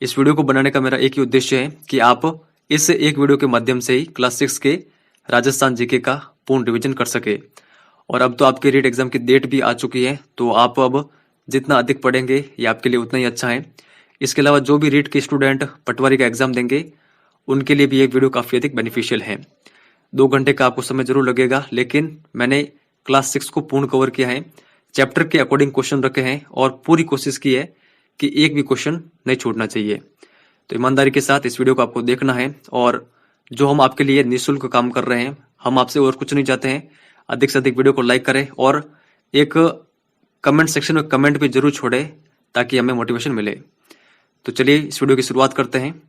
इस वीडियो को बनाने का मेरा एक ही उद्देश्य है कि आप इस एक वीडियो के माध्यम से ही क्लास 6 के राजस्थान जीके का पूर्ण रिवीजन कर सके। और अब तो आपके रीट एग्जाम की डेट भी आ चुकी है, तो आप अब जितना अधिक पढ़ेंगे ये आपके लिए उतना ही अच्छा है। इसके अलावा जो भी रीट के स्टूडेंट पटवारी का एग्जाम देंगे उनके लिए भी ये वीडियो काफ़ी अधिक बेनिफिशियल है। 2 घंटे का आपको समय जरूर लगेगा, लेकिन मैंने क्लास 6 को पूर्ण कवर किया है, चैप्टर के अकॉर्डिंग क्वेश्चन रखे हैं और पूरी कोशिश की है कि एक भी क्वेश्चन नहीं छूटना चाहिए। तो ईमानदारी के साथ इस वीडियो को आपको देखना है। और जो हम आपके लिए निःशुल्क काम कर रहे हैं, हम आपसे और कुछ नहीं चाहते हैं। अधिक से अधिक वीडियो को लाइक करें और एक कमेंट सेक्शन में कमेंट भी जरूर छोड़े ताकि हमें मोटिवेशन मिले। तो चलिए इस वीडियो की शुरुआत करते हैं।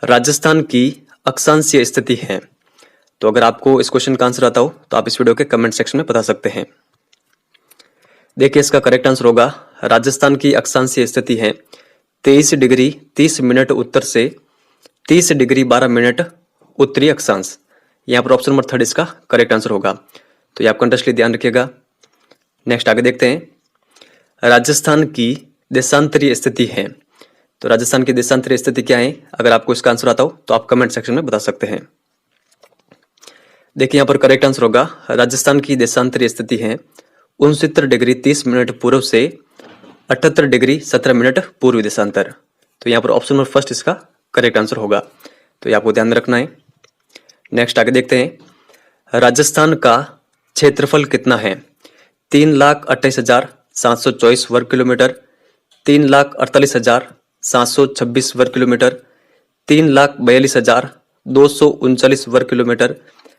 राजस्थान की अक्षांशीय स्थिति है। तो अगर आपको इस क्वेश्चन का आंसर आता हो तो आप इस वीडियो के कमेंट सेक्शन में बता सकते हैं। देखिए, इसका करेक्ट आंसर होगा राजस्थान की अक्षांशीय स्थिति है 23 डिग्री 30 मिनट उत्तर से 30 डिग्री 12 मिनट उत्तरी अक्षांश। यहाँ पर ऑप्शन नंबर 3 इसका करेक्ट आंसर होगा। तो ये आप कंटेस्टली ध्यान रखिएगा। नेक्स्ट आगे देखते हैं। राजस्थान की देशांतरीय स्थिति है। तो राजस्थान की देशांतरीय स्थिति क्या है? अगर आपको इसका आंसर आता हो तो आप कमेंट सेक्शन में बता सकते हैं। देखिए, यहाँ पर करेक्ट आंसर होगा राजस्थान की देशांतरीय स्थिति है 69 डिग्री 30 मिनट पूर्व से 78 डिग्री 17 मिनट पूर्वी देशांतर। तो यहाँ पर ऑप्शन नंबर 1 इसका करेक्ट आंसर होगा। तो ये आपको ध्यान में रखना है। नेक्स्ट आगे देखते हैं। राजस्थान का क्षेत्रफल कितना है? 3,28,724 वर्ग किलोमीटर, 3,48,726 वर्ग किलोमीटर, 3,42,239 वर्ग किलोमीटर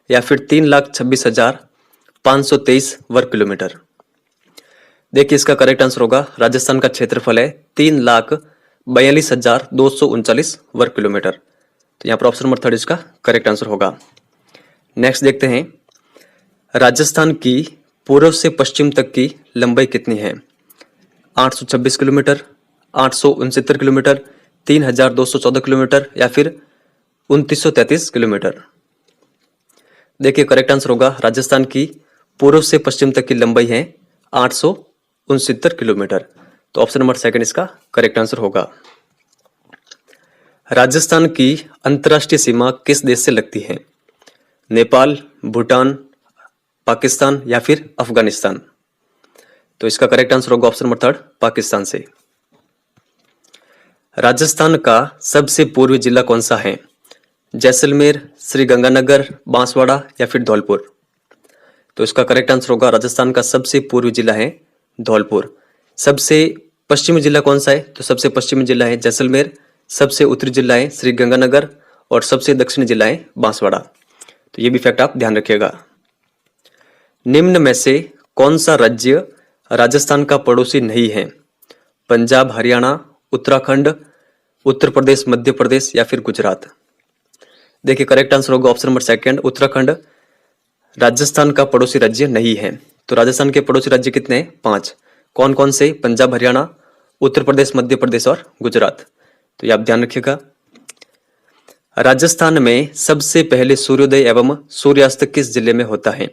या फिर 3,26,523 वर्ग किलोमीटर। देखिए, इसका करेक्ट आंसर होगा राजस्थान का क्षेत्रफल है 3,42,239 वर्ग किलोमीटर। तो यहाँ पर ऑप्शन नंबर 3 इसका करेक्ट आंसर होगा। नेक्स्ट देखते हैं। राजस्थान की पूर्व से पश्चिम तक की लंबाई कितनी है? 826 किलोमीटर, 869 किलोमीटर, 3,214 किलोमीटर या फिर 2,933 किलोमीटर। देखिए, करेक्ट आंसर होगा राजस्थान की पूर्व से पश्चिम तक की लंबाई है 869 किलोमीटर। तो ऑप्शन नंबर 2 इसका करेक्ट आंसर होगा। राजस्थान की अंतर्राष्ट्रीय सीमा किस देश से लगती है? नेपाल, भूटान, पाकिस्तान या फिर अफगानिस्तान। तो इसका करेक्ट आंसर होगा ऑप्शन नंबर 3 पाकिस्तान से। राजस्थान का सबसे पूर्वी जिला कौन सा है? जैसलमेर, श्रीगंगानगर, बांसवाड़ा या फिर धौलपुर। तो इसका करेक्ट आंसर होगा राजस्थान का सबसे पूर्वी जिला है धौलपुर। सबसे पश्चिमी जिला कौन सा है? तो सबसे पश्चिमी जिला है जैसलमेर, सबसे उत्तरी जिला है श्रीगंगानगर और सबसे दक्षिणी जिला है बांसवाड़ा। तो ये भी फैक्ट आप ध्यान रखिएगा। निम्न में से कौन सा राज्य राजस्थान का पड़ोसी नहीं है? पंजाब, हरियाणा, उत्तराखंड, उत्तर प्रदेश, मध्य प्रदेश या फिर गुजरात। देखिए, करेक्ट आंसर होगा ऑप्शन नंबर 2 उत्तराखंड राजस्थान का पड़ोसी राज्य नहीं है। तो राजस्थान के पड़ोसी राज्य कितने हैं? 5। कौन कौन से? पंजाब, हरियाणा, उत्तर प्रदेश, मध्य प्रदेश और गुजरात। तो ये आप ध्यान रखिएगा। राजस्थान में सबसे पहले सूर्योदय एवं सूर्यास्त किस जिले में होता है?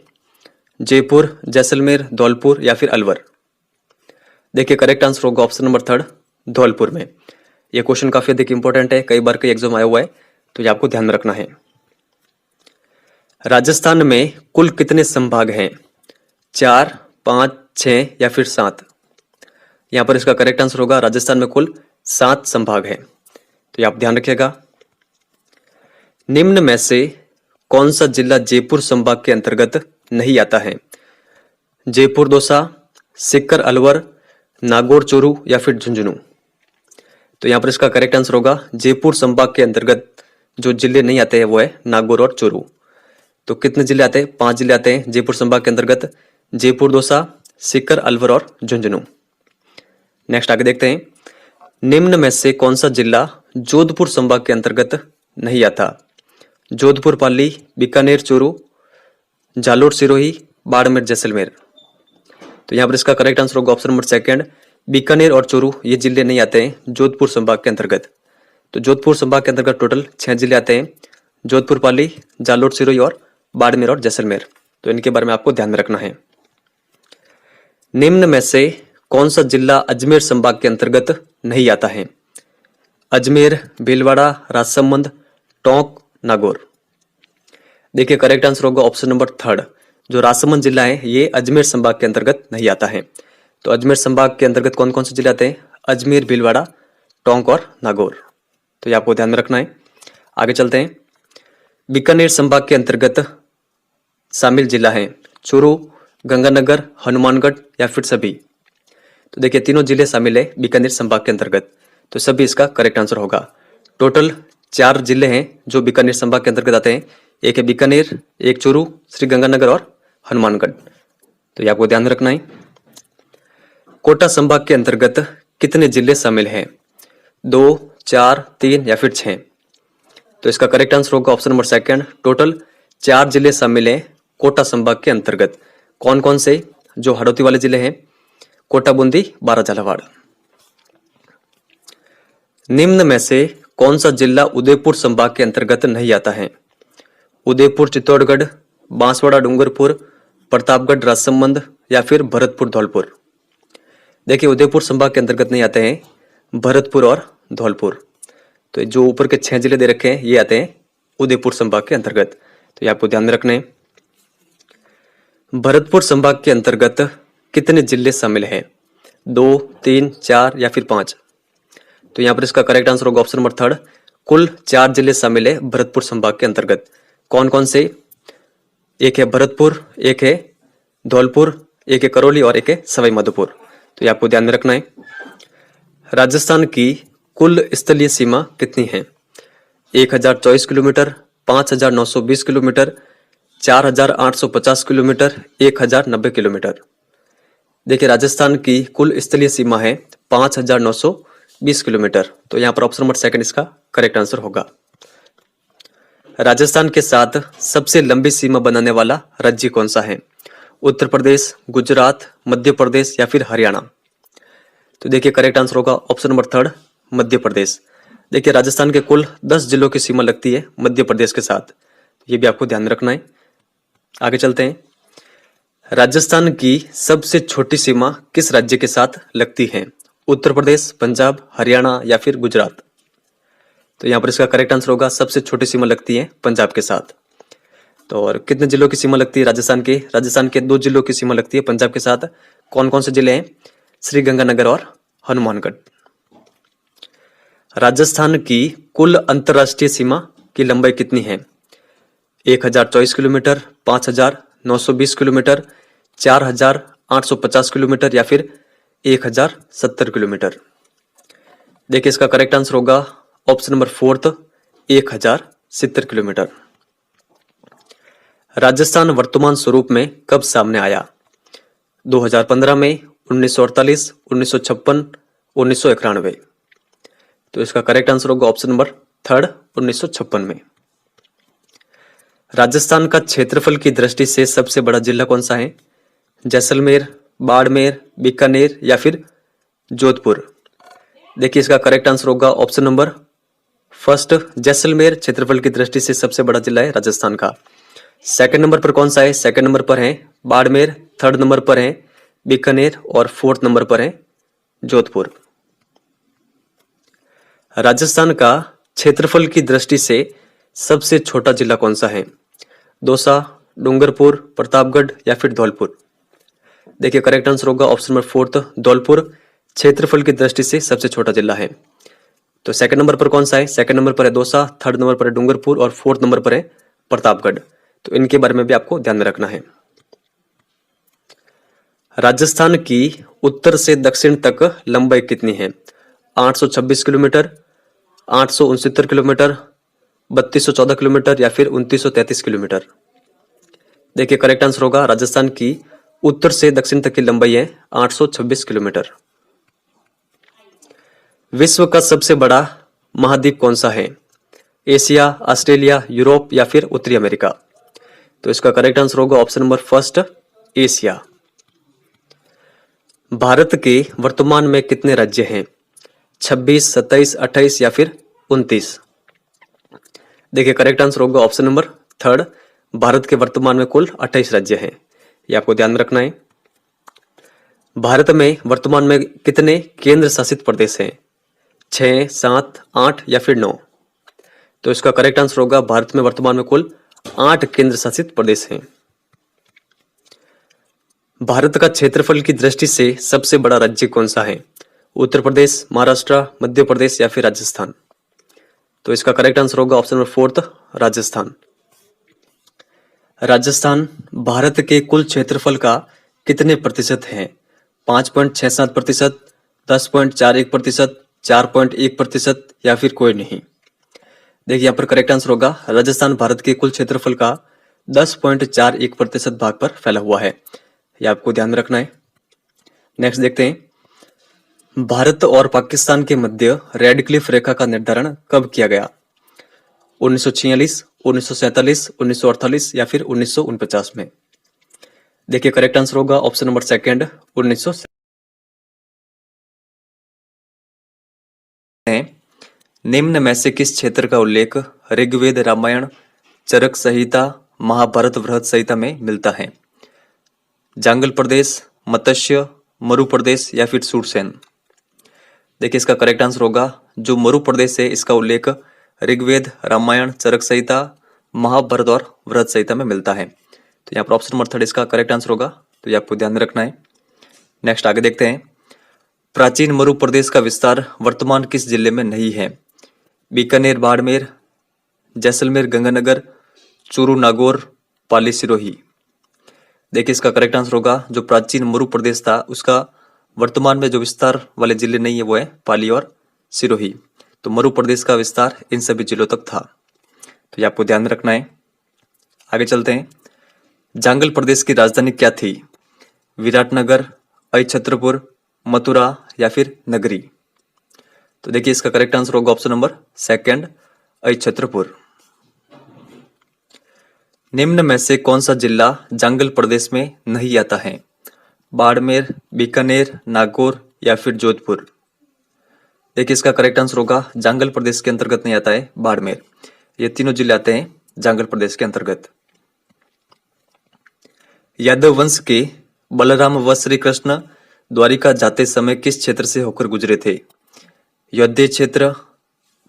जयपुर, जैसलमेर, धौलपुर या फिर अलवर। देखिए, करेक्ट आंसर होगा ऑप्शन नंबर 3 धौलपुर में। यह क्वेश्चन काफी अधिक इंपॉर्टेंट है, कई बार कई एग्जाम आया हुआ है, तो ये आपको ध्यान में रखना है। राजस्थान में कुल कितने संभाग हैं? 4, 5, 6 या फिर 7। यहां पर इसका करेक्ट आंसर होगा राजस्थान में कुल 7 संभाग हैं। तो ये आप ध्यान रखिएगा। निम्न में से कौन सा जिला जयपुर संभाग के अंतर्गत नहीं आता है? जयपुर दौसा, सीकर अलवर, नागौर चूरू या फिर झुंझुनू। तो यहाँ पर इसका करेक्ट आंसर होगा जयपुर संभाग के अंतर्गत जो जिले नहीं आते हैं वो है नागौर और चूरू। तो कितने जिले आते हैं? 5 जिले आते हैं जयपुर संभाग के अंतर्गत, जयपुर दौसा, सीकर अलवर और झुंझुनू। नेक्स्ट आगे देखते हैं। निम्न में से कौन सा जिला जोधपुर संभाग के अंतर्गत नहीं आता? जोधपुर पाली, बीकानेर चूरू, जालोर सिरोही, बाड़मेर जैसलमेर। तो यहाँ पर इसका करेक्ट आंसर होगा ऑप्शन नंबर 2 बीकानेर और चूरू ये जिले नहीं आते हैं जोधपुर संभाग के अंतर्गत। तो जोधपुर संभाग के अंतर्गत टोटल 6 जिले आते हैं, जोधपुर पाली, जालोर सिरोही और बाड़मेर और जैसलमेर। तो इनके बारे में आपको ध्यान में रखना है। निम्न में से कौन सा जिला अजमेर संभाग के अंतर्गत नहीं आता है? अजमेर, भीलवाड़ा, राजसमंद, टोंक, नागौर। देखिए करेक्ट आंसर होगा ऑप्शन नंबर थर्ड, जो राजसमंद जिला है ये अजमेर संभाग के अंतर्गत नहीं आता है। तो अजमेर संभाग के अंतर्गत कौन कौन से जिले आते हैं? अजमेर, भीलवाड़ा, टोंक और नागौर। तो ये आपको ध्यान में रखना है। आगे चलते हैं। बीकानेर संभाग के अंतर्गत शामिल जिला है चूरू, गंगानगर, हनुमानगढ़ या फिर सभी। तो देखिए तीनों जिले शामिल है बीकानेर संभाग के अंतर्गत, तो सभी इसका करेक्ट आंसर होगा। टोटल 4 जिले हैं जो बीकानेर संभाग के अंतर्गत आते हैं। एक है बीकानेर, एक चूरू, श्रीगंगानगर और हनुमानगढ़। तो ये आपको ध्यान में रखना है। कोटा संभाग के अंतर्गत कितने जिले शामिल हैं? 2, 4, 3 या फिर 6। तो इसका करेक्ट आंसर होगा ऑप्शन नंबर सेकंड। टोटल 4 जिले शामिल हैं कोटा संभाग के अंतर्गत। कौन कौन से? जो हड़ौती वाले जिले हैं कोटा, बूंदी, बारा, झालावाड़। निम्न में से कौन सा जिला उदयपुर संभाग के अंतर्गत नहीं आता है? उदयपुर, चित्तौड़गढ़, बांसवाड़ा, डूंगरपुर, प्रतापगढ़, राजसमंद या फिर भरतपुर, धौलपुर। देखिए उदयपुर संभाग के अंतर्गत नहीं आते हैं भरतपुर और धौलपुर। तो जो ऊपर के 6 जिले दे रखे हैं ये आते हैं उदयपुर संभाग के अंतर्गत। तो ये आपको ध्यान में रखना है। भरतपुर संभाग के अंतर्गत कितने जिले शामिल हैं? 2, 3, 4 या फिर 5। तो यहाँ पर इसका करेक्ट आंसर होगा ऑप्शन नंबर थर्ड। कुल 4 जिले शामिल है भरतपुर संभाग के अंतर्गत। कौन कौन से? एक है भरतपुर, एक है धौलपुर, एक है करौली और एक है सवाई माधोपुर। तो ये आपको ध्यान में रखना है। राजस्थान की कुल स्थलीय सीमा कितनी है? 1024 किलोमीटर, 5920 किलोमीटर, 4850 किलोमीटर, 1090 किलोमीटर। देखिए राजस्थान की कुल स्थलीय सीमा है 5920 किलोमीटर। तो यहाँ पर ऑप्शन नंबर सेकंड इसका करेक्ट आंसर होगा। राजस्थान के साथ सबसे लंबी सीमा बनाने वाला राज्य कौन सा है? उत्तर प्रदेश, गुजरात, मध्य प्रदेश या फिर हरियाणा। तो देखिए करेक्ट आंसर होगा option number third, Madhya Pradesh. देखिए राजस्थान के कुल 10 जिलों की सीमा लगती है मध्य प्रदेश के साथ, ये भी आपको ध्यान में रखना है। आगे चलते हैं। राजस्थान की सबसे छोटी सीमा किस राज्य के साथ लगती है? उत्तर प्रदेश, पंजाब, हरियाणा या फिर गुजरात। तो यहाँ पर इसका करेक्ट आंसर होगा सबसे छोटी सीमा लगती है पंजाब के साथ। तो और कितने जिलों की सीमा लगती है राजस्थान के? राजस्थान के 2 जिलों की सीमा लगती है पंजाब के साथ। कौन कौन से जिले हैं? श्रीगंगानगर और हनुमानगढ़। राजस्थान की कुल अंतरराष्ट्रीय सीमा की लंबाई कितनी है? 1024 किलोमीटर, 5920 किलोमीटर, 4850 किलोमीटर या फिर 1070 किलोमीटर। देखिए इसका करेक्ट आंसर होगा option number fourth, 1070 kilometre. Rajasthan वर्तमान स्वरूप में कब सामने आया? 2015 में, 1948, 1956, 1991। तो इसका करेक्ट आंसर होगा ऑप्शन नंबर थर्ड, 1956 में। राजस्थान का क्षेत्रफल की दृष्टि से सबसे बड़ा जिला कौन सा है? जैसलमेर, बाड़मेर, बीकानेर या फिर जोधपुर। देखिए इसका करेक्ट आंसर होगा ऑप्शन नंबर फर्स्ट, जैसलमेर क्षेत्रफल की दृष्टि से सबसे बड़ा जिला है राजस्थान का। सेकंड नंबर पर कौन सा है? सेकंड नंबर पर है बाड़मेर, थर्ड नंबर पर है बीकानेर और फोर्थ नंबर पर है जोधपुर। राजस्थान का क्षेत्रफल की दृष्टि से सबसे छोटा जिला कौन सा है? दौसा, डूंगरपुर, प्रतापगढ़ या फिर धौलपुर। देखिए करेक्ट आंसर होगा ऑप्शन नंबर फोर्थ, धौलपुर क्षेत्रफल की दृष्टि से सबसे छोटा जिला है। तो सेकंड नंबर पर कौन सा है? सेकंड नंबर पर है दौसा, थर्ड नंबर पर है डूंगरपुर और फोर्थ नंबर पर है प्रतापगढ़। तो इनके बारे में भी आपको ध्यान में रखना है। राजस्थान की उत्तर से दक्षिण तक लंबाई कितनी है? 826 किलोमीटर, 869 किलोमीटर, 3214 किलोमीटर या फिर 2933 किलोमीटर। देखिए करेक्ट आंसर होगा राजस्थान की उत्तर से दक्षिण तक की लंबाई है 826 किलोमीटर। विश्व का सबसे बड़ा महाद्वीप कौन सा है? एशिया, ऑस्ट्रेलिया, यूरोप या फिर उत्तरी अमेरिका। तो इसका करेक्ट आंसर होगा option number first, Asia. Bharat के वर्तमान में कितने राज्य हैं? 26, 27, 28 या फिर 29। देखिए करेक्ट आंसर होगा ऑप्शन नंबर थर्ड, भारत के वर्तमान में कुल 28 राज्य हैं। ये आपको ध्यान में रखना है। भारत में वर्तमान में कितने केंद्र शासित प्रदेश हैं? 6, 7, 8 या फिर 9? तो इसका करेक्ट आंसर होगा भारत में वर्तमान में कुल 8 केंद्र शासित प्रदेश हैं। भारत का क्षेत्रफल की दृष्टि से सबसे बड़ा राज्य कौन सा है? उत्तर प्रदेश, महाराष्ट्र, मध्य प्रदेश या फिर राजस्थान? तो इसका करेक्ट आंसर होगा ऑप्शन नंबर 4 राजस्थान। राजस्थान भारत के कुल क्षेत्रफल का कितने प्रतिशत है? 5.67%, 10.41%, 4.1% या फिर कोई नहीं? देखिए यहाँ पर करेक्ट आंसर होगा राजस्थान भारत के कुल क्षेत्रफल का 10.41% भाग पर फैला हुआ है। ये आपको ध्यान में रखना है। नेक्स्ट देखते हैं, भारत और पाकिस्तान के मध्य रेड क्लिफ रेखा का निर्धारण कब किया गया? 1946, 1947, 1948 या फिर 1949 में? देखिए करेक्ट आंसर होगा ऑप्शन नंबर 2 1900। निम्न में से किस क्षेत्र का उल्लेख ऋग्वेद, रामायण, चरक संहिता, महाभारत बृहद संहिता में मिलता है? जांगल प्रदेश, मत्स्य, मरु प्रदेश या फिर सुरसेन? देखिए इसका करेक्ट आंसर होगा जो मरु प्रदेश है इसका उल्लेख ऋग्वेद, रामायण, चरक संहिता, महाभारत और बृहद संहिता में मिलता है। तो यहाँ पर ऑप्शन नंबर 3 इसका करेक्ट आंसर होगा, तो ये आपको ध्यान में रखना है। नेक्स्ट आगे देखते हैं, प्राचीन मरु प्रदेश का विस्तार वर्तमान किस जिले में नहीं है? बीकानेर, बाड़मेर, जैसलमेर, गंगानगर, चूरू, नागौर, पाली, सिरोही? देखिए इसका करेक्ट आंसर होगा जो प्राचीन मरु प्रदेश था उसका वर्तमान में जो विस्तार वाले जिले नहीं है वो है पाली और सिरोही। तो मरु प्रदेश का विस्तार इन सभी जिलों तक था, तो ये आपको ध्यान में रखना है। आगे चलते हैं, जांगल प्रदेश की राजधानी क्या थी? विराटनगर, अछत्रपुर, मथुरा या फिर नगरी? तो देखिए इसका करेक्ट आंसर होगा ऑप्शन नंबर 2 अछत्रपुर। निम्न में से कौन सा जिला जांगल प्रदेश में नहीं आता है? बाड़मेर, बीकानेर, नागौर या फिर जोधपुर? देखिए इसका करेक्ट आंसर होगा जांगल प्रदेश के अंतर्गत नहीं आता है बाड़मेर। ये तीनों जिले आते हैं जांगल प्रदेश के अंतर्गत। यादव वंश के बलराम व श्री कृष्ण द्वारिका जाते समय किस क्षेत्र से होकर गुजरे थे? योध्या क्षेत्र,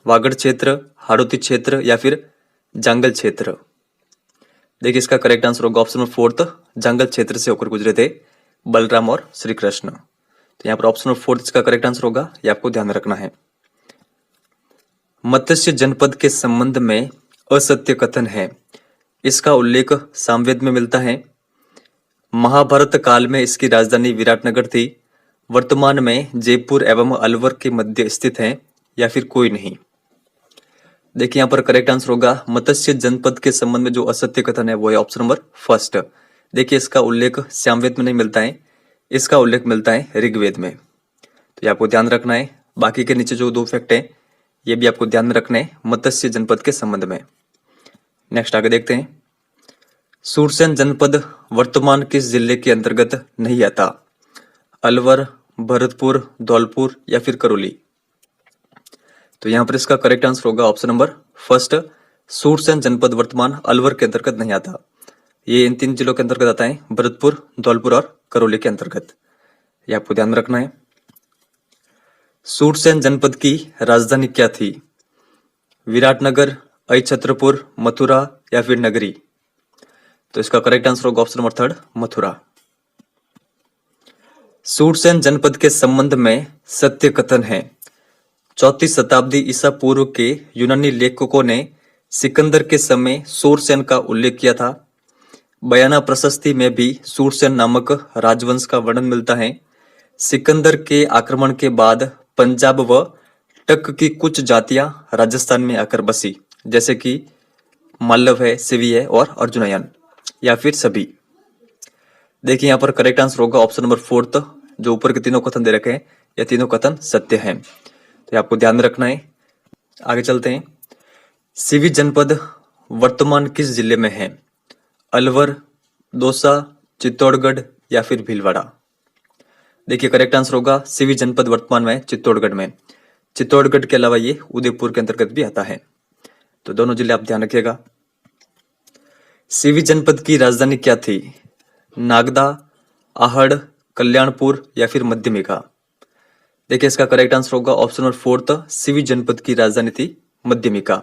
वागड़ क्षेत्र, हाड़ौती क्षेत्र या फिर जांगल क्षेत्र? देखिए इसका करेक्ट आंसर होगा ऑप्शन नंबर 4 जांगल क्षेत्र से होकर गुजरे थे बलराम और श्री कृष्ण। तो यहाँ पर ऑप्शन नंबर 4 इसका करेक्ट आंसर होगा, ये आपको ध्यान रखना है। मत्स्य जनपद के संबंध में असत्य कथन है, इसका उल्लेख सामवेद में मिलता है। महाभारत काल में इसकी राजधानी विराटनगर थी, वर्तमान में जयपुर एवं अलवर के मध्य स्थित है या फिर कोई नहीं? देखिए यहाँ पर करेक्ट आंसर होगा मत्स्य जनपद के संबंध में जो असत्य कथन है वो है ऑप्शन नंबर 1। देखिए इसका उल्लेख सामवेद में नहीं मिलता है, इसका उल्लेख मिलता है ऋग्वेद में, तो ये आपको ध्यान रखना है। बाकी के नीचे जो 2 फैक्ट है ये भी आपको ध्यान में रखना है मत्स्य जनपद के संबंध में। नेक्स्ट आगे देखते हैं, सुरसेन जनपद वर्तमान किस जिले के अंतर्गत नहीं आता? अलवर, भरतपुर, धौलपुर या फिर करौली? तो यहाँ पर इसका करेक्ट आंसर होगा ऑप्शन नंबर 1 सुरसेन जनपद वर्तमान अलवर के अंतर्गत नहीं आता। ये इन 3 जिलों के अंतर्गत आता है, भरतपुर, धौलपुर और करौली के अंतर्गत। ये आपको ध्यान रखना है। सुरसेन जनपद की राजधानी क्या थी? विराटनगर, अछत्रपुर, मथुरा या फिर नगरी? तो इसका करेक्ट आंसर होगा ऑप्शन नंबर 3 मथुरा। सुरसेन जनपद के संबंध में सत्य कथन है, 4वीं शताब्दी ईसा पूर्व के यूनानी लेखकों ने सिकंदर के समय सुरसेन का उल्लेख किया था। बयाना प्रशस्ति में भी सुरसेन नामक राजवंश का वर्णन मिलता है। सिकंदर के आक्रमण के बाद पंजाब व टक की कुछ जातियां राजस्थान में आकर बसी, जैसे कि मालव है, सिवी है और अर्जुनयन, या फिर सभी? देखिए यहाँ पर करेक्ट आंसर होगा ऑप्शन नंबर 4 जो ऊपर के तीनों कथन दे रखे हैं, ये तीनों कथन सत्य हैं, तो आपको ध्यान में रखना है। आगे चलते हैं, सिवी जनपद वर्तमान किस जिले में है? अलवर, दौसा, चित्तौड़गढ़ या फिर भीलवाड़ा? देखिए करेक्ट आंसर होगा सिवी जनपद वर्तमान में चित्तौड़गढ़ में। चित्तौड़गढ़ के अलावा ये उदयपुर के अंतर्गत भी आता है, तो दोनों जिले आप ध्यान रखिएगा। सिवी जनपद की राजधानी क्या थी? नागदा, आहड़, कल्याणपुर या फिर मध्यमिका। देखिए इसका करेक्ट आंसर होगा ऑप्शन नंबर 4, सिवी जनपद की राजधानी थी मध्यमिका,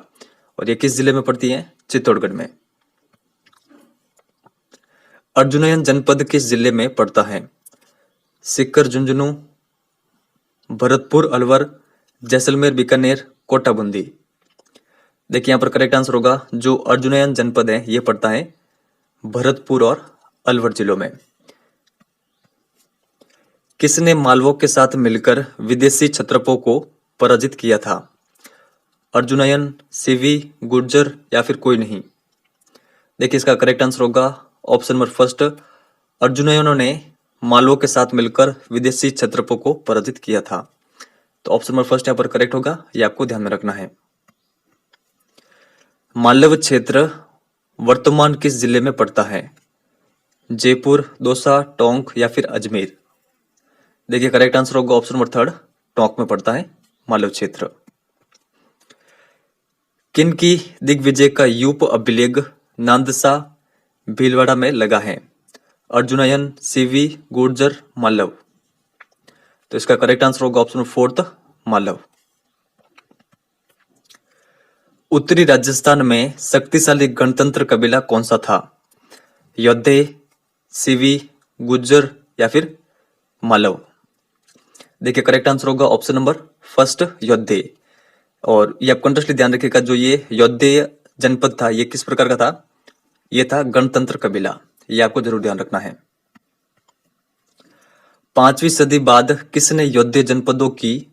और ये किस जिले में पड़ती है? चित्तौड़गढ़ में। अर्जुनयन जनपद किस जिले में पड़ता है? सीकर, झुंझुनू, भरतपुर, अलवर, जैसलमेर, बीकानेर, कोटा, बूंदी। देखिए यहाँ पर करेक्ट आंसर होगा जो अर्जुनयन जनपद है ये पड़ता है भरतपुर और अलवर जिलों में। किसने मालवों के साथ मिलकर विदेशी क्षत्रपों को पराजित किया था? अर्जुनयन, सिवी, गुर्जर या फिर कोई नहीं। देखिए इसका करेक्ट आंसर होगा ऑप्शन नंबर 1, अर्जुनयनों ने मालवों के साथ मिलकर विदेशी क्षत्रपों को पराजित किया था। तो ऑप्शन नंबर 1 यहाँ पर करेक्ट होगा, ये आपको ध्यान में रखना है। मालव क्षेत्र वर्तमान किस जिले में पड़ता है? जयपुर, दौसा, टोंक या फिर अजमेर। देखिए करेक्ट आंसर होगा ऑप्शन नंबर 3, टोंक में पड़ता है मालव क्षेत्र। किन की दिग्विजय का यूप अभिलेख नांदसा, भीलवाड़ा में लगा है? अर्जुनयन, सिवी, गुर्जर, मालव। तो इसका करेक्ट आंसर होगा ऑप्शन नंबर 4, मालव। उत्तरी राजस्थान में शक्तिशाली गणतंत्र कबीला कौन सा था? योद्धे, सिवी, गुज्जर या फिर मालव। देखिए करेक्ट आंसर होगा ऑप्शन नंबर 1, योद्धे। और ये आप कंटेस्टली ध्यान रखिएगा, जो ये योद्धे जनपद था ये किस प्रकार का था? ये था गणतंत्र कबीला, ये आपको जरूर ध्यान रखना है। 5वीं सदी बाद किसने योद्धे जनपदों की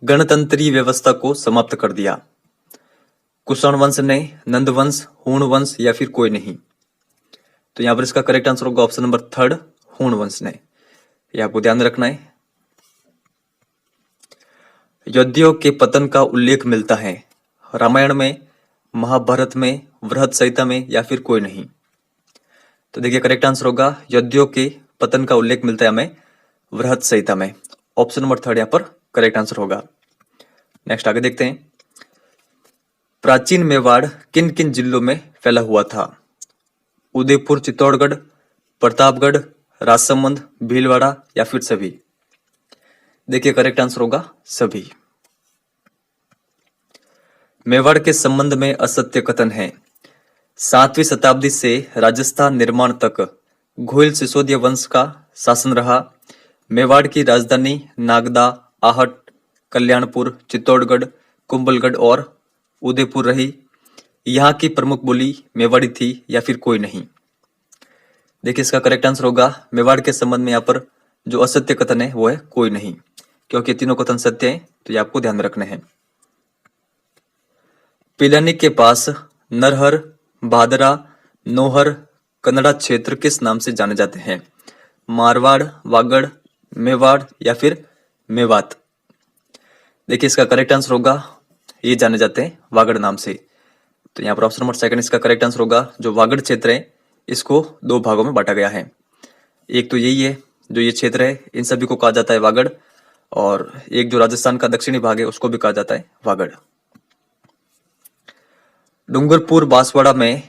गणतंत्रीय व्यवस्था को समाप्त कर दिया? कुषाण वंश ने, नंद वंश, हूण वंश या फिर कोई नहीं। तो यहाँ पर इसका करेक्ट आंसर होगा ऑप्शन नंबर 3, हूण वंश ने। यह आपको ध्यान रखना है। योद्धियों के पतन का उल्लेख मिलता है रामायण में, महाभारत में, वृहत संहिता में या फिर कोई नहीं। तो देखिए करेक्ट आंसर होगा योद्धियों के पतन का उल्लेख मिलता है हमें वृहत संहिता में। ऑप्शन नंबर 3 यहाँ पर करेक्ट आंसर होगा। नेक्स्ट आगे देखते हैं। प्राचीन मेवाड़ किन किन जिलों में फैला हुआ था? उदयपुर, चित्तौड़गढ़, प्रतापगढ़, राजसमंद, भीलवाड़ा या फिर सभी। देखिए करेक्ट आंसर होगा सभी। मेवाड़ के संबंध में असत्य कथन है। 7वीं शताब्दी से राजस्थान निर्माण तक घोइल सिसोदिया वंश का शासन रहा। मेवाड़ की राजधानी नागदा, आहट, कल्याणपुर, चित्तौड़गढ़, कुंभलगढ़ और उदयपुर रही। यहाँ की प्रमुख बोली मेवाड़ी थी या फिर कोई नहीं। देखिए इसका करेक्ट आंसर होगा मेवाड़ के संबंध में यहाँ पर जो असत्य कथन है वो है कोई नहीं, क्योंकि तीनों कथन सत्य हैं, तो ये आपको ध्यान में रखने हैं। पिलानी के पास नरहर, भादरा, नोहर, कन्नड़ा क्षेत्र किस नाम से जाने जाते हैं? मारवाड़, वागड़, मेवाड़ या फिर मेवात। देखिए इसका करेक्ट आंसर होगा ये जाने जाते हैं वागड़ नाम से। तो यहाँ पर ऑप्शन नंबर 2 इसका करेक्ट आंसर होगा। जो वागड़ क्षेत्र है इसको 2 भागों में बांटा गया है। एक तो यही है जो ये क्षेत्र है, इन सभी को कहा जाता है वागड़, और एक जो राजस्थान का दक्षिणी भाग है उसको भी कहा जाता है वागड़। डूंगरपुर बांसवाड़ा में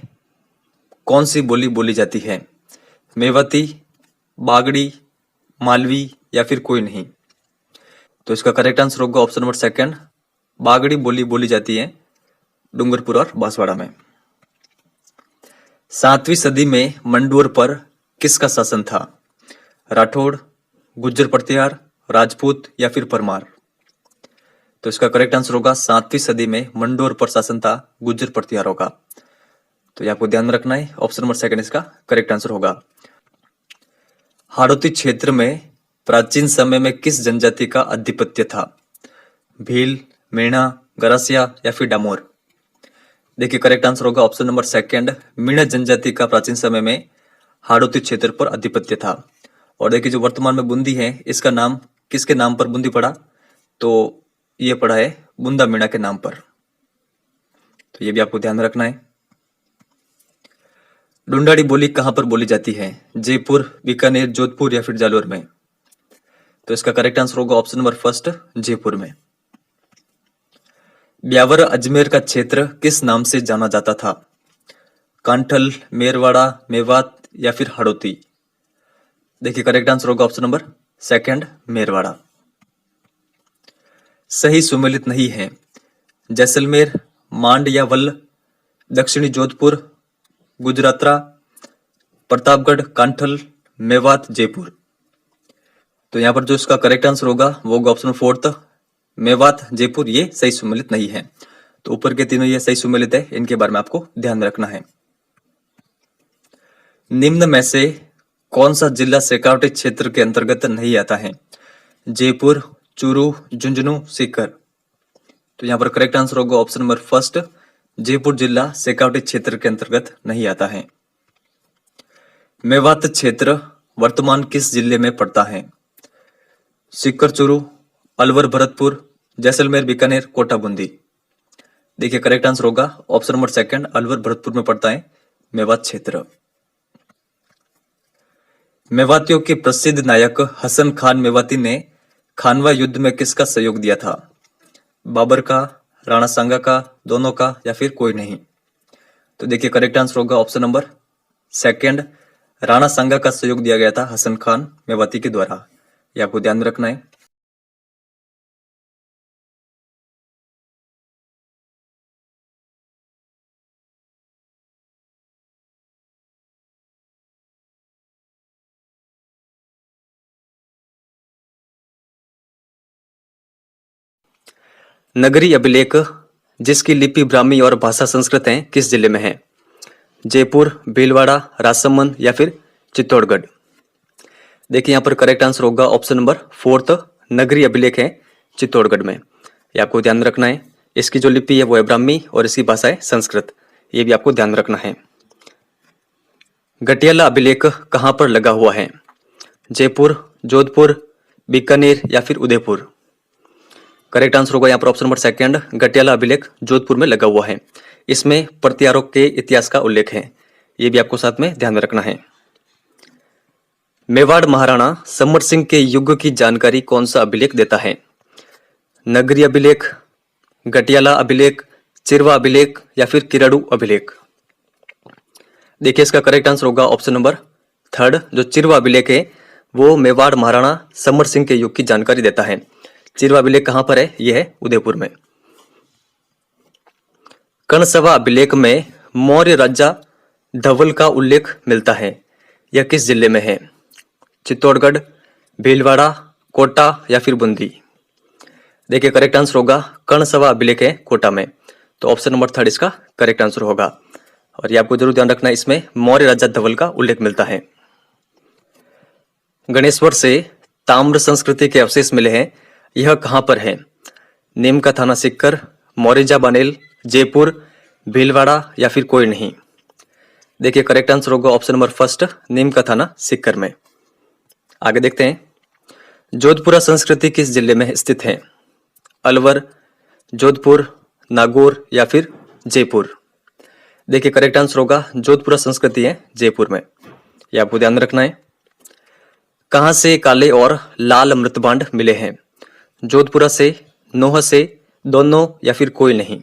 कौन सी बोली बोली जाती है? मेवाती, बागड़ी, मालवी या फिर कोई नहीं। तो इसका करेक्ट आंसर होगा ऑप्शन नंबर 2, बागड़ी बोली बोली जाती है डूंगरपुर और बांसवाड़ा में। 7वीं सदी में मंडोर पर किसका शासन था? राठौड़, गुज्जर प्रतिहार, राजपूत या फिर परमार। तो इसका करेक्ट आंसर होगा 7वीं सदी में मंडोर पर शासन था गुज्जर प्रतिहारों का। तो ये आपको ध्यान में रखना है। ऑप्शन नंबर 2 इसका करेक्ट आंसर होगा। हाड़ौती क्षेत्र में प्राचीन समय में किस जनजाति का आधिपत्य था? भील, मीणा, गरासिया या फिर डामोर। देखिए करेक्ट आंसर होगा ऑप्शन नंबर 2, मीणा जनजाति का प्राचीन समय में हाड़ौती क्षेत्र पर आधिपत्य था। और देखिए जो वर्तमान में बूंदी है इसका नाम किसके नाम पर बूंदी पड़ा? तो ये पड़ा है बुंदा मीणा के नाम पर। तो ये भी आपको ध्यान रखना है। ढूंढाड़ी बोली कहां पर बोली जाती है? जयपुर, बीकानेर, जोधपुर या फिर जालोर में। तो इसका करेक्ट आंसर होगा ऑप्शन नंबर 1, जयपुर में। ब्यावर अजमेर का क्षेत्र किस नाम से जाना जाता था? कांठल, मेरवाड़ा, मेवात या फिर हाड़ौती। देखिए करेक्ट आंसर होगा ऑप्शन नंबर सेकंड मेरवाड़ा। सही सुमेलित नहीं है जैसलमेर, मांड या वल्ल, दक्षिणी जोधपुर, गुजरातरा, प्रतापगढ़, कांठल, मेवात, जयपुर। तो यहाँ पर जो इसका करेक्ट आंसर होगा वो होगा ऑप्शन फोर्थ, मेवात, जयपुर। ये सही सुमेलित नहीं है। तो ऊपर के तीनों ये सही सुमेलित है, इनके बारे में आपको ध्यान में रखना है। निम्न में से कौन सा जिला शेखावटी क्षेत्र के अंतर्गत नहीं आता है? जयपुर, चूरू, झुंझुनू, सीकर। तो यहाँ पर करेक्ट आंसर होगा ऑप्शन नंबर फर्स्ट, जयपुर जिला शेखावटी क्षेत्र के अंतर्गत नहीं आता है। मेवात क्षेत्र वर्तमान किस जिले में पड़ता है? सीकर, चूरू, अलवर, भरतपुर, जैसलमेर, बीकानेर, कोटा, बूंदी। देखिए करेक्ट आंसर होगा option number second, Alwar Bharatpur में पड़ता है मेवात क्षेत्र। मेवातियों के प्रसिद्ध नायक हसन खान मेवाती ने खानवा युद्ध में किसका सहयोग दिया था? बाबर का, राणा सांगा का, दोनों का, या फिर कोई नहीं। तो देखिए करेक्ट आंसर होगा ऑप्शन नंबर सेकंड, राणा सांगा का सहयोग दिया गया था हसन खान मेवाती के द्वारा। ये आपको ध्यान में रखना है। नगरी अभिलेख जिसकी लिपि ब्राह्मी और भाषा संस्कृत है किस जिले में है? जयपुर, भीलवाड़ा, राजसमंद या फिर चित्तौड़गढ़। देखिए यहाँ पर करेक्ट आंसर होगा ऑप्शन नंबर फोर्थ, नगरी अभिलेख है चित्तौड़गढ़ में। ये आपको ध्यान में रखना है। इसकी जो लिपि है वो है ब्राह्मी और इसकी भाषा है संस्कृत। ये भी आपको ध्यान में रखना है। गटियाला अभिलेख कहाँ पर लगा हुआ है? जयपुर, जोधपुर, बीकानेर या फिर उदयपुर। करेक्ट आंसर होगा यहाँ पर ऑप्शन नंबर सेकंड, गटियाला अभिलेख जोधपुर में लगा हुआ है। इसमें प्रत्यारोप के इतिहास का उल्लेख है। ये भी आपको साथ में ध्यान में रखना है। मेवाड़ महाराणा समर सिंह के युग की जानकारी कौन सा अभिलेख देता है? नगरी अभिलेख, गटियाला अभिलेख, चिरवा अभिलेख या फिर किराड़ू अभिलेख। देखिए इसका करेक्ट आंसर होगा ऑप्शन नंबर थर्ड, जो चिरवा अभिलेख है वो मेवाड़ महाराणा समर सिंह के युग की जानकारी देता है। चिरवा अभिलेख कहां पर है? यह है उदयपुर में। कणसवा अभिलेख में मौर्य राजा धवल का उल्लेख मिलता है। यह किस जिले में है? चित्तौड़गढ़, भीलवाड़ा, कोटा या फिर बूंदी। देखिए करेक्ट आंसर होगा कणसवा अभिलेख है कोटा में। तो ऑप्शन नंबर थर्ड इसका करेक्ट आंसर होगा। और ये आपको जरूर ध्यान रखना है, इसमें मौर्य राजा धवल का उल्लेख मिलता है। गणेश्वर से ताम्र संस्कृति के अवशेष मिले हैं। यह कहां पर है? नीम का थाना सीकर, मोरिजा बनेल, जयपुर, भीलवाड़ा या फिर कोई नहीं। देखिए करेक्ट आंसर होगा ऑप्शन नंबर फर्स्ट, नीम का थाना सीकर में। आगे देखते हैं, जोधपुरा संस्कृति किस जिले में स्थित है? अलवर, जोधपुर, नागौर या फिर जयपुर। देखिए करेक्ट आंसर होगा जोधपुरा संस्कृति है जयपुर में। यह आपको ध्यान में रखना है। कहां से काले और लाल मृतभांड मिले हैं? जोधपुरा से, नोह से, दोनों या फिर कोई नहीं।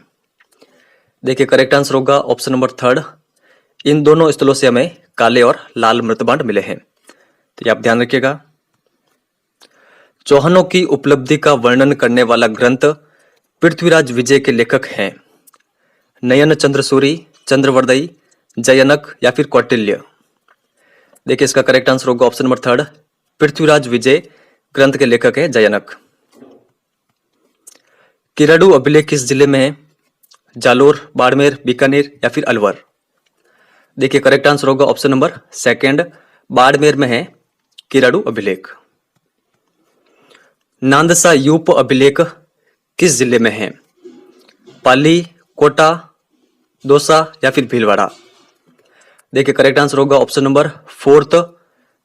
देखिए करेक्ट आंसर होगा ऑप्शन नंबर थर्ड, इन दोनों स्थलों से हमें काले और लाल मृतभांड मिले हैं। तो ये आप ध्यान रखिएगा। चौहानों की उपलब्धि का वर्णन करने वाला ग्रंथ पृथ्वीराज विजय के लेखक हैं? नयन चंद्र सूरी, चंद्रवर्दई, जयनक या फिर कौटिल्य। देखिए इसका करेक्ट आंसर होगा ऑप्शन नंबर थर्ड, पृथ्वीराज विजय ग्रंथ के लेखक है जयनक। किराड़ू अभिलेख किस जिले में है? जालोर, बाड़मेर, बीकानेर या फिर अलवर। देखिए करेक्ट आंसर होगा ऑप्शन नंबर सेकंड, बाड़मेर में है किराड़ू अभिलेख। नांदसा यूप अभिलेख किस जिले में है? पाली, कोटा, दौसा या फिर भीलवाड़ा। देखिए करेक्ट आंसर होगा ऑप्शन नंबर फोर्थ,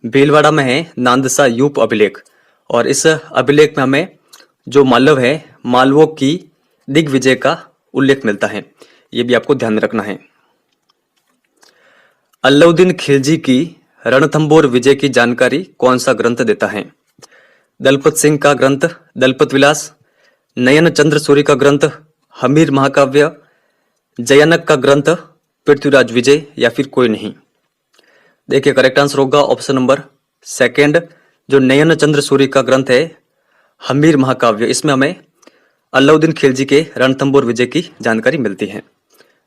भीलवाड़ा में है नांदसा यूप अभिलेख। और इस अभिलेख में हमें जो मालव है, मालवों की दिग्विजय का उल्लेख मिलता है। यह भी आपको ध्यान में रखना है। अलाउद्दीन खिलजी की रणथंबोर विजय की जानकारी कौन सा ग्रंथ देता है? दलपत सिंह का ग्रंथ दलपत विलास, नयन चंद्र सूरी का ग्रंथ हमीर महाकाव्य, जयनक का ग्रंथ पृथ्वीराज विजय या फिर कोई नहीं। देखिए करेक्ट आंसर होगा ऑप्शन नंबर सेकंड, जो नयन चंद्र सूरी का ग्रंथ है हमीर महाकाव्य, इसमें हमें अलाउद्दीन खिलजी के रणथंभौर विजय की जानकारी मिलती है,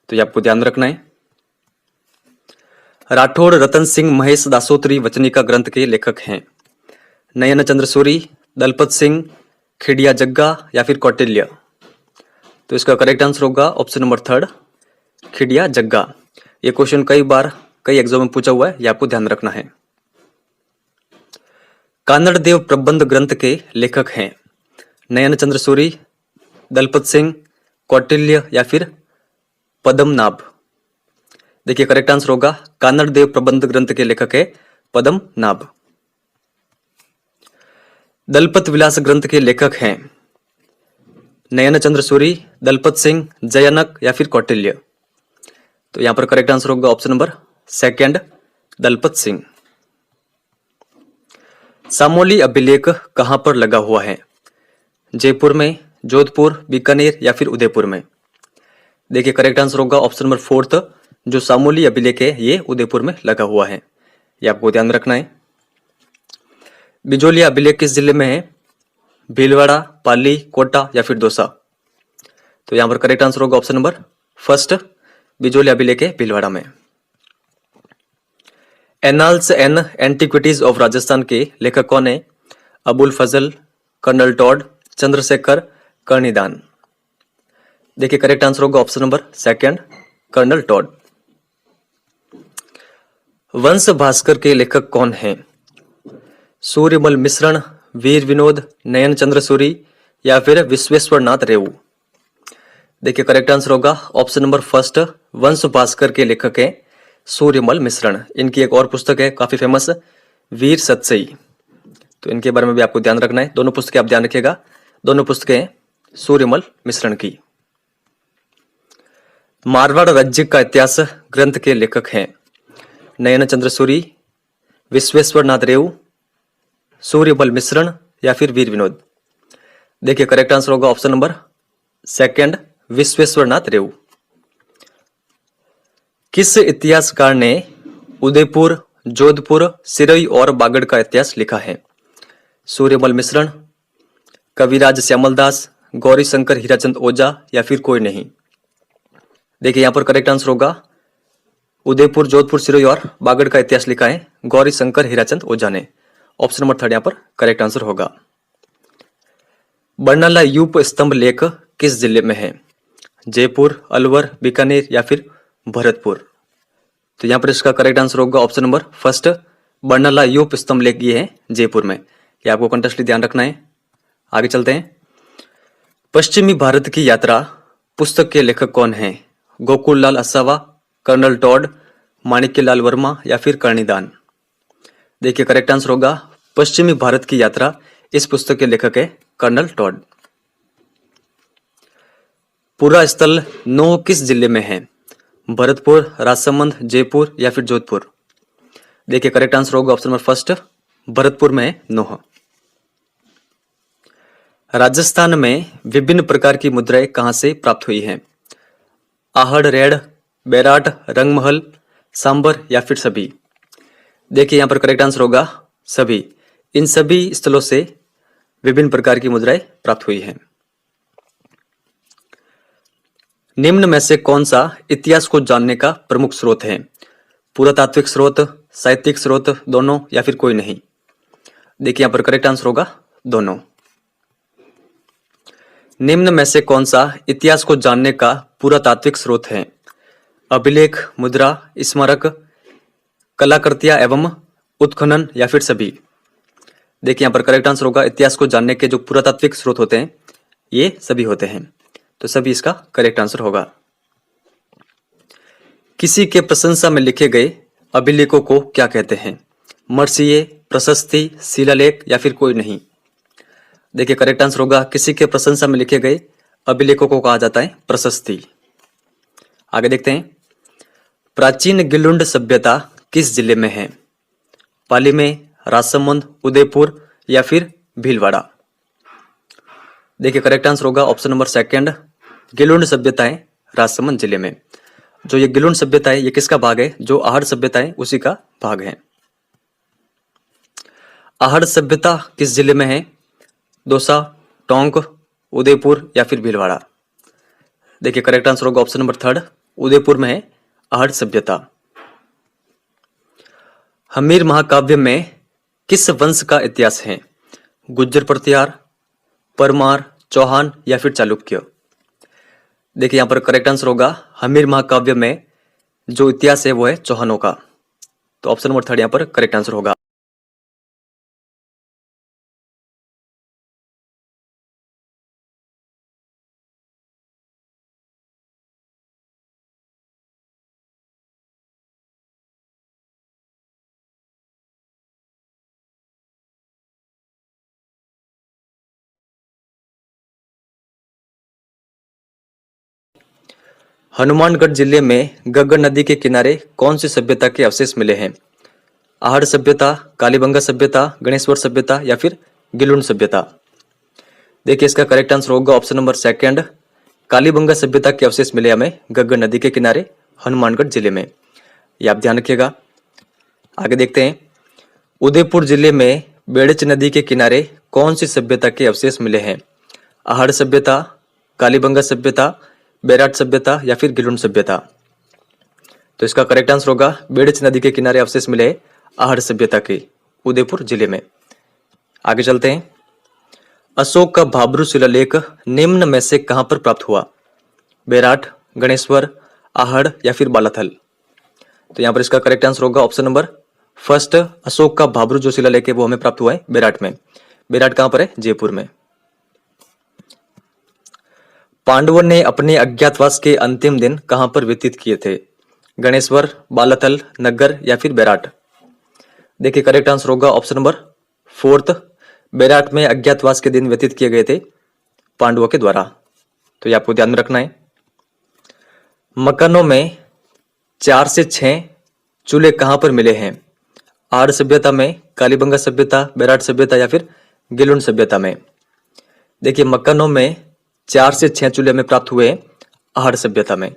तो ये आपको ध्यान रखना है। राठौड़ रतन सिंह महेश दासोत्री वचनी का ग्रंथ के लेखक हैं नयन चंद्र सूरी, दलपत सिंह, खिड़िया जग्गा या फिर कौटिल्य। तो इसका करेक्ट आंसर होगा ऑप्शन नंबर 3 खिड़िया जग्गा। ये क्वेश्चन कई बार कई एग्जाम में पूछा हुआ है, ये आपको ध्यान रखना है। कानड़ देव प्रबंध ग्रंथ के लेखक हैं नयन चंद्र सूरी, दलपत सिंह, कौटिल्य या फिर पद्मनाभ। देखिए करेक्ट आंसर होगा कानड़ देव प्रबंध ग्रंथ के लेखक है पद्मनाभ। दलपत विलास ग्रंथ के लेखक हैं नयन चंद्र सूरी, दलपत सिंह, जयनक या फिर कौटिल्य। तो यहां पर करेक्ट आंसर होगा ऑप्शन नंबर 2 दलपत सिंह। सामोली अभिलेख कहां पर लगा हुआ है? जयपुर में, जोधपुर, बीकानेर या फिर उदयपुर में। देखिए करेक्ट आंसर होगा ऑप्शन नंबर 4 जो सामोली अभिलेख है ये उदयपुर में लगा हुआ है, ये आपको ध्यान रखना है। बिजोलिया अभिलेख किस जिले में है? भीलवाड़ा, पाली, कोटा या फिर दौसा। तो यहां पर करेक्ट आंसर होगा ऑप्शन नंबर 1 बिजोलिया अभिलेख है भीलवाड़ा में। Annals and antiquities of Rajasthan के लेखक कौन है? अबुल फजल, कर्नल टॉड, चंद्रशेखर, कर्णिदान। देखिए करेक्ट आंसर होगा ऑप्शन नंबर 2 कर्नल टॉड। वंश भास्कर के लेखक कौन हैं? सूर्यमल मिश्रण, वीर विनोद, नयन चंद्र सूरी या फिर विश्वेश्वर नाथ रेऊ। देखिए करेक्ट आंसर होगा ऑप्शन नंबर 1 वंश भास्कर के लेखक हैं सूर्यमल मिश्रण। इनकी एक और पुस्तक है काफी फेमस, वीर सतसई। तो इनके बारे में भी आपको ध्यान रखना है। दोनों पुस्तकें आप ध्यान रखिएगा, दोनों पुस्तकें सूर्यमल मिश्रण की। मारवाड़ राज्य का इतिहास ग्रंथ के लेखक हैं नयन चंद्र सूरी, विश्वेश्वर नाथ रेऊ, सूर्यमल मिश्रण या फिर वीर विनोद। देखिए करेक्ट आंसर होगा ऑप्शन नंबर 2 विश्वेश्वर नाथ रेऊ। किस इतिहासकार ने उदयपुर, जोधपुर, सिरोही और बागड़ का इतिहास लिखा है? सूर्यमल मिश्रण, कविराज श्यामलदास, गौरी शंकर हीराचंद ओझा या फिर कोई नहीं। देखिए यहां पर करेक्ट आंसर होगा उदयपुर, जोधपुर, सिरोही और बागड़ का इतिहास लिखा है गौरी शंकर हीराचंद ओझा ने। ऑप्शन नंबर 3 यहां पर करेक्ट आंसर होगा। बर्नाला यूप स्तंभ लेख किस जिले में है? जयपुर, अलवर, बीकानेर या फिर भरतपुर। तो यहां पर इसका करेक्ट आंसर होगा ऑप्शन नंबर 1 बर्नाला यूप स्तंभ लेख ये है जयपुर में। ये आपको कंटेस्टली ध्यान रखना है। आगे चलते हैं। पश्चिमी भारत की यात्रा पुस्तक के लेखक कौन हैं? गोकुल लाल असावा, कर्नल टॉड, माणिक्य लाल वर्मा या फिर कर्णिदान। देखिए करेक्ट आंसर होगा पश्चिमी भारत की यात्रा, इस पुस्तक के लेखक है कर्नल टॉड। पूरा स्थल 9 किस जिले में है? भरतपुर, राजसमंद, जयपुर या फिर जोधपुर। देखिए करेक्ट आंसर होगा ऑप्शन नंबर 1 भरतपुर में है नोह। राजस्थान में विभिन्न प्रकार की मुद्राएं कहां से प्राप्त हुई हैं? आहड़, रेड, बैराट, रंगमहल, सांबर या फिर सभी। देखिए यहां पर करेक्ट आंसर होगा सभी। इन सभी स्थलों से विभिन्न प्रकार की मुद्राएं प्राप्त हुई हैं। निम्न में से कौन सा इतिहास को जानने का प्रमुख स्रोत है? पुरातात्विक स्रोत, साहित्यिक स्रोत, दोनों या फिर कोई नहीं। देखिए यहां पर करेक्ट आंसर होगा दोनों। निम्न में से कौन सा इतिहास को जानने का पुरातात्विक स्रोत है? अभिलेख, मुद्रा, स्मारक, कलाकृतियां एवं उत्खनन या फिर सभी। देखिए यहां पर करेक्ट आंसर होगा इतिहास को जानने के जो पुरातात्विक स्रोत होते हैं ये सभी होते हैं, तो सभी इसका करेक्ट आंसर होगा। किसी के प्रशंसा में लिखे गए अभिलेखों को क्या कहते हैं? मर्सिये, प्रशस्ति, शिलालेख या फिर कोई नहीं। देखिए करेक्ट आंसर होगा किसी के प्रशंसा में लिखे गए अभिलेखों को कहा जाता है प्रशस्ति। आगे देखते हैं। प्राचीन गिलुंड सभ्यता किस जिले में है? पाली में, राजसमंद, उदयपुर या फिर भीलवाड़ा। देखिए करेक्ट आंसर होगा ऑप्शन नंबर 2 गिलुंड सभ्यता है राजसमंद जिले में। जो ये गिलुंड सभ्यता है ये किसका भाग है? जो आहड़ सभ्यता है उसी का भाग है। आहड़ सभ्यता किस जिले में है? दौसा, टोंक, उदयपुर या फिर भीलवाड़ा? देखिए करेक्ट आंसर होगा ऑप्शन नंबर थर्ड, उदयपुर में है आहड़ सभ्यता। हमीर महाकाव्य में किस वंश का इतिहास है? गुज्जर प्रतिहार, परमार, चौहान या फिर चालुक्य? देखिए यहां पर करेक्ट आंसर होगा हमीर महाकाव्य में जो इतिहास है वो है चौहानों का। तो ऑप्शन नंबर थर्ड यहां पर करेक्ट आंसर होगा। हनुमानगढ़ जिले में गग्गर नदी के किनारे कौन सी सभ्यता के अवशेष मिले हैं? आहड़ सभ्यता, कालीबंगा सभ्यता, गणेश्वर सभ्यता या फिर गिलुंड सभ्यता? देखिए इसका करेक्ट आंसर होगा ऑप्शन नंबर सेकंड, कालीबंगा सभ्यता के अवशेष मिले हमें गग्गर नदी के किनारे हनुमानगढ़ जिले में। ये आप ध्यान रखिएगा। आगे देखते हैं, उदयपुर जिले में बेड़च नदी के किनारे कौन सी सभ्यता के अवशेष मिले हैं? आहड़ सभ्यता, कालीबंगा सभ्यता, बैराट सभ्यता या फिर गिलुंड सभ्यता? तो इसका करेक्ट आंसर होगा बेड़च नदी के किनारे अवशेष मिले आहड़ सभ्यता के उदयपुर जिले में। आगे चलते हैं, अशोक का भाब्रू शिलालेख निम्न में से कहां पर प्राप्त हुआ? बैराट, गणेश्वर, आहड़ या फिर बालाथल? तो यहां पर इसका करेक्ट आंसर होगा ऑप्शन नंबर फर्स्ट, अशोक का भाब्रू जो शिलालेख है वो हमें प्राप्त हुआ है बैराट में। बैराट कहां पर है? जयपुर में। पांडवों ने अपने अज्ञातवास के अंतिम दिन कहां पर व्यतीत किए थे? गणेश्वर, बालाथल, नगर या फिर बैराट? देखिए करेक्ट आंसर होगा ऑप्शन नंबर फोर्थ, बैराट में अज्ञातवास के दिन व्यतीत किए गए थे पांडवों के द्वारा। तो ये आपको ध्यान में रखना है। मकानों में 4 से 6 चूल्हे कहां पर मिले हैं? आहड़ सभ्यता में, कालीबंगा सभ्यता, बैराट सभ्यता या फिर गिलुंड सभ्यता में? देखिए मकानों में 4 से 6 चूल्हे में प्राप्त हुए आहड़ सभ्यता में।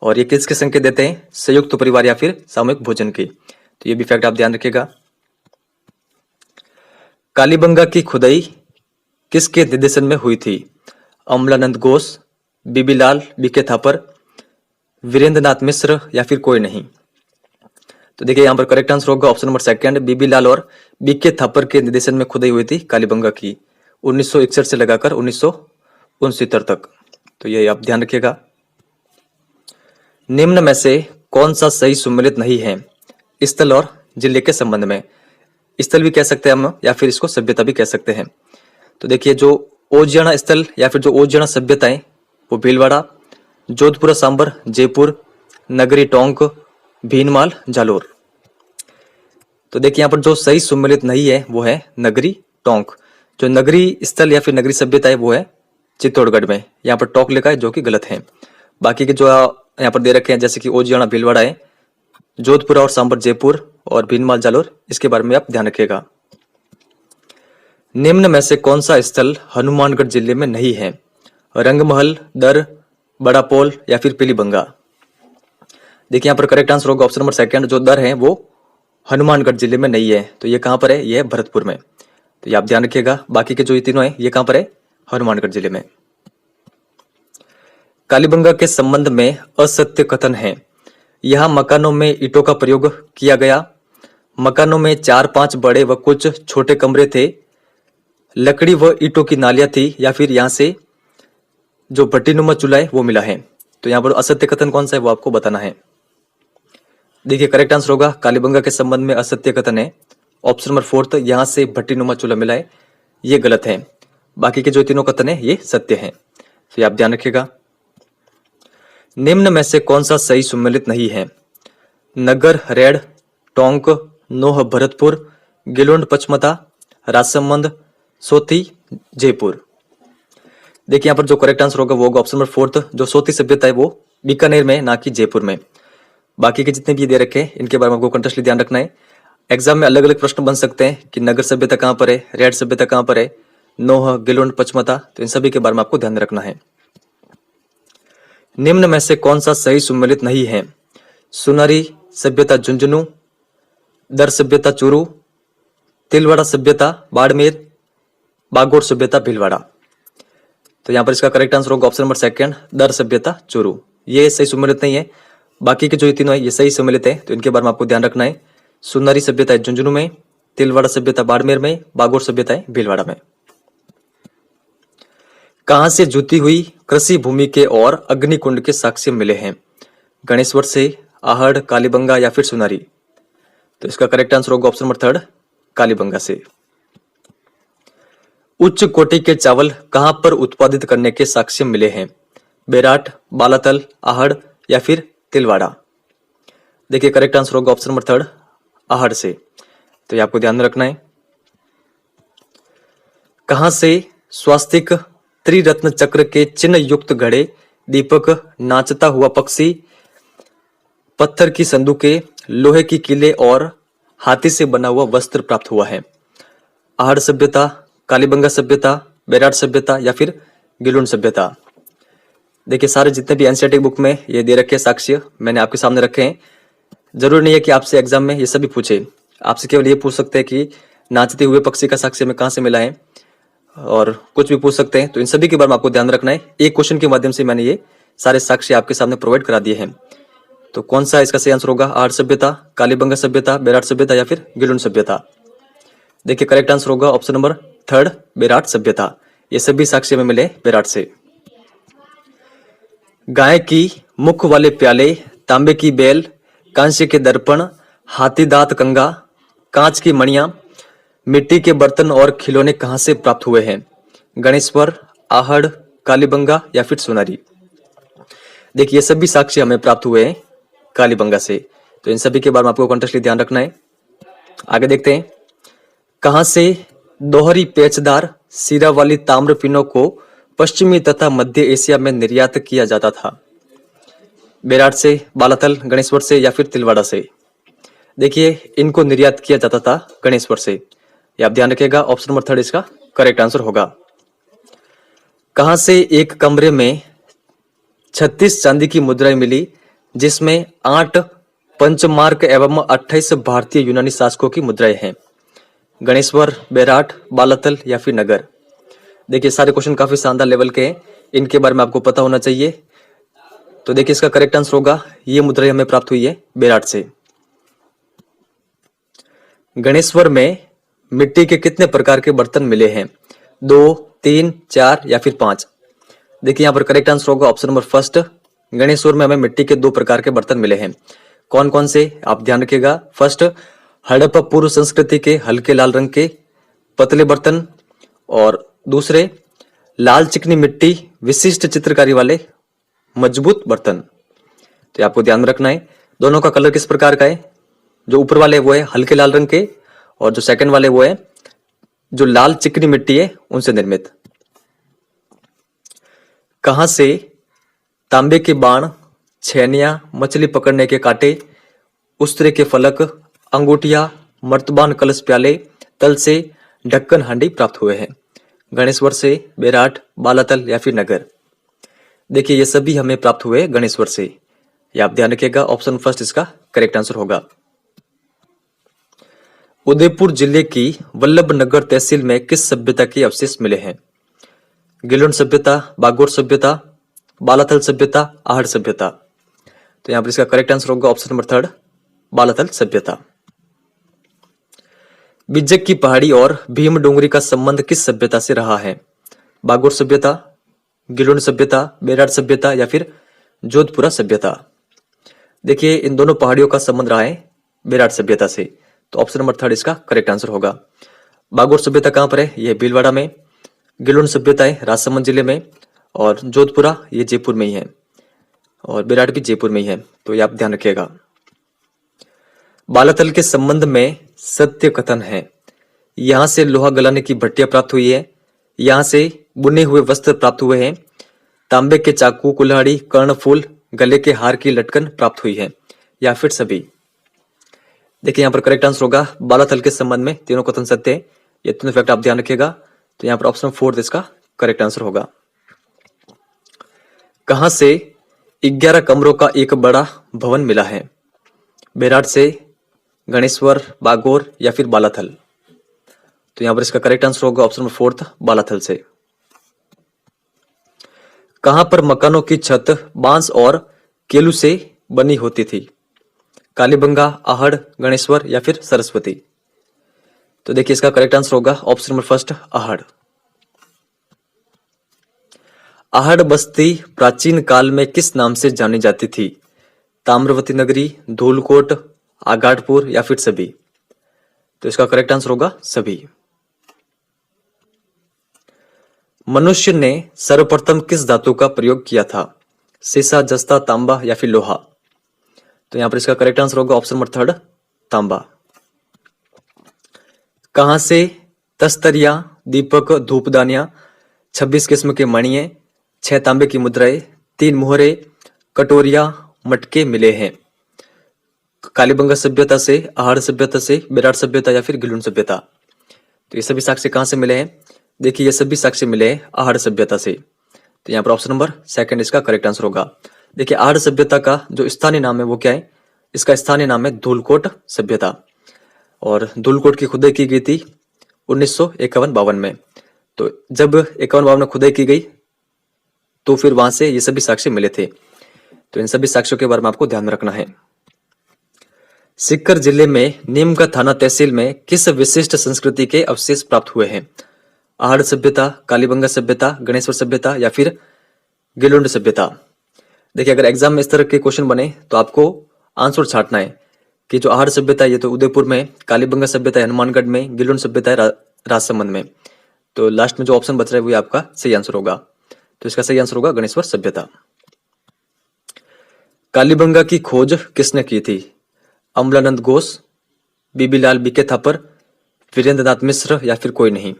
और ये किसके संकेत देते हैं? संयुक्त परिवार या फिर सामूहिक भोजन की। तो ये भी फैक्ट आप ध्यान रखिएगा। कालीबंगा की खुदाई किसके निर्देशन में हुई थी? अमलानंद घोष, बीबीलाल, बीके थापर, वीरेंद्रनाथ मिश्र या फिर कोई नहीं? तो देखिए यहाँ पर करेक्ट आंसर होगा ऑप्शन नंबर सेकंड, बीबीलाल और बीके थापर के निर्देशन में खुदाई हुई थी कालीबंगा की 1961 से लगाकर 1969 तक। तो ये आप ध्यान रखिएगा। निम्न में से कौन सा सही सुमेलित नहीं है स्थल और जिले के संबंध में? स्थल भी कह सकते हैं हम या फिर इसको सभ्यता भी कह सकते हैं। तो देखिए जो ओजियाना स्थल या फिर जो ओजियाना सभ्यता है वो भीलवाड़ा, जोधपुरा सांबर जयपुर, नगरी टोंक, भीनमाल जालोर। तो देखिए यहाँ पर जो सही सुमेलित नहीं है वो है नगरी टोंक। जो नगरी स्थल या फिर नगरी सभ्यता है वो है चित्तौड़गढ़ में। यहाँ पर टोंक लिखा है जो कि गलत है। बाकी के जो यहाँ पर दे रखे हैं जैसे कि ओजियाना भीलवाड़ा है, जोधपुरा और सांबर जयपुर और भीनमाल जालोर, इसके बारे में आप ध्यान रखिएगा। निम्न में से कौन सा स्थल हनुमानगढ़ जिले में नहीं है? रंगमहल, दर, बड़ा पोल या फिर पीलीबंगा? देखिए यहाँ पर करेक्ट आंसर होगा ऑप्शन नंबर सेकंड, जो दर है वो हनुमानगढ़ जिले में नहीं है। तो ये कहां पर है? ये है भरतपुर में। तो ये आप ध्यान रखिएगा। बाकी के जो ये तीनों है ये कहां पर है? हनुमानगढ़ जिले में। कालीबंगा के संबंध में असत्य कथन है। यहाँ मकानों में ईंटों का प्रयोग किया गया, मकानों में 4-5 बड़े व कुछ छोटे कमरे थे, लकड़ी व ईंटों की नालियां थी या फिर यहाँ से जो भट्टीनुमा चूल्हा है वो मिला है। तो यहाँ पर असत्य कथन कौन सा है वो आपको बताना है। देखिए करेक्ट आंसर होगा कालीबंगा के संबंध में असत्य कथन है ऑप्शन नंबर फोर्थ, यहाँ से भट्टीनुमा चूल्हा मिला है, ये गलत है। बाकी के जो तीनों कथन है ये सत्य है। तो ये आप ध्यान रखिएगा। निम्न में से कौन सा सही सुमेलित नहीं है? नगर, रेड, टोंक, नोह, भरतपुर, गिलोंड, पचमता, राजसमंद, सोती, जयपुर? देखिए यहाँ पर जो करेक्ट आंसर होगा वो होगा ऑप्शन नंबर फोर्थ, जो सोती सभ्यता है वो बीकानेर में, ना कि जयपुर में। बाकी के जितने भी दे रखे हैं इनके बारे में आपको कंटेस्टली ध्यान रखना है। एग्जाम में अलग अलग प्रश्न बन सकते हैं कि नगर सभ्यता कहां पर है, रेड सभ्यता कहां पर है, नोह, गिलोंड, पचमता, तो इन सभी के बारे में आपको ध्यान रखना है। निम्न में से कौन सा सही सुमेलित नहीं है? सुनारी सभ्यता झुंझुनू, दर सभ्यता चूरू, तिलवाड़ा सभ्यता बाड़मेर, बागोर सभ्यता भीलवाड़ा। तो यहाँ पर इसका करेक्ट आंसर होगा ऑप्शन नंबर सेकंड, दर सभ्यता चूरू। ये सही सम्मिलित नहीं है, बाकी के जो तीनों है ये सही सम्मिलित है, तो इनके बारे में आपको ध्यान रखना है। सुनारी सभ्यता है झुंझुनू में, तिलवाड़ा सभ्यता बाड़मेर में, बागोर सभ्यता है भीलवाड़ा में। कहां से जुती हुई कृषि भूमि के और अग्निकुंड के साक्ष्य मिले हैं? गणेश्वर से, आहड़, कालीबंगा या फिर सुनारी। तो इसका करेक्ट आंसर होगा ऑप्शन नंबर थर्ड, कालीबंगा से। उच्च कोटि के चावल कहां पर उत्पादित करने के साक्ष्य मिले हैं? बेराट, बालातल, आहड़ या फिर तिलवाड़ा। देखिए करेक्ट आंसर होगा ऑप्शन नंबर थर्ड, आहड़ से। तो ये आपको ध्यान में रखना है। कहां से स्वास्तिक त्रिरत्न चक्र के चिन्ह युक्त घड़े, दीपक, नाचता हुआ पक्षी, पत्थर की संदूकें, लोहे की किले और हाथी से बना हुआ वस्त्र प्राप्त हुआ है? आहड़ सभ्यता, कालीबंगा सभ्यता, बेराट सभ्यता या फिर गिलुन सभ्यता। देखिए सारे जितने भी एनसीईआरटी बुक में ये दे रखे साक्ष्य मैंने आपके सामने रखे हैं। जरूरी नहीं है कि आपसे एग्जाम में ये सभी पूछे, आपसे केवल ये पूछ सकते हैं कि नाचते हुए पक्षी का साक्ष्य में कहां से मिला है, और कुछ भी पूछ सकते हैं। तो इन सभी के बारे में आपको ध्यान रखना है। एक क्वेश्चन के माध्यम से मैंने ये सारे साक्ष्य आपके सामने प्रोवाइड करा दिए हैं। तो कौन सा इसका सही आंसर होगा? आहड़ सभ्यता, कालीबंगा सभ्यता, बेराट सभ्यता या फिर गिलुन सभ्यता। देखिए करेक्ट आंसर होगा ऑप्शन नंबर थर्ड, बेराट सभ्यता। ये सभी साक्ष्य में मिले बेराट से। गाय की मुख वाले प्याले, तांबे की बेल, कांस्य के दर्पण, हाथी दांत कंगा, कांच की मणियां, मिट्टी के बर्तन और खिलौने कहां से प्राप्त हुए हैं? गणेश्वर, आहड़, कालीबंगा या फिर सोनारी। देखिए ये सभी साक्ष्य हमें प्राप्त हुए हैं कालीबंगा से। तो इन सभी के बारे में आपको कॉन्टेक्स्टली ध्यान रखना है। आगे देखते हैं। कहां से दोहरी पेचदार सिरा वाली ताम्र पिनों को पश्चिमी तथा मध्य एशिया में निर्यात किया जाता था? बेराट से, बालातल, गणेश्वर से या फिर तिलवाड़ा से। देखिए इनको निर्यात किया जाता था गणेश्वर से। ये आप ध्यान रखिएगा, ऑप्शन नंबर थर्ड इसका करेक्ट आंसर होगा। कहां से एक कमरे में 36 चांदी की मुद्राएं मिली, जिसमें 8 पंचमार्क एवं 28 भारतीय यूनानी शासकों की मुद्राएं हैं? गणेश्वर, बेराट, बालातल या फिर नगर। देखिए सारे क्वेश्चन काफी शानदार लेवल के हैं, इनके बारे में आपको पता होना चाहिए। तो देखिए इसका करेक्ट आंसर होगा, ये मुद्राएं हमें प्राप्त हुई है बेराट से। गणेश्वर में मिट्टी के कितने प्रकार के बर्तन मिले हैं? 2, 3, 4 या फिर 5। देखिए यहाँ पर करेक्ट आंसर होगा ऑप्शन नंबर फर्स्ट, गणेश्वर में हमें मिट्टी के 2 प्रकार के बर्तन मिले हैं। कौन कौन से आप ध्यान रखिएगा। फर्स्ट, हड़प्पा पूर्व संस्कृति के हल्के लाल रंग के पतले बर्तन, और दूसरे लाल चिकनी मिट्टी विशिष्ट चित्रकारी वाले मजबूत बर्तन। तो आपको ध्यान रखना है दोनों का कलर किस प्रकार का है। जो ऊपर वाले वो है हल्के लाल रंग के, और जो सेकंड वाले वो है जो लाल चिकनी मिट्टी है उनसे निर्मित। कहां से तांबे के बाण, छेनिया, मछली पकड़ने के कांटे, उस्तरे के फलक, अंगूठिया, मर्तबान कलश प्याले, तल से ढक्कन हांडी प्राप्त हुए हैं? गणेश्वर से, बेराट, बालातल या फिर नगर। देखिए ये सभी हमें प्राप्त हुए गणेश्वर से। ये आप ध्यान रखिएगा, ऑप्शन फर्स्ट इसका करेक्ट आंसर होगा। उदयपुर जिले की वल्लभनगर तहसील में किस सभ्यता के अवशेष मिले हैं? गिलोन सभ्यता, बागोर सभ्यता, बालातल सभ्यता, आहड़ सभ्यता। तो यहां पर इसका करेक्ट आंसर होगा ऑप्शन नंबर थर्ड, बालातल सभ्यता। बिज्जक की पहाड़ी और भीम डोंगरी का संबंध किस सभ्यता से रहा है? बागोर सभ्यता, गिलोन सभ्यता, बेराट सभ्यता या फिर जोधपुरा सभ्यता। देखिए इन दोनों पहाड़ियों का संबंध रहा है बेराट सभ्यता से। तो ऑप्शन नंबर थर्ड इसका करेक्ट आंसर होगा। बागोर सभ्यता कहां पर है? यह भीलवाड़ा में। गिलोन सभ्यता है राजसमंद जिले में, और जोधपुरा ये जयपुर में ही है, और बेराट भी जयपुर में ही है। तो ये आप ध्यान रखिएगा। बालातल के संबंध में सत्य कथन है। यहां से लोहा गलाने की भट्टियां प्राप्त हुई है, यहां से बुने हुए वस्त्र प्राप्त हुए हैं, तांबे के चाकू, कुल्हाड़ी, कर्णफूल, गले के हार की लटकन प्राप्त हुई है, या फिर सभी। देखिए यहाँ पर करेक्ट आंसर होगा बालातल के संबंध में तीनों कथन सत्य है। ये तीनों फैक्ट आप ध्यान रखिएगा। तो यहाँ पर ऑप्शन फोर्थ इसका करेक्ट आंसर होगा। कहां से 11 कमरों का एक बड़ा भवन मिला है? बेराट से, गणेश्वर, बागोर या फिर बालाथल। तो यहाँ पर इसका करेक्ट आंसर होगा ऑप्शन नंबर फोर्थ, बालाथल से। कहां पर मकानों की छत बांस और केलू से बनी होती थी? कालीबंगा, आहड़, गणेश्वर या फिर सरस्वती? तो देखिए इसका करेक्ट आंसर होगा option number first, Ahar. Ahar बस्ती प्राचीन काल में किस नाम से जानी जाती थी? ताम्रवती नगरी, धूलकोट, आगाटपुर या फिर सभी? तो इसका करेक्ट आंसर होगा सभी। मनुष्य ने सर्वप्रथम किस धातु का प्रयोग किया था? सीसा, जस्ता, तांबा या फिर लोहा? तो यहां पर इसका करेक्ट आंसर होगा ऑप्शन नंबर थर्ड, तांबा। कहां से तस्तरिया, दीपक, धूपदानियां, 26 किस्म के मणिये, 6 तांबे की मुद्राएं, 3 मोहरे, कटोरिया, मटके मिले हैं? कालीबंगा सभ्यता से, आहड़ सभ्यता से, बेराट सभ्यता या फिर गिलुन सभ्यता? तो ये सभी साक्ष्य कहां से मिले हैं? देखिए ये सभी साक्ष्य मिले हैं आहड़ सभ्यता से। तो यहाँ पर ऑप्शन नंबर सेकंड इसका करेक्ट आंसर होगा। देखिए आहड़ सभ्यता का जो स्थानीय नाम है वो क्या है? इसका स्थानीय नाम है धूलकोट सभ्यता, और धूलकोट की खुदाई की गई थी 1951-52 में। तो जब 51-52 में खुदाई की गई तो फिर वहां से ये सभी साक्ष्य मिले थे। तो इन सभी साक्ष्यों के बारे में आपको ध्यान में रखना है। सीकर जिले में नीमका थाना तहसील में किस विशिष्ट संस्कृति के अवशेष प्राप्त हुए हैं? आहड़ सभ्यता, कालीबंगा सभ्यता, गणेश्वर सभ्यता या फिर गिलुंड सभ्यता? देखिए अगर एग्जाम में इस तरह के क्वेश्चन बने तो आपको आंसर छांटना है कि जो आहड़ सभ्यता है ये तो उदयपुर में, कालीबंगा सभ्यता है हनुमानगढ़ में, गिलुंड सभ्यता है राजसमंद में। तो लास्ट में जो ऑप्शन बच रहा है वो आपका सही आंसर होगा। तो इसका सही आंसर होगा गणेश्वर सभ्यता। कालीबंगा की खोज किसने की थी? अमलानंद घोष, बीबीलाल बीके थापर, वीरेंद्र नाथ मिश्र या फिर कोई नहीं?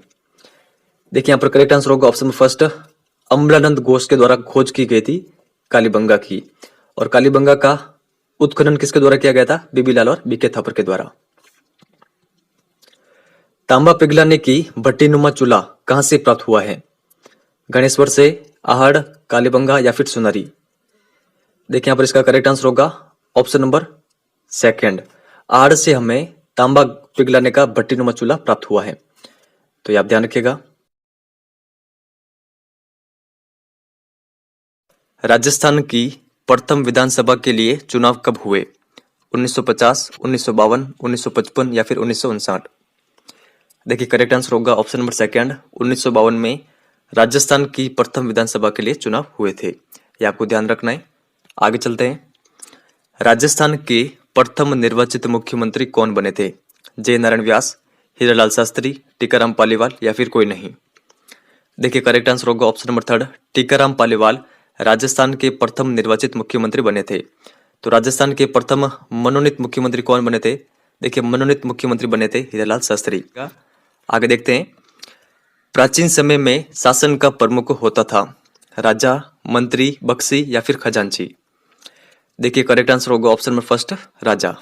देखिए यहाँ पर करेक्ट आंसर होगा ऑप्शन फर्स्ट, अमलानंद घोष के द्वारा खोज की गई थी कालीबंगा की। और कालीबंगा का उत्खनन किसके द्वारा किया गया था? बीबीलाल और बीके थापर के द्वारा। तांबा पिघलाने की भट्टीनुमा चूल्हा कहां से प्राप्त हुआ है? गणेश्वर से, आहड़, कालीबंगा या फिर सुनारी? देखिए यहाँ पर इसका करेक्ट आंसर होगा ऑप्शन नंबर सेकंड, आहड़ से हमें तांबा पिघलाने का भट्टीनुमा चूल्हा प्राप्त हुआ है। तो ये आप ध्यान रखिएगा। राजस्थान की प्रथम विधानसभा के लिए चुनाव कब हुए? 1950, 1952, 1955 या फिर 1959? देखिए करेक्ट आंसर होगा ऑप्शन नंबर सेकंड, 1952 में राजस्थान की प्रथम विधानसभा के लिए चुनाव हुए थे। ये आपको ध्यान रखना है। आगे चलते हैं। राजस्थान के प्रथम निर्वाचित मुख्यमंत्री कौन बने थे? जय नारायण व्यास, हीरालाल शास्त्री, टीकाराम पालीवाल या फिर कोई नहीं? देखिए करेक्ट आंसर होगा option number third, Tikaram Paliwal Rajasthan के प्रथम निर्वाचित मुख्यमंत्री बने थे। तो राजस्थान के प्रथम मनोनीत मुख्यमंत्री कौन बने थे? देखिए मनोनीत मुख्यमंत्री बने थे हीरालाल शास्त्री। आगे देखते हैं। प्राचीन समय में शासन का प्रमुख होता था राजा, मंत्री, बख्शी या फिर खजांची? देखिए करेक्ट आंसर होगा ऑप्शन नंबर फर्स्ट, राजा।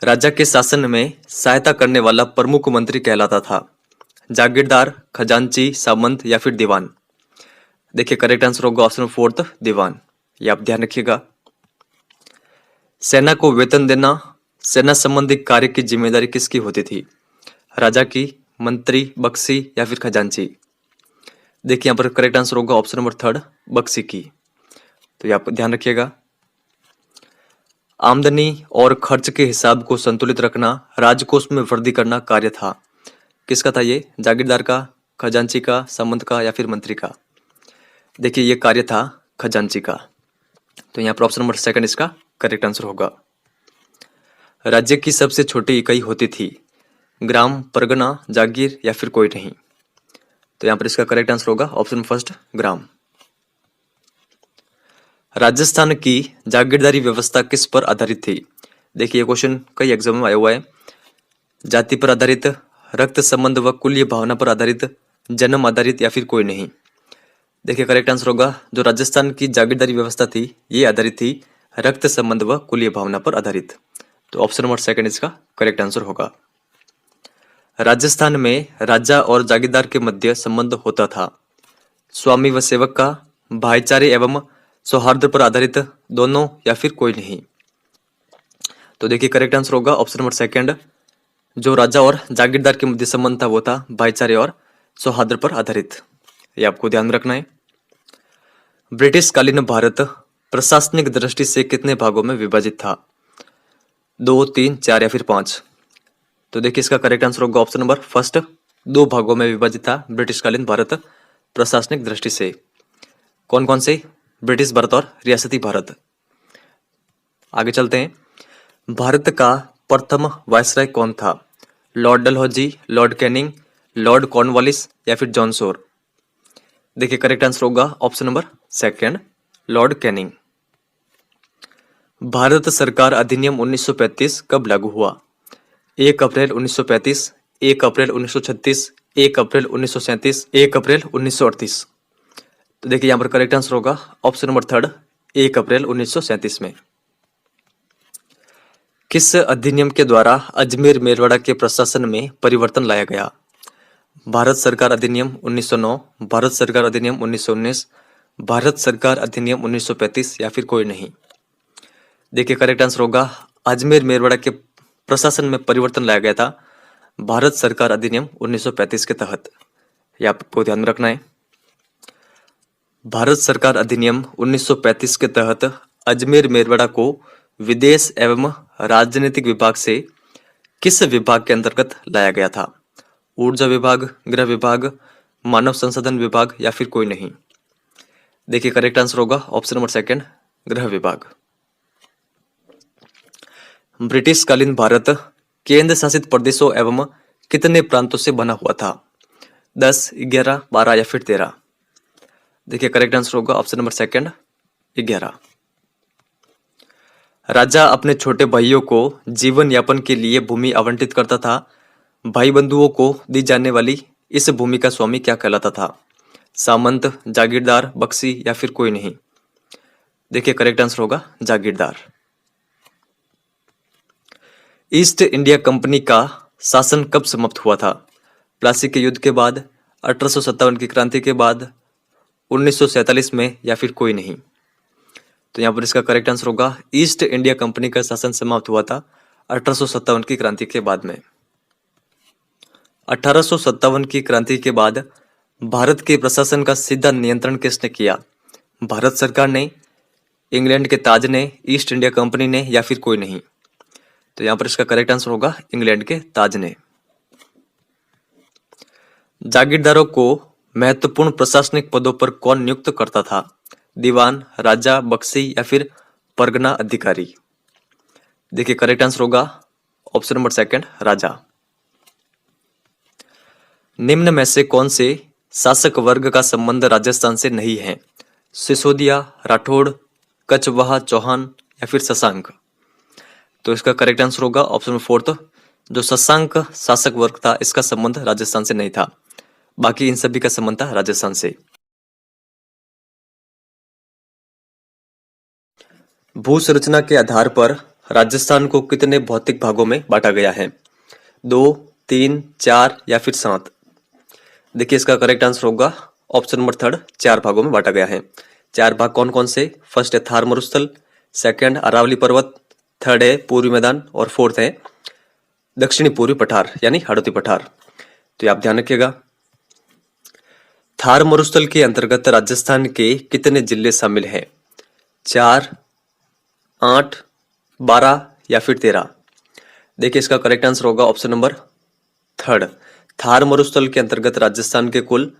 राजा के शासन में सहायता करने वाला प्रमुख मंत्री कहलाता था जागीरदार, खजांची, सामंत या फिर दीवान? देखिए करेक्ट आंसर होगा ऑप्शन नंबर फोर्थ, दीवान। ये आप ध्यान रखिएगा। सेना को वेतन देना, सेना संबंधी कार्य की जिम्मेदारी किसकी होती थी? राजा की, मंत्री, बख्शी या फिर खजांची? देखिए यहाँ पर करेक्ट आंसर होगा ऑप्शन नंबर थर्ड, बख्शी की। तो ये आप ध्यान रखिएगा। आमदनी और खर्च के हिसाब को संतुलित रखना, राजकोष में वृद्धि करना कार्य था किसका था? ये जागीरदार का, खजांची का, सामंत का या फिर मंत्री का? देखिए ये कार्य था खजांची का। तो यहाँ पर ऑप्शन नंबर सेकंड इसका करेक्ट आंसर होगा। राज्य की सबसे छोटी इकाई होती थी ग्राम, परगना, जागीर या फिर कोई नहीं? तो यहाँ पर इसका करेक्ट आंसर होगा ऑप्शन फर्स्ट, ग्राम। राजस्थान की जागीरदारी व्यवस्था किस पर आधारित थी? देखिए ये क्वेश्चन कई एग्जाम में आया हुआ है। जाति पर आधारित, रक्त संबंध व कुलीय भावना पर आधारित, जन्म आधारित या फिर कोई नहीं? देखिए करेक्ट आंसर होगा जो राजस्थान की जागीरदारी व्यवस्था थी ये आधारित थी रक्त संबंध व कुलीय भावना पर आधारित। तो ऑप्शन नंबर सेकंड इसका करेक्ट आंसर होगा। राजस्थान में राजा और जागीरदार के मध्य संबंध होता था स्वामी व सेवक का, भाईचारे एवं सौहार्द पर आधारित, दोनों या फिर कोई नहीं? तो देखिए करेक्ट आंसर होगा ऑप्शन नंबर सेकंड, जो राजा और जागीरदार के मध्य संबंध था वो था भाईचारे और सौहार्द पर आधारित। ये आपको ध्यान रखना है। ब्रिटिश कालीन भारत प्रशासनिक दृष्टि से कितने भागों में विभाजित था? 2, 3, 4 या फिर 5? तो देखिए इसका करेक्ट आंसर होगा ऑप्शन नंबर फर्स्ट, 2 भागों में विभाजित था ब्रिटिश कालीन भारत प्रशासनिक दृष्टि से। कौन कौन से? ब्रिटिश भारत और रियासती भारत। आगे चलते हैं। भारत का प्रथम वायसराय कौन था? Lord Dalhousie, Lord Canning, Lord Cornwallis या फिर जॉन शोर? देखिए करेक्ट आंसर होगा option number second, Lord Canning. Bharat सरकार अधिनियम 1935 कब लागू हुआ? 1 अप्रैल 1935, 1 अप्रैल 1936, 1 अप्रैल 1937, 1 अप्रैल 1938? तो देखिए यहाँ पर करेक्ट आंसर होगा ऑप्शन नंबर थर्ड, 1 अप्रैल 1937 में। किस अधिनियम के द्वारा अजमेर मेरवाड़ा के प्रशासन में परिवर्तन लाया गया? भारत सरकार अधिनियम 1909, भारत सरकार अधिनियम 1919, भारत सरकार अधिनियम 1935 या फिर कोई नहीं? देखिए करेक्ट आंसर होगा अजमेर मेरवाड़ा के प्रशासन में परिवर्तन लाया गया था भारत सरकार अधिनियम 1935 के तहत। यह आपको ध्यान रखना है। भारत सरकार अधिनियम 1935 के तहत अजमेर मेरवाड़ा को विदेश एवं राजनीतिक विभाग से किस विभाग के अंतर्गत लाया गया था? ऊर्जा विभाग, गृह विभाग, मानव संसाधन विभाग या फिर कोई नहीं? देखिए करेक्ट आंसर होगा ऑप्शन नंबर सेकंड, गृह विभाग। ब्रिटिश कालीन भारत केंद्र शासित प्रदेशों एवं कितने प्रांतों से बना हुआ था? 10, 11, 12 या फिर 13? देखिए करेक्ट आंसर होगा ऑप्शन नंबर सेकंड, 11। राजा अपने छोटे भाइयों को जीवन यापन के लिए भूमि आवंटित करता था। भाई बंधुओं को दी जाने वाली इस भूमि का स्वामी क्या कहलाता था? सामंत, जागीरदार, बख्शी या फिर कोई नहीं? देखिए करेक्ट आंसर होगा जागीरदार। ईस्ट इंडिया कंपनी का शासन कब समाप्त हुआ था? प्लासी के युद्ध के बाद, 1857 की क्रांति के बाद, 1947 में या फिर कोई नहीं? तो यहाँ पर इसका करेक्ट आंसर होगा ईस्ट इंडिया कंपनी का शासन समाप्त हुआ था 1857 की क्रांति के बाद में। 1857 की क्रांति के बाद भारत के प्रशासन का सीधा नियंत्रण किसने किया? भारत सरकार ने, इंग्लैंड के ताज ने, ईस्ट इंडिया कंपनी ने या फिर कोई नहीं? तो यहाँ पर इसका करेक्ट आंसर होगा इंग्लैंड के ताज ने। जागीरदारों को महत्वपूर्ण प्रशासनिक पदों पर कौन नियुक्त करता था? दीवान, राजा, बख्शी या फिर परगना अधिकारी? देखिए करेक्ट आंसर होगा ऑप्शन नंबर सेकंड, राजा। निम्न में से कौन से शासक वर्ग का संबंध राजस्थान से नहीं है? सिसोदिया, राठौड़, कछवाहा, चौहान या फिर शशांक? तो इसका करेक्ट आंसर होगा ऑप्शन नंबर फोर्थ, जो शशांक शासक वर्ग था इसका संबंध राजस्थान से नहीं था, बाकी इन सभी का संबंध था राजस्थान से। भू संरचना के आधार पर राजस्थान को कितने भौतिक भागों में बांटा गया है? 2, 3, 4 या फिर 7? देखिए इसका करेक्ट आंसर होगा ऑप्शन नंबर थर्ड, 4 भागों में बांटा गया है। 4 भाग कौन कौन से? फर्स्ट है थार मरुस्थल, सेकंड अरावली पर्वत, थर्ड है पूर्वी मैदान और फोर्थ है दक्षिणी पूर्वी पठार यानी हाड़ौती पठार। तो ये आप ध्यान रखिएगा। थार मरुस्थल के अंतर्गत राजस्थान के कितने जिले शामिल हैं? 4, 8, 12 या फिर 13? देखिए इसका करेक्ट आंसर होगा ऑप्शन नंबर थर्ड, थार मरुस्थल के अंतर्गत राजस्थान के कुल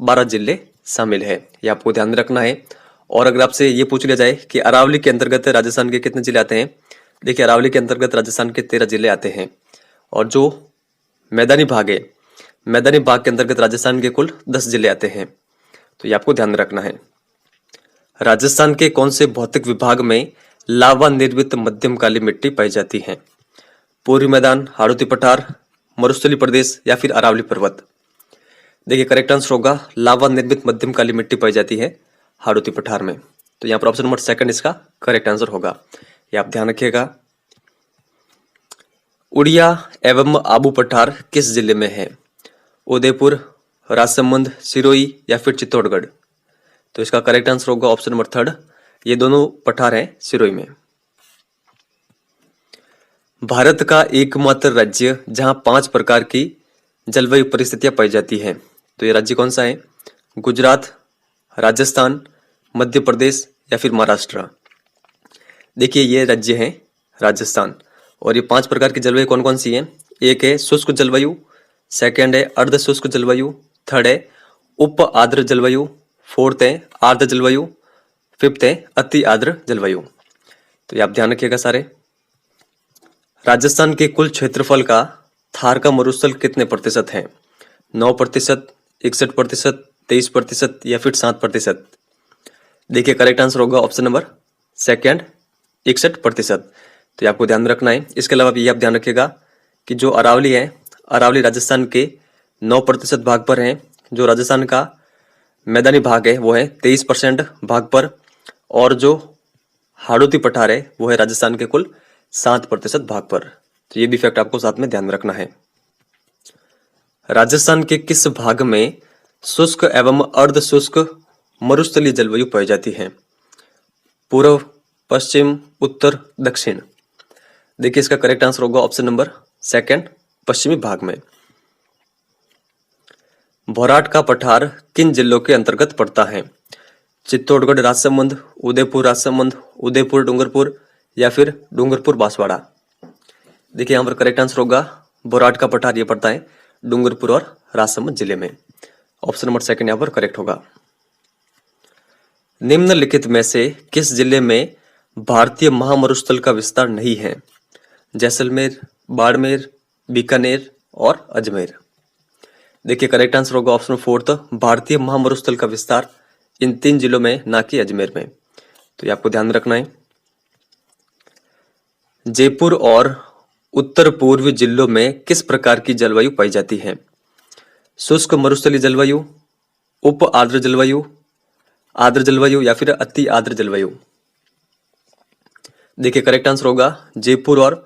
12 जिले शामिल है। ये आपको ध्यान रखना है। और अगर आपसे ये पूछ लिया जाए कि अरावली के अंतर्गत राजस्थान के कितने जिले आते हैं, देखिए अरावली के अंतर्गत राजस्थान के 13 जिले आते हैं। और जो मैदानी भाग है, मैदानी भाग के अंतर्गत राजस्थान के कुल 10 जिले आते हैं। तो ये आपको ध्यान रखना है। राजस्थान के कौन से भौतिक विभाग में लावा निर्मित मध्यम काली मिट्टी पाई जाती है? पूर्वी मैदान, हाड़ौती पठार, मरुस्थली प्रदेश या फिर अरावली पर्वत? देखिए करेक्ट आंसर होगा लावा निर्मित मध्यम काली मिट्टी पाई जाती है हाड़ौती पठार में। तो यहाँ पर ऑप्शन नंबर सेकंड इसका करेक्ट आंसर होगा। ये आप ध्यान रखिएगा। उड़िया एवं आबू पठार किस जिले में है? उदयपुर, राजसमंद, सिरोही या फिर चित्तौड़गढ़? तो इसका करेक्ट आंसर होगा ऑप्शन नंबर थर्ड, ये दोनों पठार हैं सिरोही में। भारत का एकमात्र राज्य जहां 5 प्रकार की जलवायु परिस्थितियां पाई जाती हैं, तो ये राज्य कौन सा है? गुजरात, राजस्थान, मध्य प्रदेश या फिर महाराष्ट्र। देखिए ये राज्य है राजस्थान। और ये 5 प्रकार की जलवायु कौन कौन सी है? एक है शुष्क जलवायु, सेकंड है अर्ध शुष्क जलवायु, थर्ड है उप आर्द्र जलवायु, फोर्थ है आर्द्र जलवायु, फिफ्थ है अति आर्द्र जलवायु। तो ये आप ध्यान रखिएगा सारे। राजस्थान के कुल क्षेत्रफल का थार का मरुस्थल कितने प्रतिशत है? 9%, 61%, 23% या फिर 7%? देखिए करेक्ट आंसर होगा ऑप्शन नंबर सेकंड, 61%। तो ये आपको ध्यान रखना है। इसके अलावा ये आप ध्यान रखिएगा कि जो अरावली है, अरावली राजस्थान के 9% भाग पर है। जो राजस्थान का मैदानी भाग है वो है 23% भाग पर, और जो हाड़ौती पठार है वो है राजस्थान के कुल 7% भाग पर। तो ये भी फैक्ट आपको साथ में ध्यान में रखना है। राजस्थान के किस भाग में शुष्क एवं अर्ध शुष्क मरुस्थलीय जलवायु पाई जाती है? पूर्व, पश्चिम, उत्तर, दक्षिण? देखिए इसका करेक्ट आंसर होगा ऑप्शन नंबर सेकंड, पश्चिमी भाग में। भौराट का पठार किन जिलों के अंतर्गत पड़ता है? चित्तौड़गढ़ राजसमंद, उदयपुर राजसमंद, उदयपुर डूंगरपुर या फिर डूंगरपुर बांसवाड़ा? देखिए यहाँ पर करेक्ट आंसर होगा भौराट का पठार ये पड़ता है डूंगरपुर और राजसमंद जिले में। ऑप्शन नंबर सेकंड यहाँ पर करेक्ट होगा। निम्नलिखित में से किस जिले में भारतीय महामरुस्थल का विस्तार नहीं है? जैसलमेर, बाड़मेर, बीकानेर और अजमेर? देखिए करेक्ट आंसर होगा ऑप्शन फोर्थ, भारतीय महामरुस्थल का विस्तार इन 3 जिलों में, ना कि अजमेर में। तो ये आपको ध्यान रखना है। जयपुर और उत्तर पूर्वी जिलों में किस प्रकार की जलवायु पाई जाती है? शुष्क मरुस्थलीय जलवायु, उप आर्द्र जलवायु, आर्द्र जलवायु या फिर अति आर्द्र जलवायु? देखिए करेक्ट आंसर होगा जयपुर और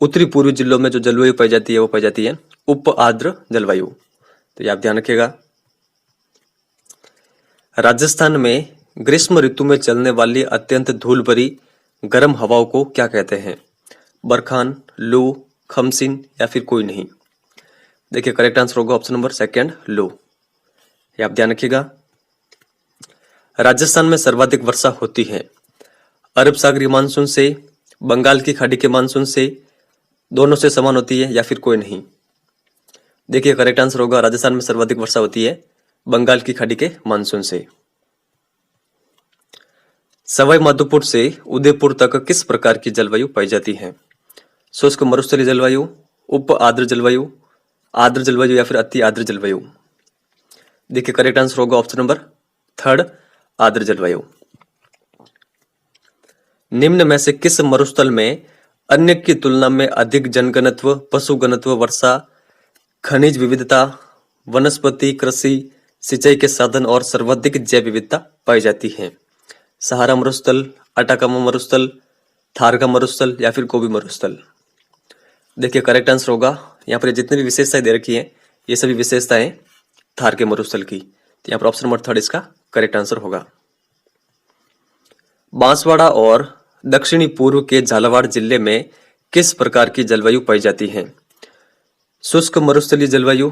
उत्तरी पूर्वी जिलों में जो जलवायु पाई जाती है वो पाई जाती है उप आर्द्र जलवायु। तो ये आप ध्यान रखिएगा। राजस्थान में ग्रीष्म ऋतु में चलने वाली अत्यंत धूल भरी गर्म हवाओं को क्या कहते हैं? बरखान, लू, खमसिन या फिर कोई नहीं? देखिए करेक्ट आंसर होगा ऑप्शन नंबर सेकंड, लू। ये आप ध्यान रखिएगा। राजस्थान में सर्वाधिक वर्षा होती है अरब सागरीय मानसून से, बंगाल की खाड़ी के मानसून से, दोनों से समान होती है या फिर कोई नहीं? देखिए करेक्ट आंसर होगा राजस्थान में सर्वाधिक वर्षा होती है बंगाल की खाड़ी के मानसून से। सवाई माधोपुर से उदयपुर तक किस प्रकार की जलवायु पाई जाती है? शुष्क मरुस्थलीय जलवायु, उप आर्द्र जलवायु, आर्द्र जलवायु या फिर अति आर्द्र जलवायु? देखिए करेक्ट आंसर होगा ऑप्शन नंबर थर्ड, आर्द्र जलवायु। निम्न में से किस मरुस्थल में अन्य की तुलना में अधिक जनघनत्व, पशु घनत्व, वर्षा, खनिज विविधता, वनस्पति, कृषि, सिंचाई के साधन और सर्वाधिक जैव विविधता पाई जाती है? सहारा मरुस्थल, अटाकामा मरुस्थल, थार का मरुस्थल या फिर गोबी मरुस्थल? देखिए करेक्ट आंसर होगा यहाँ पर जितनी भी विशेषताएं दे रखी हैं ये सभी विशेषताएं थार के मरुस्थल की। तो यहाँ पर ऑप्शन नंबर थर्ड इसका करेक्ट आंसर होगा। बांसवाड़ा और दक्षिणी पूर्व के झालावाड़ जिले में किस प्रकार की जलवायु पाई जाती है? शुष्क मरुस्थलीय जलवायु,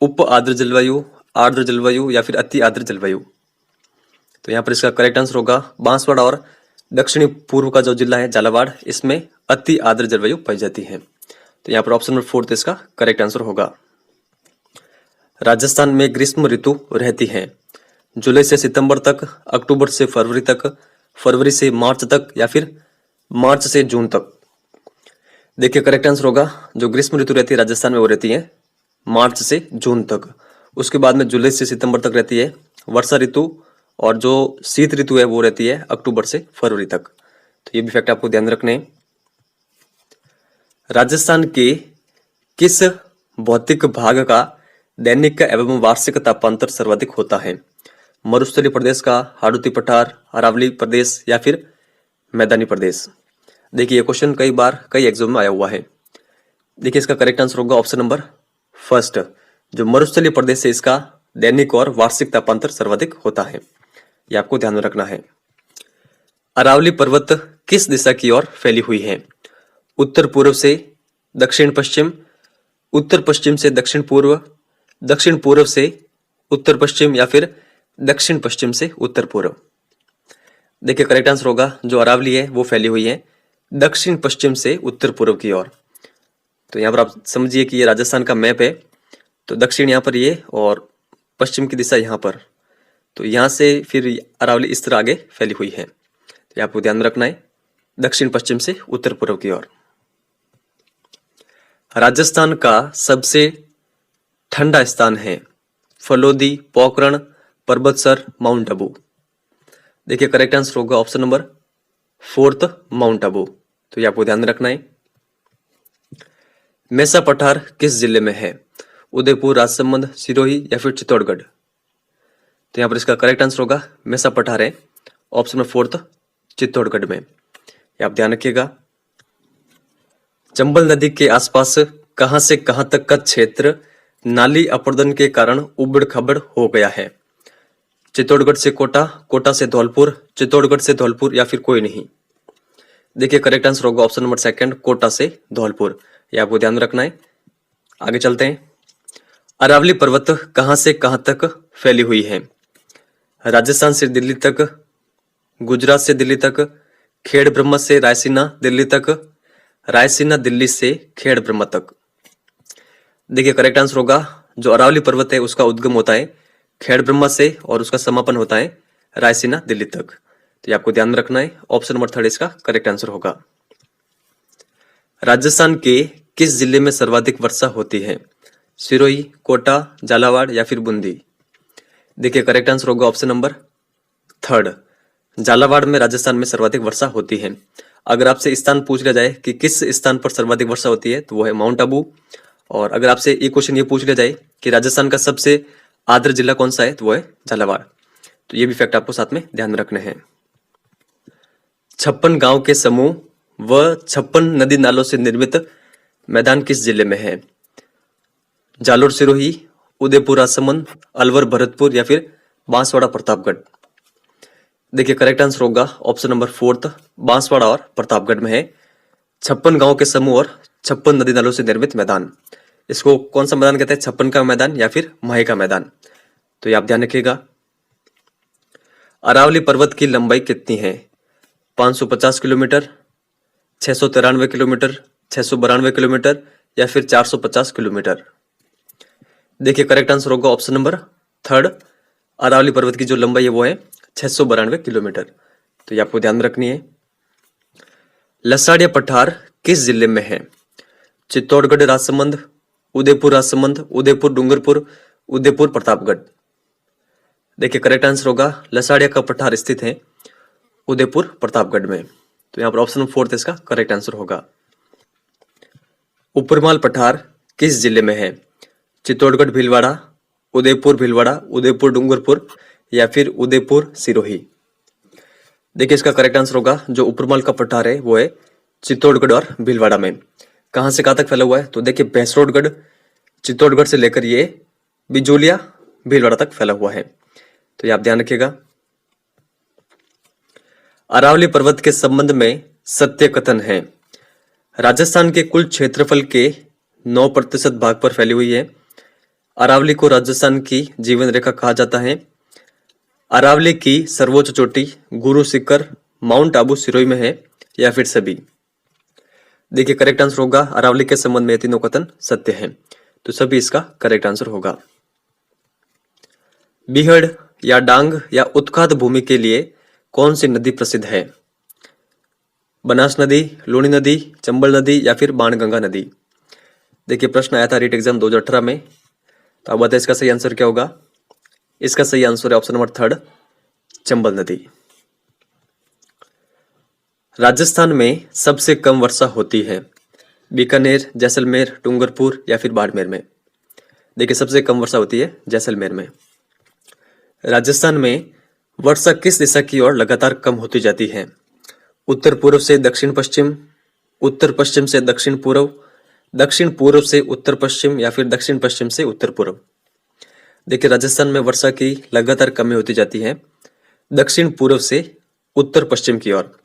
उप आर्द्र जलवायु, आर्द्र जलवायु या फिर अति आर्द्र जलवायु? तो यहाँ पर इसका करेक्ट आंसर होगा बांसवाड़ा और दक्षिणी पूर्व का जो जिला है झालावाड़, इसमें अति आर्द्र जलवायु पाई जाती है। तो यहाँ पर ऑप्शन नंबर फोर्थ इसका करेक्ट आंसर होगा। राजस्थान में ग्रीष्म ऋतु रहती है जुलाई से सितंबर तक, अक्टूबर से फरवरी तक, फरवरी से मार्च तक या फिर मार्च से जून तक? देखिए करेक्ट आंसर होगा जो ग्रीष्म ऋतु रहती है राजस्थान में वो रहती है मार्च से जून तक। उसके बाद में जुलाई से सितंबर तक रहती है वर्षा ऋतु, और जो शीत ऋतु है वो रहती है अक्टूबर से फरवरी तक। तो ये भी फैक्ट आपको ध्यान रखने हैं। राजस्थान के किस भौतिक भाग का दैनिक एवं वार्षिक तापांतर सर्वाधिक होता है? मरुस्थलीय प्रदेश का, हाड़ौती पठार, अरावली प्रदेश या फिर मैदानी प्रदेश? देखिए ये क्वेश्चन कई बार कई एग्जाम में आया हुआ है। देखिए इसका करेक्ट आंसर होगा ऑप्शन नंबर फर्स्ट, जो मरुस्थलीय प्रदेश है इसका दैनिक और वार्षिक तापांतर सर्वाधिक होता है। ये आपको ध्यान में रखना है। अरावली पर्वत किस दिशा की ओर फैली हुई है? उत्तर पूर्व से दक्षिण पश्चिम, उत्तर पश्चिम से दक्षिण पूर्व, दक्षिण पूर्व से उत्तर पश्चिम या फिर दक्षिण पश्चिम से उत्तर पूर्व। देखिए करेक्ट आंसर होगा जो अरावली है वो फैली हुई है दक्षिण पश्चिम से उत्तर पूर्व की ओर। तो यहाँ पर आप समझिए कि ये राजस्थान का मैप है, तो दक्षिण यहाँ पर ये और पश्चिम की दिशा यहाँ पर, तो यहाँ से फिर अरावली इस तरह आगे फैली हुई है। तो आपको ध्यान में रखना है दक्षिण पश्चिम से उत्तर पूर्व की ओर। राजस्थान का सबसे ठंडा स्थान है फलोदी, पोखरण, पर्वतसर, माउंट आबू। देखिए करेक्ट आंसर होगा ऑप्शन नंबर 4 माउंट आबू। तो ये आपको ध्यान में रखना है। मेसा पठार किस जिले में है? उदयपुर, राजसमंद, सिरोही या फिर चित्तौड़गढ़। तो यहाँ पर इसका करेक्ट आंसर होगा मेसा पठार है, ऑप्शन नंबर 4 चित्तौड़गढ़ में। ये आप ध्यान रखिएगा। चंबल नदी के आसपास कहां से कहां तक का क्षेत्र नाली अपर्दन के कारण उबड़ खाबड़ हो गया है? चित्तौड़गढ़ से कोटा, कोटा से धौलपुर, चित्तौड़गढ़ से धौलपुर या फिर कोई नहीं। देखिए करेक्ट आंसर होगा ऑप्शन नंबर 2 कोटा से धौलपुर। ये आपको ध्यान रखना है। आगे चलते हैं। अरावली पर्वत कहां से कहां तक फैली हुई है? राजस्थान से दिल्ली तक, गुजरात से दिल्ली तक, खेड़ ब्रह्म से रायसीना दिल्ली तक, रायसीना दिल्ली से खेड़ ब्रह्म तक। देखिए करेक्ट आंसर होगा जो अरावली पर्वत है उसका उद्गम होता है खेड़ ब्रह्मा से और उसका समापन होता है रायसीना दिल्ली तक। तो ये आपको ध्यान में रखना है। ऑप्शन नंबर 3 इसका करेक्ट आंसर होगा। राजस्थान के किस जिले में सर्वाधिक वर्षा होती है? सिरोही, कोटा, झालावाड़ या फिर बूंदी। देखिए करेक्ट आंसर होगा ऑप्शन नंबर 3 झालावाड़ में राजस्थान में सर्वाधिक वर्षा होती है। अगर आपसे स्थान पूछ लिया जाए कि किस स्थान पर सर्वाधिक वर्षा होती है तो वो है माउंट आबू। और अगर आपसे एक क्वेश्चन ये पूछ लिया जाए कि राजस्थान का सबसे आर्द्र जिला कौन सा है तो वो है झालावाड़। तो ये भी फैक्ट आपको साथ में ध्यान में रखने हैं। 56 गांव के समूह व 56 नदी नालों से निर्मित मैदान किस जिले में है? जालोर, सिरोही, उदयपुर, राजसमंद, अलवर, भरतपुर या फिर बांसवाड़ा, प्रतापगढ़। देखिए करेक्ट आंसर होगा ऑप्शन नंबर 4 बांसवाड़ा और प्रतापगढ़ में है 56 गांव के समूह और 56 नदी नालों से निर्मित मैदान। इसको कौन सा मैदान कहते हैं? 56 का मैदान या फिर माहे का मैदान। तो ये आप ध्यान रखिएगा। अरावली पर्वत की लंबाई कितनी है? 550 किलोमीटर, 693 किलोमीटर, 692 किलोमीटर या फिर 450 किलोमीटर। देखिए करेक्ट आंसर होगा ऑप्शन नंबर 3 अरावली पर्वत की जो लंबाई है वो है 692 किलोमीटर। तो ये आपको ध्यान में रखनी है। लसाड़िया पठार किस जिले में है? चित्तौड़गढ़, राजसमंद, उदयपुर, राजसमंद, उदयपुर, डूंगरपुर, उदयपुर, प्रतापगढ़। देखिए करेक्ट आंसर होगा लसाड़िया का पठार स्थित है उदयपुर, प्रतापगढ़ में। तो यहाँ पर ऑप्शन 4 इसका करेक्ट आंसर होगा। उपरमाल पठार किस जिले में है? चित्तौड़गढ़, भीलवाड़ा, उदयपुर, भीलवाड़ा, उदयपुर, डूंगरपुर या फिर उदयपुर, सिरोही। देखिए इसका करेक्ट आंसर होगा जो उपरमाल का पठार है वो है चित्तौड़गढ़ और भीलवाड़ा में। कहां से कहां तक फैला हुआ है? तो देखिए भैंसरोडगढ़, चित्तौड़गढ़ से लेकर ये बिजोलिया, भीलवाड़ा तक फैला हुआ है। तो ये आप ध्यान रखिएगा। अरावली पर्वत के संबंध में सत्य कथन है। राजस्थान के कुल क्षेत्रफल के 9% भाग पर फैली हुई है। अरावली को राजस्थान की जीवन रेखा कहा जाता है। अरावली की सर्वोच्च चोटी गुरु शिखर माउंट आबू, सिरोही में है या फिर सभी। देखिए करेक्ट आंसर होगा अरावली के संबंध में तीनों कथन सत्य हैं। तो सभी इसका करेक्ट आंसर होगा। बिहड़ या डांग या उत्खात भूमि के लिए कौन सी नदी प्रसिद्ध है? बनास नदी, लूणी नदी, चंबल नदी या फिर बाणगंगा नदी। देखिए प्रश्न आया था रीट एग्जाम 2018 में। तो अब बताइए इसका सही आंसर क्या होगा? इसका सही आंसर है ऑप्शन नंबर 3 चंबल नदी। राजस्थान में सबसे कम वर्षा होती है? बीकानेर, जैसलमेर, डूंगरपुर या फिर बाड़मेर में। देखिए सबसे कम वर्षा होती है जैसलमेर में। राजस्थान में वर्षा किस दिशा की ओर लगातार कम होती जाती है? उत्तर पूर्व से दक्षिण पश्चिम, उत्तर पश्चिम से दक्षिण पूर्व, दक्षिण पूर्व से उत्तर पश्चिम या फिर दक्षिण पश्चिम से उत्तर पूर्व। देखिए राजस्थान में वर्षा की लगातार कमी होती जाती है दक्षिण पूर्व से उत्तर पश्चिम की ओर।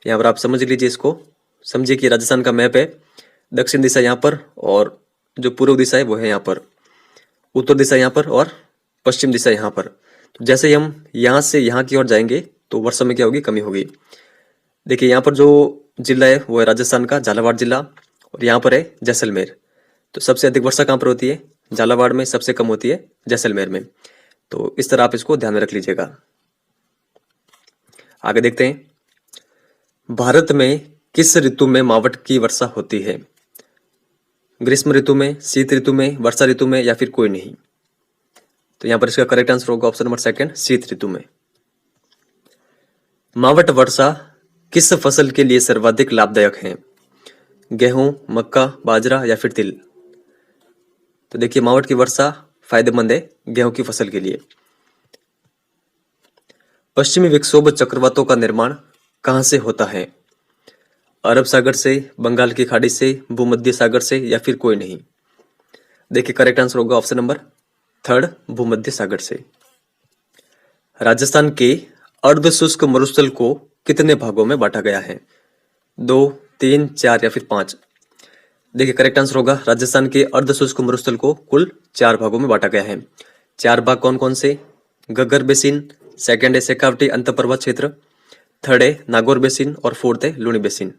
यहाँ पर आप समझ लीजिए इसको समझिए कि राजस्थान का मैप है, दक्षिण दिशा यहाँ पर और जो पूर्व दिशा है वो है यहाँ पर, उत्तर दिशा यहाँ पर और पश्चिम दिशा यहाँ पर। तो जैसे ही हम यहाँ से यहाँ की ओर जाएंगे तो वर्षा में क्या होगी, कमी होगी। देखिए यहाँ पर जो जिला है वो है राजस्थान का झालावाड़ जिला और यहाँ पर है जैसलमेर। तो सबसे अधिक वर्षा कहाँ पर होती है, झालावाड़ में, सबसे कम होती है जैसलमेर में। तो इस तरह आप इसको ध्यान में रख लीजिएगा। आगे देखते हैं, भारत में किस ऋतु में मावठ की वर्षा होती है? ग्रीष्म ऋतु में, शीत ऋतु में, वर्षा ऋतु में या फिर कोई नहीं? तो यहां पर इसका करेक्ट आंसर होगा ऑप्शन नंबर सेकंड, शीत ऋतु में। मावठ वर्षा किस फसल के लिए सर्वाधिक लाभदायक है? गेहूं, मक्का, बाजरा या फिर तिल? तो देखिए मावठ की वर्षा फायदेमंद है गेहूं की फसल के लिए। पश्चिमी विक्षोभ चक्रवातों का निर्माण कहां से होता है? अरब सागर से, बंगाल की खाड़ी से, भूमध्य सागर से या फिर कोई नहीं? देखिए करेक्ट आंसर होगा ऑप्शन नंबर थर्ड, भूमध्य सागर से। राजस्थान के अर्ध शुष्क मरुस्थल को कितने भागों में बांटा गया है? 2, 3, 4 या फिर 5? देखिए करेक्ट आंसर होगा राजस्थान के अर्ध शुष्क मरुस्थल को कुल 4 भागों में बांटा गया है। 4 भाग कौन कौन से? गगर बेसिन, सेकंड है शेखावटी अंतर्पर्वत क्षेत्र, थर्ड है नागौर बेसिन और फोर्थ है लूनी बेसिन।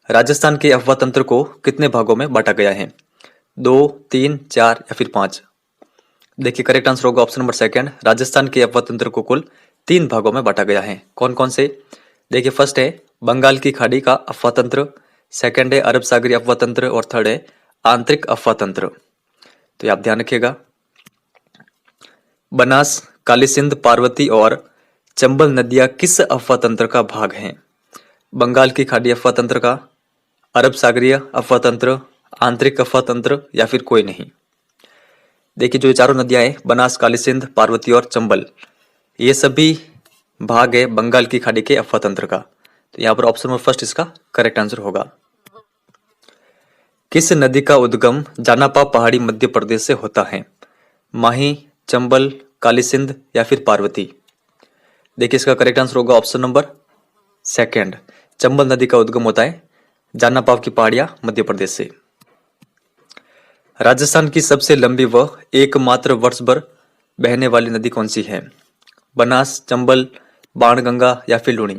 राजस्थान के अफवाह तंत्र को कितने भागों में बांटा गया है? 2, 3, 4 या फिर 5? देखिए करेक्ट आंसर होगा ऑप्शन नंबर सेकंड, राजस्थान के अफवाह तंत्र को कुल 3 भागों में बांटा गया है। कौन कौन से? देखिए फर्स्ट है बंगाल की खाड़ी का अफवाह तंत्र, सेकंड है अरब सागरी अफवाह तंत्र और थर्ड है आंतरिक अफवाह तंत्र। तो ये आप ध्यान रखिएगा। बनास, काली सिंध, पार्वती और चंबल नदियां किस अफवाह तंत्र का भाग हैं? बंगाल की खाड़ी अफवाह तंत्र का, अरब सागरीय अफवाह तंत्र, आंतरिक अफवाह तंत्र या फिर कोई नहीं? देखिए जो चारों नदियां हैं बनास, काली सिंध, पार्वती और चंबल, ये सभी भाग है बंगाल की खाड़ी के अफवाह तंत्र का। तो यहाँ पर ऑप्शन नंबर फर्स्ट इसका करेक्ट आंसर होगा। किस नदी का उद्गम जानापा पहाड़ी मध्य प्रदेश से होता है? माही, चंबल, काली सिंध या फिर पार्वती? देखिए इसका करेक्ट आंसर होगा ऑप्शन नंबर सेकंड, चंबल नदी का उद्गम होता है जानापाव की पहाड़ियां मध्य प्रदेश से। राजस्थान की सबसे लंबी व एकमात्र वर्ष भर बहने वाली नदी कौन सी है? बनास, चंबल, बाणगंगा या फिर लूणी?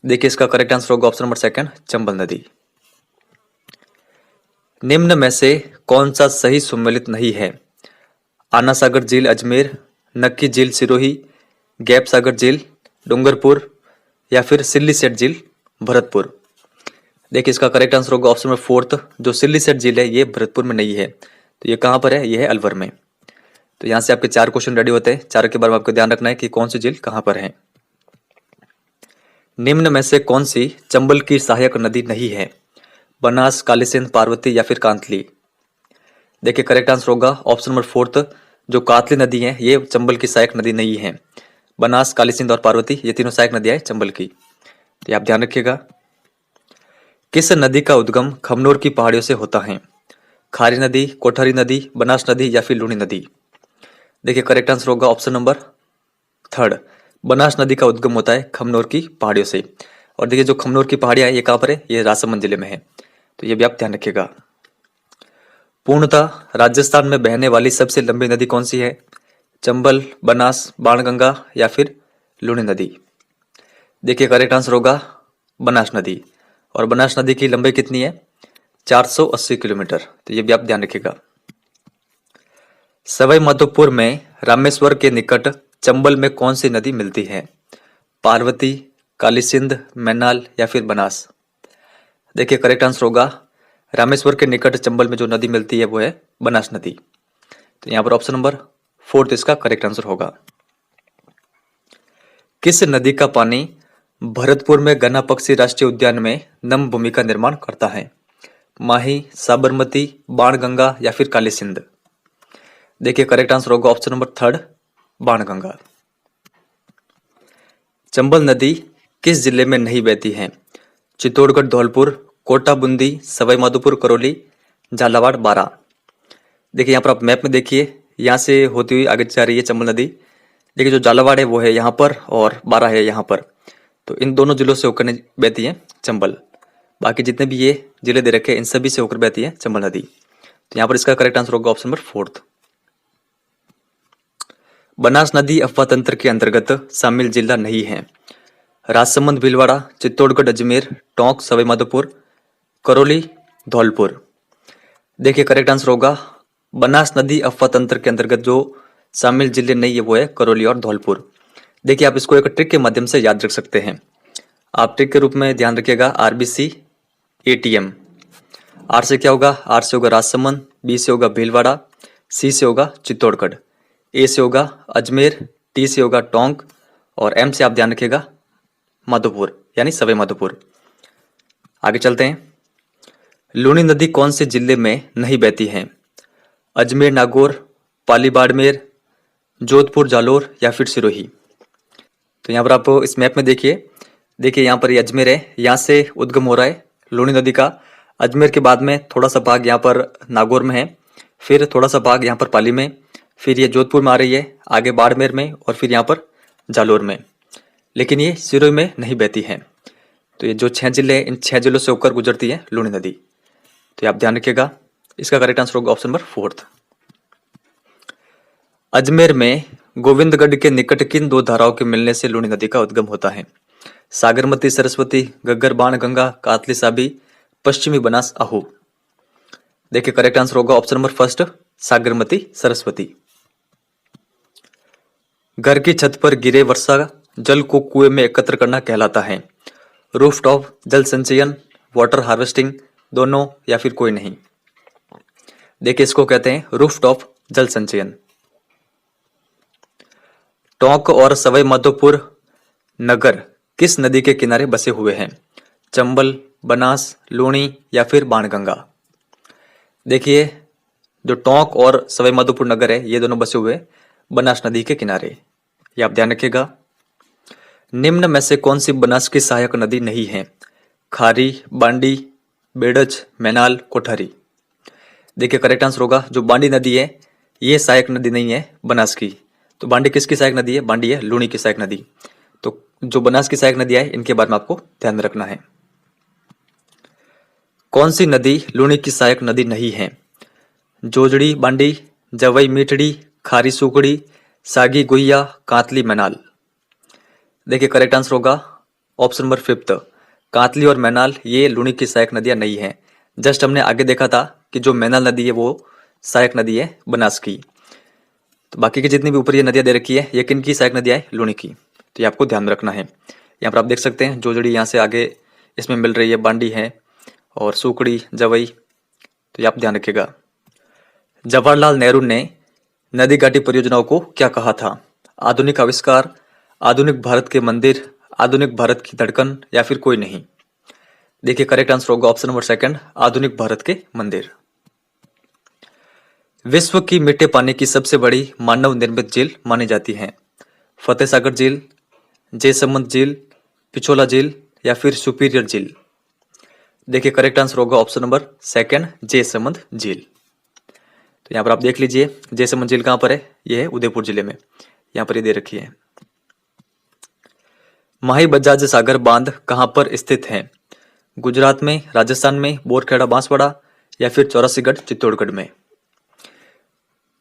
देखिए इसका करेक्ट आंसर होगा ऑप्शन नंबर सेकंड, चंबल नदी। निम्न में से कौन सा सही सुमेलित नहीं है? आना सागर झील अजमेर, नक्की झील सिरोही, गैप सागर झील डूंगरपुर या फिर सिल्ली सेठ झील भरतपुर? देखिए इसका करेक्ट आंसर होगा ऑप्शन नंबर फोर्थ, जो सिल्ली सेठ झील है ये भरतपुर में नहीं है। तो ये कहां पर है? ये है अलवर में। तो यहां से आपके 4 क्वेश्चन रेडी होते हैं, चारों के बारे में आपको ध्यान रखना है कि कौन सी झील कहां पर है। निम्न में से कौन सी चंबल की सहायक नदी नहीं है? बनास, काली सिंध, पार्वती या फिर कांतली? देखिए करेक्ट आंसर होगा ऑप्शन नंबर फोर्थ, जो कातली नदी है ये चंबल की सहायक नदी नहीं है। बनास, काली सिंध और पार्वती ये तीनों सहायक नदियां हैं चंबल की। तो आप ध्यान रखिएगा। किस नदी का उद्गम खमनोर की पहाड़ियों से होता है? खारी नदी, कोठारी नदी, बनास नदी या फिर लूणी नदी? देखिए करेक्ट आंसर होगा ऑप्शन नंबर थर्ड, बनास नदी का उद्गम होता है खमनोर की पहाड़ियों से। और देखिए जो खमनोर की पहाड़ियां है ये कहां पर है? ये राजसमंद जिले में है। तो ये भी आप ध्यान रखिएगा। पूर्णतः राजस्थान में बहने वाली सबसे लंबी नदी कौन सी है? चंबल, बनास, बाणगंगा या फिर लूणी नदी? देखिए करेक्ट आंसर होगा बनास नदी। और बनास नदी की लंबाई कितनी है? 480 किलोमीटर। तो ये भी आप ध्यान रखिएगा। सवाई माधोपुर में रामेश्वर के निकट चंबल में कौन सी नदी मिलती है? पार्वती, काली सिंध, मैनाल या फिर बनास? देखिए करेक्ट आंसर होगा रामेश्वर के निकट चंबल में जो नदी मिलती है वो है बनास नदी। तो यहाँ पर ऑप्शन नंबर फोर्थ इसका करेक्ट आंसर होगा। किस नदी का पानी भरतपुर में गन्ना पक्षी राष्ट्रीय उद्यान में नम भूमि का निर्माण करता है? माही, साबरमती, बाणगंगा या फिर काली सिंध? देखिए करेक्ट आंसर होगा option number third, Banganga. Chambal नदी किस जिले में नहीं बहती है? चित्तौड़गढ़, धौलपुर, कोटा, बूंदी, सवाई माधोपुर, करौली, झालावाड़, बारां। देखिए यहाँ पर आप मैप में देखिए, यहाँ से होती हुई आगे जा रही है चंबल नदी। देखिए जो झालावाड़ है वो है यहाँ पर और बारां है यहाँ पर। तो इन दोनों जिलों से होकर बहती है चंबल। बाकी जितने भी ये जिले दे रखे हैं इन सभी से होकर बहती है चंबल नदी। तो यहाँ पर इसका करेक्ट आंसर होगा ऑप्शन नंबर 4। बनास नदी अफवाह तंत्र के अंतर्गत शामिल जिला नहीं है। राजसमंद, भीलवाड़ा, चित्तौड़गढ़, अजमेर, टोंक, सवाई माधोपुर, करौली, धौलपुर। देखिए करेक्ट आंसर होगा बनास नदी अफवाह तंत्र के अंतर्गत जो शामिल जिले नहीं है वो है करौली और धौलपुर। देखिए आप इसको एक ट्रिक के माध्यम से याद रख सकते हैं। आप ट्रिक के रूप में ध्यान रखिएगा आरबीसी एटीएम। आर से क्या होगा? आर से होगा राजसमंद, बी से होगा भीलवाड़ा, सी से होगा चित्तौड़गढ़, ए से होगा अजमेर, टी से होगा टोंक और एम से आप ध्यान रखिएगा माधोपुर यानी सवाई माधोपुर। आगे चलते हैं। लूनी नदी कौन से जिले में नहीं बहती है? अजमेर, नागौर, पाली, बाड़मेर, जोधपुर, जालोर या फिर सिरोही। तो यहाँ पर आप इस मैप में देखिए यहाँ पर ये अजमेर है, यहाँ से उद्गम हो रहा है लूनी नदी का। अजमेर के बाद में थोड़ा सा भाग यहाँ पर नागौर में है, फिर थोड़ा सा भाग यहाँ पर पाली में, फिर ये जोधपुर में आ रही है, आगे बाड़मेर में और फिर यहाँ पर जालोर में। लेकिन ये सिरोही में नहीं बहती है। तो ये जो 6 जिले हैं इन 6 जिलों से होकर गुजरती है लूनी नदी। तो ये आप ध्यान रखिएगा। इसका करेक्ट आंसर होगा ऑप्शन नंबर 4। अजमेर में गोविंदगढ़ के निकट किन 2 धाराओं के मिलने से लूनी नदी का उद्गम होता है? सागरमती, सरस्वती, गग्गर, बाण गंगा, कातली, साबी, पश्चिमी बनास, आहू। देखिए करेक्ट आंसर होगा ऑप्शन नंबर 1 सागरमती, सरस्वती। घर की छत पर गिरे वर्षा जल को कुएं में एकत्र करना कहलाता है। रूफटॉप, जल संचयन, वाटर हार्वेस्टिंग, दोनों या फिर कोई नहीं। देखिए इसको कहते हैं रूफटॉप जल संचयन। टोंक और सवाई माधोपुर नगर किस नदी के किनारे बसे हुए हैं? चंबल, बनास, लूनी या फिर बाणगंगा। देखिए जो टोंक और सवाई माधोपुर नगर है ये दोनों बसे हुए बनास नदी के किनारे। ये आप ध्यान रखिएगा। निम्न में से कौन सी बनास की सहायक नदी नहीं है? खारी, बांडी, बेड़च, मैनाल, कोठारी। देखिए करेक्ट आंसर होगा जो बांडी नदी है ये सहायक नदी नहीं है बनास की। तो बांडी किसकी सहायक नदी है? बांडी है लूनी की सहायक नदी। तो जो बनास की सहायक नदी है इनके बारे में आपको ध्यान में रखना है। कौन सी नदी लूनी की सहायक नदी नहीं है? जोजड़ी, बांडी, जवई, मीठड़ी, खारी, सुकड़ी, सागी, गुहिया, कातली, मैनाल। देखिए करेक्ट आंसर होगा ऑप्शन नंबर 5 कातली और मैनाल ये लूनी की सहायक नदियां नहीं है। जस्ट हमने आगे देखा था कि जो मैनाल नदी है वो सहायक नदी है बनास की। तो बाकी की जितनी भी ऊपर ये नदियां दे रखी है ये किन की सहायक नदियां है? लूनी की। तो ये आपको ध्यान में रखना है। यहाँ पर आप देख सकते हैं जोजड़ी यहाँ से आगे इसमें मिल रही है, बांडी है और सुकड़ी, जवई। तो ये आप ध्यान रखिएगा। जवाहरलाल नेहरू ने नदी घाटी परियोजनाओं को क्या कहा था? आधुनिक आविष्कार, आधुनिक भारत के मंदिर, आधुनिक भारत की धड़कन या फिर कोई नहीं। देखिए करेक्ट आंसर होगा ऑप्शन नंबर 2 आधुनिक भारत के मंदिर। विश्व की मीठे पानी की सबसे बड़ी मानव निर्मित झील मानी जाती है? फतेह सागर झील, जयसमंद झील, पिछोला झील या फिर सुपीरियर झील। देखिए करेक्ट आंसर होगा ऑप्शन नंबर 2 जयसमंद झील। तो यहाँ पर आप देख लीजिए जयसमंद झील कहाँ पर है? ये है उदयपुर जिले में। यहाँ पर ये दे रखी है। माही बजाज सागर बांध कहाँ पर स्थित है? गुजरात में, राजस्थान में, बोरखेड़ा, बांसवाड़ा या फिर चौरासीगढ़, चित्तौड़गढ़ में।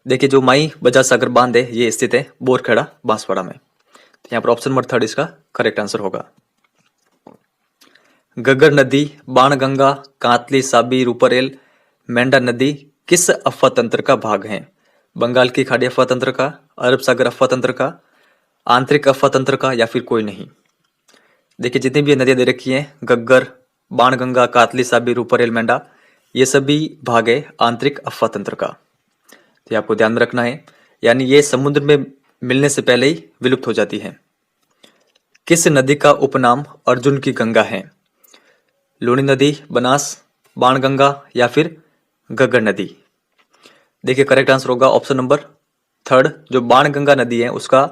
देखिए जो माही बजाज सागर बांध है ये स्थित है बोरखेड़ा, बांसवाड़ा में। तो यहाँ पर ऑप्शन नंबर 3 इसका करेक्ट आंसर होगा। गग्गर नदी, बाणगंगा, कातली, साबी, रूपरेल, मेंढा नदी किस अफवाह तंत्र का भाग है? बंगाल की खाड़ी अफवाह तंत्र का, अरब सागर अफवाह तंत्र का, आंतरिक अफवाह तंत्र का या फिर कोई नहीं। देखिए जितनी भी नदियां दे रखी हैं गग्गर, बाणगंगा, कातली, साबी, रूपरेल, मेंढा ये सभी भाग है आंतरिक अफवाह तंत्र का। तो आपको ध्यान में रखना है। यानी ये समुद्र में मिलने से पहले ही विलुप्त हो जाती है। किस नदी का उपनाम अर्जुन की गंगा है? लूनी नदी, बनास, बाणगंगा या फिर गग्गर नदी। देखिए करेक्ट आंसर होगा ऑप्शन नंबर 3 जो बाणगंगा नदी है उसका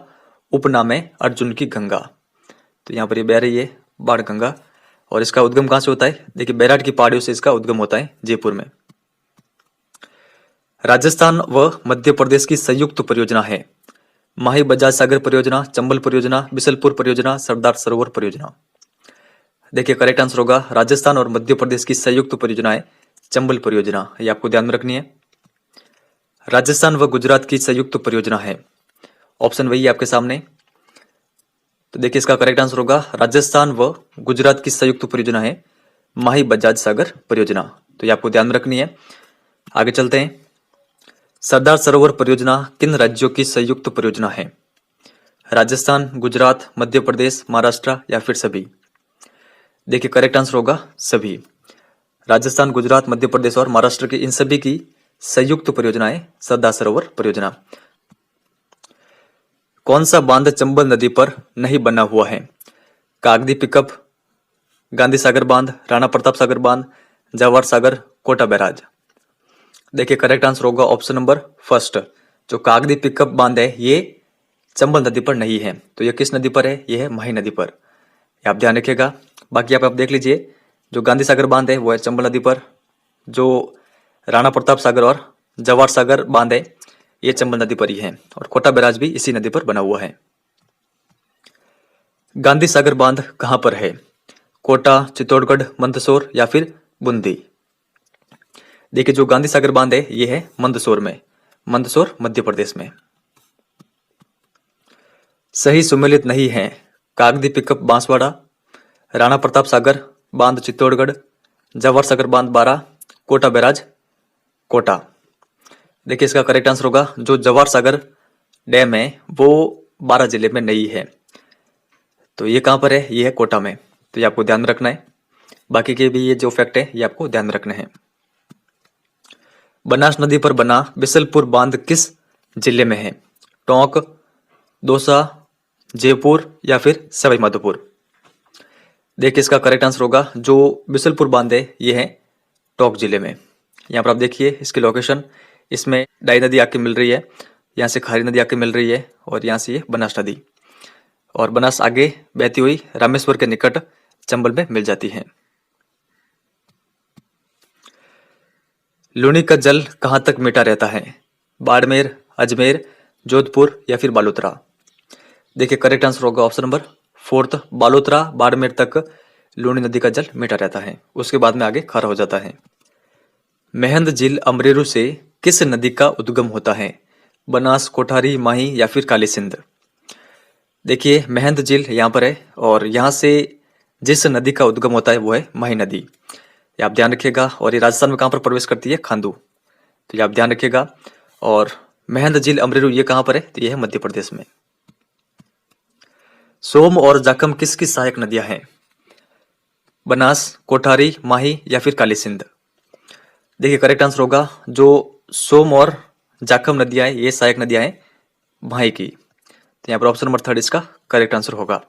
उपनाम है अर्जुन की गंगा। तो यहाँ पर ये बह रही है बाणगंगा और इसका उद्गम कहाँ से होता है? देखिए बैराट की पहाड़ियों से इसका उद्गम होता है जयपुर में। राजस्थान व मध्य प्रदेश की संयुक्त परियोजना है माही बजाज सागर परियोजना, चंबल परियोजना, बिसलपुर परियोजना, सरदार सरोवर परियोजना। देखिए करेक्ट आंसर होगा राजस्थान और मध्य प्रदेश की संयुक्त परियोजना है चंबल परियोजना, ये आपको ध्यान में रखनी है। राजस्थान व गुजरात की संयुक्त परियोजना है, ऑप्शन वही है आपके सामने। तो देखिए इसका करेक्ट आंसर होगा राजस्थान व गुजरात की संयुक्त परियोजना है माही बजाज सागर परियोजना, तो ये आपको ध्यान में रखनी है। आगे चलते हैं। सरदार सरोवर परियोजना किन राज्यों की संयुक्त परियोजना है? राजस्थान, गुजरात, मध्य प्रदेश, महाराष्ट्र या फिर सभी? देखिए करेक्ट आंसर होगा सभी। राजस्थान, गुजरात, मध्य प्रदेश और महाराष्ट्र की इन सभी की संयुक्त परियोजना है सरदार सरोवर परियोजना। कौन सा बांध चंबल नदी पर नहीं बना हुआ है? कागदी पिकअप, गांधी सागर बांध, राणा प्रताप सागर बांध, जवाहर सागर, कोटा बैराज। देखिए करेक्ट आंसर होगा ऑप्शन नंबर फर्स्ट, जो कागदी पिकअप बांध है ये चंबल नदी पर नहीं है। तो ये किस नदी पर है? ये है माही नदी पर, ये आप ध्यान रखिएगा। बाकी आप देख लीजिए, जो गांधी सागर बांध है वो है चंबल नदी पर, जो राणा प्रताप सागर और जवाहर सागर बांध है ये चंबल नदी पर ही है, और कोटा बैराज भी इसी नदी पर बना हुआ है। गांधी सागर बांध कहां पर है? कोटा, चित्तौड़गढ़, मंदसौर या फिर बूंदी? देखिए जो गांधी सागर बांध है ये है मंदसौर में, मंदसौर मध्य प्रदेश में। सही सुमेलित नहीं है कागदी पिकअप बांसवाड़ा, राणा प्रताप सागर बांध चित्तौड़गढ़, जवाहर सागर बांध बारा, कोटा बैराज कोटा। देखिए इसका करेक्ट आंसर होगा जो जवाहर सागर डैम है वो बारा जिले में नहीं है, तो ये कहां पर है? ये है कोटा में, तो ये आपको ध्यान में रखना है। बाकी के भी ये जो फैक्ट है ये आपको ध्यान में रखने हैं। बनास नदी पर बना बिसलपुर बांध किस जिले में है? टोंक, दौसा, जयपुर या फिर सवाई माधोपुर? देखिए इसका करेक्ट आंसर होगा जो बिसलपुर बांध है ये है टोंक जिले में। यहाँ पर आप देखिए इसकी लोकेशन, इसमें डाई नदी आके मिल रही है, यहाँ से खारी नदी आके मिल रही है और यहाँ से ये बनास नदी, और बनास आगे बहती हुई रामेश्वर के निकट चंबल में मिल जाती है। लूनी का जल कहां तक मीठा रहता है? बाड़मेर, अजमेर, जोधपुर या फिर बालोतरा? देखिए करेक्ट आंसर होगा option number fourth, Balotra, Barmer तक लूनी नदी का जल मीठा रहता है, उसके बाद में आगे खारा हो जाता है। मेहंद झील अमरेरू से किस नदी का उद्गम होता है? बनास, कोठारी, माही या फिर काली सिंध? देखिए मेहंद झील यहाँ पर है, और यहाँ से जिस नदी का उद्गम होता है वो है माही नदी, ये आप ध्यान रखिएगा। और ये राजस्थान में कहाँ पर प्रवेश करती है? खांडू, तो ये आप ध्यान रखिएगा। और मेहंद झील अमरेरू ये कहाँ पर है? तो ये है मध्य प्रदेश में। सोम और जाखम किसकी सहायक नदियां हैं? बनास, कोठारी, माही या फिर काली सिंध? देखिए करेक्ट आंसर होगा जो सोम और जाखम नदियां हैं ये सहायक नदियां हैं माही की, तो यहाँ पर ऑप्शन नंबर थर्ड इसका करेक्ट आंसर होगा।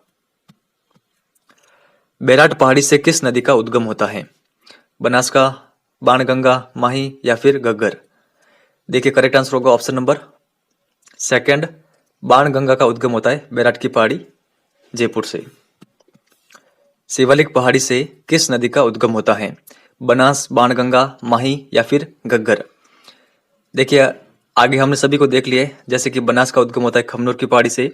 बैराट पहाड़ी से किस नदी का उद्गम होता है? बनासका, बाणगंगा, माही या फिर घग्गर? देखिए करेक्ट आंसर होगा ऑप्शन नंबर सेकंड, बाणगंगा का उद्गम होता है बैराट की पहाड़ी जयपुर से। शिवालिक पहाड़ी से किस नदी का उद्गम होता है? बनास, बाणगंगा, माही या फिर घग्गर? देखिए आगे हमने सभी को देख लिए, जैसे कि बनास का उद्गम होता है खमनोर की पहाड़ी से,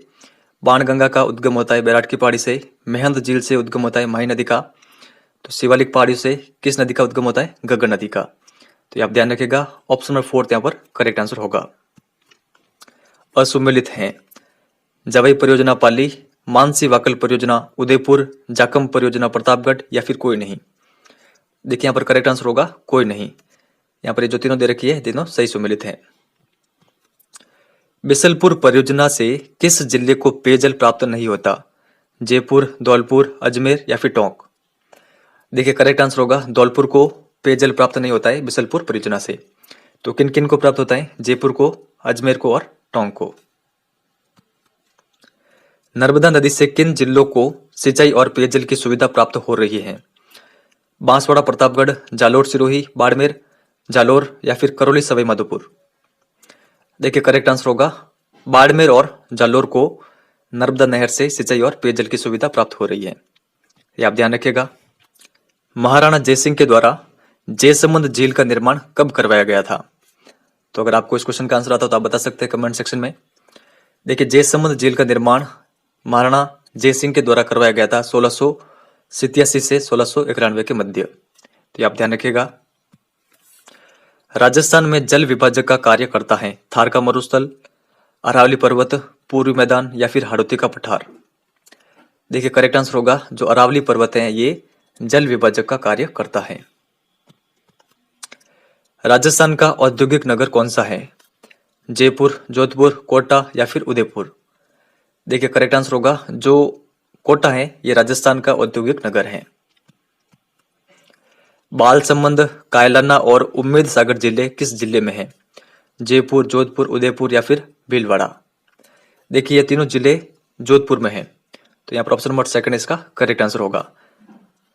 बाणगंगा का उद्गम होता है बैराट की पहाड़ी से, मेहंद झील से उद्गम होता है माही नदी का, तो शिवालिक पहाड़ी से किस नदी का उद्गम होता है? घग्गर नदी का, तो ये आप ध्यान रखिएगा ऑप्शन नंबर फोर्थ यहाँ पर करेक्ट आंसर होगा। असुमेलित हैं जवाई परियोजना पाली, मानसी वाकल परियोजना उदयपुर, जाखम परियोजना प्रतापगढ़ या फिर कोई नहीं? देखिए यहाँ पर करेक्ट आंसर होगा कोई नहीं, यहाँ पर ये जो तीनों दे रखी है तीनों सही सुमेलित है। बिसलपुर परियोजना से किस जिले को पेयजल प्राप्त नहीं होता? जयपुर, धौलपुर, अजमेर या फिर टोंक? देखिए करेक्ट आंसर होगा धौलपुर को पेयजल प्राप्त नहीं होता है बिसलपुर परियोजना से। तो किन किन को प्राप्त होता है? जयपुर को, अजमेर को और टोंक को। नर्मदा नदी से किन जिलों को सिंचाई और पेयजल की सुविधा प्राप्त हो रही है? बांसवाड़ा, प्रतापगढ़, जालोर, सिरोही, बाड़मेर, जालोर या फिर करौली, सवाई माधोपुर? देखिए करेक्ट आंसर होगा बाड़मेर और जालोर को नर्मदा नहर से सिंचाई और पेयजल की सुविधा प्राप्त हो रही है, ये आप ध्यान रखिएगा। महाराणा जयसिंह के द्वारा जयसमंद झील का निर्माण कब करवाया गया था? तो अगर आपको इस क्वेश्चन का आंसर आता हो तो आप बता सकते हैं कमेंट सेक्शन में। देखिए, जयसमंद झील का निर्माण महाराणा जयसिंह के द्वारा करवाया गया था 1687 से 1691 के मध्य। तो ये आप ध्यान रखिएगा। राजस्थान में जल विभाजक का कार्य करता है थार का मरुस्थल, अरावली पर्वत, पूर्वी मैदान या फिर हाड़ौती का पठार। देखिए, करेक्ट आंसर होगा जो अरावली पर्वत है ये जल विभाजक का कार्य करता है। राजस्थान का औद्योगिक नगर कौन सा है? जयपुर, जोधपुर, कोटा या फिर उदयपुर। देखिए, करेक्ट आंसर होगा जो कोटा है ये राजस्थान का औद्योगिक नगर है। बाल संबंध, कायलाना और उम्मेद सागर जिले किस जिले में है? जयपुर, जोधपुर, उदयपुर या फिर भीलवाड़ा। देखिए, ये तीनों जिले जोधपुर में है, तो यहाँ पर ऑप्शन नंबर सेकंड इसका करेक्ट आंसर होगा।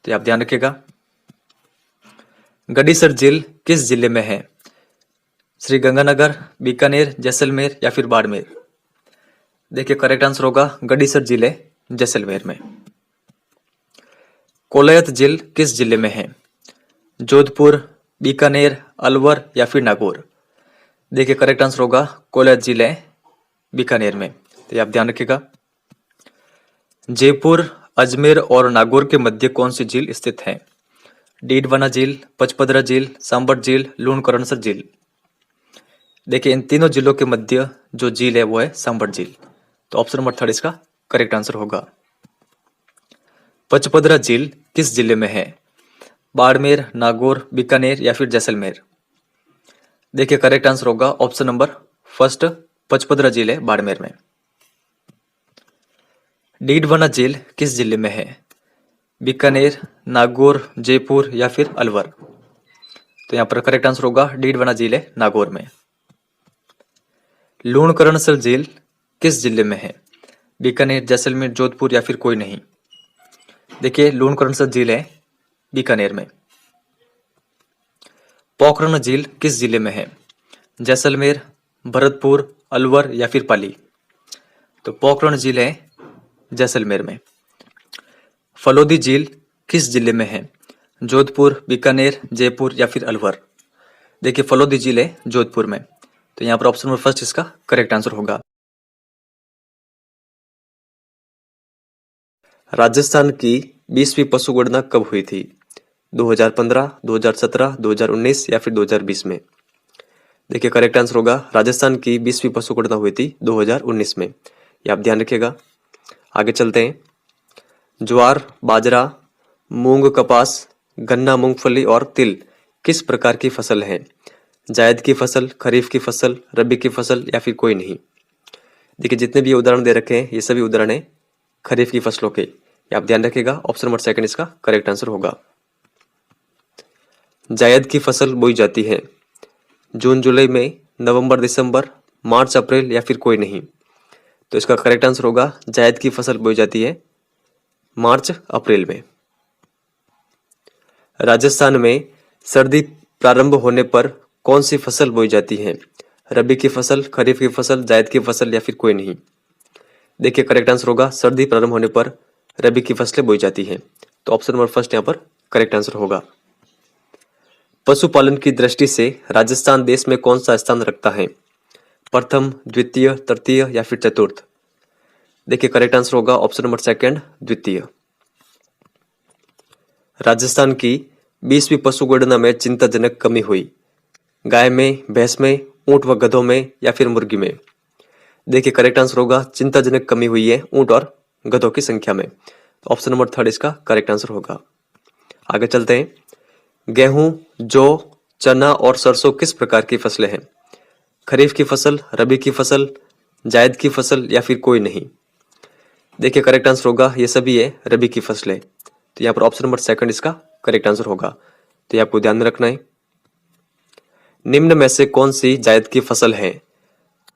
तो आप ध्यान रखिएगा। गडीसर झील किस जिले में है? श्री गंगानगर, बीकानेर, जैसलमेर या फिर बाड़मेर। देखिए, करेक्ट आंसर होगा गडीसर झील है जैसलमेर में। कोलायत झील किस जिले में है? जोधपुर, बीकानेर, अलवर या फिर नागौर। देखिए, करेक्ट आंसर होगा कोलायत झील है बीकानेर में, तो ये आप ध्यान रखिएगा। जयपुर, अजमेर और नागौर के मध्य कौन सी झील स्थित है? डीडवाना झील, पचपदरा झील, सांबर झील, लूणकरणसर झील। देखिए, इन तीनों जिलों के मध्य जो झील है वो है सांबर झील, तो ऑप्शन नंबर थर्ड इसका करेक्ट आंसर होगा। पचपदरा झील किस जिले में है? बाड़मेर, नागौर, बीकानेर या फिर जैसलमेर। देखिए, करेक्ट आंसर होगा ऑप्शन नंबर फर्स्ट, पचपदरा झील है बाड़मेर में। डीडवाना झील किस जिले में है? बीकानेर, नागौर, जयपुर या फिर अलवर। तो यहाँ पर करेक्ट आंसर होगा डीडवाना झील है नागौर में। लूणकरणसर झील किस जिले में है? बीकानेर, जैसलमेर, जोधपुर या फिर कोई नहीं। देखिए, लूणकरणसर झील है बीकानेर में। पोखरण झील किस जिले में है? जैसलमेर, भरतपुर, अलवर या फिर पाली। तो पोखरण झील है जैसलमेर में। फलोदी झील किस जिले में है? जोधपुर, बीकानेर, जयपुर या फिर अलवर। देखिए, फलोदी झील है जोधपुर में, तो यहाँ पर ऑप्शन नंबर फर्स्ट इसका करेक्ट आंसर होगा। राजस्थान की 20वीं पशु गणना कब हुई थी? 2015, 2017, 2019 या फिर 2020 में। देखिए, करेक्ट आंसर होगा राजस्थान की 20वीं पशु गणना हुई थी 2019 में, ये आप ध्यान रखिएगा। आगे चलते हैं। ज्वार, बाजरा, मूंग, कपास, गन्ना, मूंगफली और तिल किस प्रकार की फसल है? जायद की फसल, खरीफ की फसल, रबी की फसल या फिर कोई नहीं। देखिए, जितने भी उदाहरण दे रखे हैं ये सभी उदाहरण है खरीफ की फसलों के, ये आप ध्यान रखिएगा। ऑप्शन नंबर सेकंड इसका करेक्ट आंसर होगा। जायद की फसल बोई जाती है जून जुलाई में, नवंबर दिसंबर, मार्च अप्रैल या फिर कोई नहीं। तो इसका करेक्ट आंसर होगा जायद की फसल बोई जाती है मार्च अप्रैल में। राजस्थान में सर्दी प्रारंभ होने पर कौन सी फसल बोई जाती है? रबी की फसल, खरीफ की फसल, जायद की फसल या फिर कोई नहीं। देखिए, करेक्ट आंसर होगा सर्दी प्रारंभ होने पर रबी की फसलें बोई जाती हैं, तो ऑप्शन नंबर फर्स्ट यहाँ पर करेक्ट आंसर होगा। पशुपालन की दृष्टि से राजस्थान देश में कौन सा स्थान रखता है? प्रथम, द्वितीय, तृतीय या फिर चतुर्थ। देखिए, करेक्ट आंसर होगा ऑप्शन नंबर सेकंड, द्वितीय। राजस्थान की 20वीं पशु गणना में चिंताजनक कमी हुई। गाय में, भैंस में, ऊंट व गधों में या फिर मुर्गी में। देखिए, करेक्ट आंसर होगा चिंताजनक कमी हुई है ऊंट और गधों की संख्या में, ऑप्शन नंबर थर्ड इसका करेक्ट आंसर होगा। आगे चलते हैं। गेहूं, जौ, चना और सरसों किस प्रकार की फसलें हैं? खरीफ की फसल, रबी की फसल, जायद की फसल या फिर कोई नहीं। देखिए, करेक्ट आंसर होगा ये सभी है रबी की फसलें, तो यहाँ पर ऑप्शन नंबर सेकंड इसका करेक्ट आंसर होगा, तो ये आपको ध्यान में रखना है। निम्न में से कौन सी जायद की फसल है?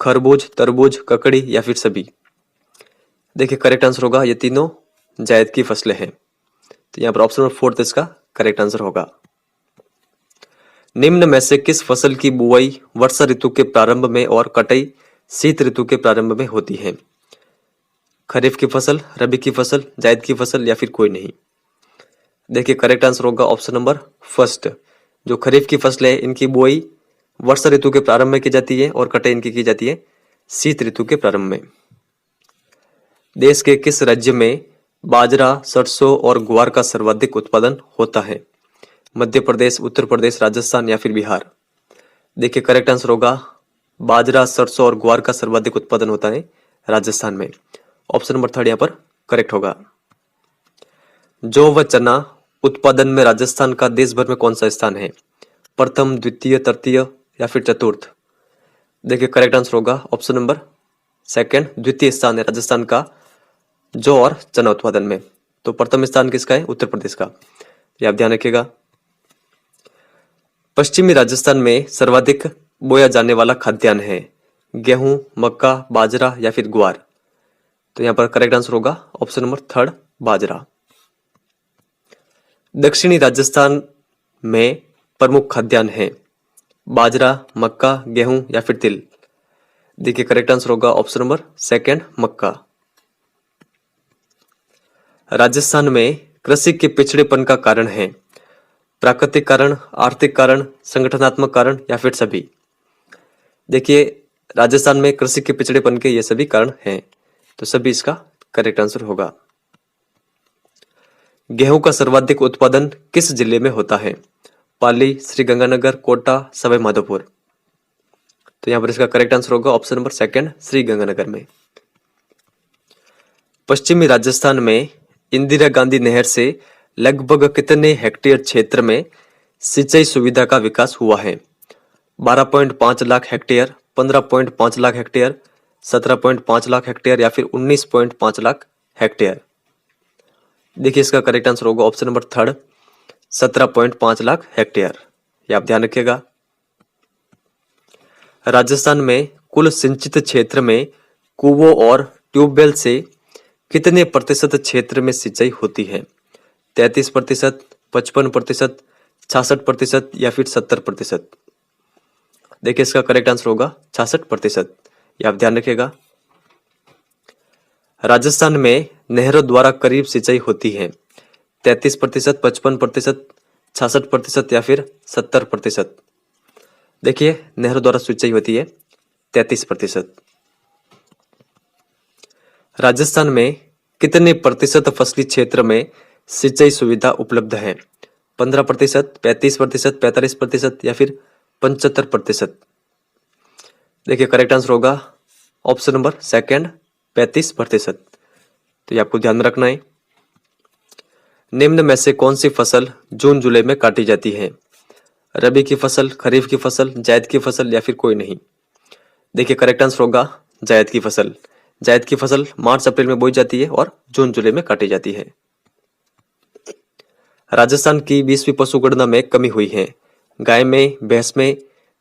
खरबूज, तरबूज, ककड़ी या फिर सभी। देखिए, करेक्ट आंसर होगा ये तीनों जायद की फसलें हैं, तो यहाँ पर ऑप्शन नंबर फोर्थ इसका करेक्ट आंसर होगा। निम्न में से किस फसल की बुआई वर्षा ऋतु के प्रारंभ में और कटाई शीत ऋतु के प्रारंभ में होती है? खरीफ की फसल, रबी की फसल, जायद की फसल या फिर कोई नहीं। देखिए करेक्ट आंसर होगा ऑप्शन नंबर फर्स्ट। जो खरीफ की फसल है इनकी बुआई वर्षा ऋतु के प्रारंभ में की जाती है और कटाई इनकी की जाती है शीत ऋतु के प्रारंभ में। देश के किस राज्य में बाजरा, सरसों और ग्वार का सर्वाधिक उत्पादन होता है? मध्य प्रदेश, उत्तर प्रदेश, राजस्थान या फिर बिहार? देखिए करेक्ट आंसर होगा बाजरा, सरसों और ग्वार का सर्वाधिक उत्पादन होता है राजस्थान में। ऑप्शन नंबर थर्ड यहाँ पर करेक्ट होगा। जौ व चना उत्पादन में राजस्थान का देश भर में कौन सा स्थान है? प्रथम, द्वितीय, तृतीय या फिर चतुर्थ? देखिए करेक्ट आंसर होगा ऑप्शन नंबर सेकंड, द्वितीय स्थान है राजस्थान का जौ और चना उत्पादन में। तो प्रथम स्थान किसका है? उत्तर प्रदेश का। ये आप ध्यान रखिएगा। पश्चिमी राजस्थान में सर्वाधिक बोया जाने वाला खाद्यान्न है गेहूं, मक्का, बाजरा या फिर ग्वार? तो यहाँ पर करेक्ट आंसर होगा ऑप्शन नंबर थर्ड, बाजरा। दक्षिणी राजस्थान में प्रमुख खाद्यान्न है बाजरा, मक्का, गेहूं या फिर तिल? देखिए करेक्ट आंसर होगा ऑप्शन नंबर सेकंड, मक्का। राजस्थान में कृषि के पिछड़ेपन का कारण है प्राकृतिक कारण, आर्थिक कारण, संगठनात्मक कारण या फिर सभी? देखिए राजस्थान में कृषि के पिछड़ेपन के ये सभी कारण हैं, तो सभी इसका करेक्ट आंसर होगा। गेहूं का सर्वाधिक उत्पादन किस जिले में होता है? पाली, श्रीगंगानगर, कोटा, सवाई माधोपुर? तो यहां पर इसका करेक्ट आंसर होगा ऑप्शन नंबर सेकंड, श्रीगंगानगर में। पश्चिमी राजस्थान में इंदिरा गांधी नहर से लगभग कितने हेक्टेयर क्षेत्र में सिंचाई सुविधा का विकास हुआ है? 12.5 lakh hectare, 15.5 lakh hectare, 17.5 lakh hectare या फिर 19.5 लाख हेक्टेयर? देखिए इसका करेक्ट आंसर होगा option number third, 17.5 lakh hectare. ये आप ध्यान रखिएगा। राजस्थान में कुल सिंचित क्षेत्र में कुओं और ट्यूबवेल से कितने प्रतिशत क्षेत्र में सिंचाई होती है? 33%, 55%, 66% या फिर 70%? देखिए इसका करेक्ट आंसर होगा 66%। ये आप ध्यान रखिएगा। राजस्थान में नहरों द्वारा करीब सिंचाई होती है 33%, 55%, 66% या फिर 70%? देखिए नहरों द्वारा सिंचाई होती है 33%। राजस्थान में कितने प्रतिशत फसली क्षेत्र में सिंचाई सुविधा उपलब्ध है? 15%, 35%, 45% या फिर 75%? देखिए करेक्ट आंसर होगा ऑप्शन नंबर सेकंड, 35%। तो ये आपको ध्यान में रखना है। निम्न में से कौन सी फसल जून जुलाई में काटी जाती है? रबी की फसल, खरीफ की फसल, जायद की फसल या फिर कोई नहीं? देखिए करेक्ट आंसर होगा जायद की फसल। जायद की फसल मार्च अप्रैल में बोई जाती है और जून जुलाई में काटी जाती है। राजस्थान की 20वीं पशुगणना में कमी हुई है गाय में, भैंस में,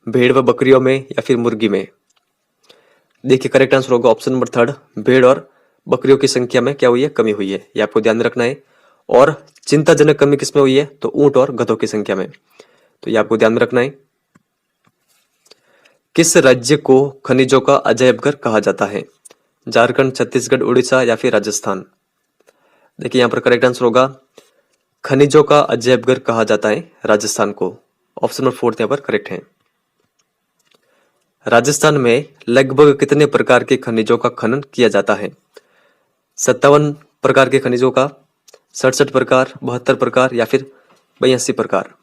भेड़ व बकरियों में या फिर मुर्गी में? देखिए करेक्ट आंसर होगा ऑप्शन नंबर थर्ड, भेड़ और बकरियों की संख्या में क्या हुई है? कमी हुई है। ये आपको ध्यान रखना है। और चिंताजनक कमी किसमें हुई है? तो ऊंट और गधों की संख्या में। तो ये आपको ध्यान में रखना है। किस राज्य को खनिजों का अजायब घर कहा जाता है? झारखंड, छत्तीसगढ़, उड़ीसा या फिर राजस्थान? देखिए यहाँ पर करेक्ट आंसर होगा खनिजों का अजायब घर कहा जाता है राजस्थान को। ऑप्शन नंबर फोर्थ यहाँ पर करेक्ट है। राजस्थान में लगभग कितने प्रकार के खनिजों का खनन किया जाता है? 57 प्रकार के खनिजों का, 67 प्रकार, 72 प्रकार या फिर 82 प्रकार?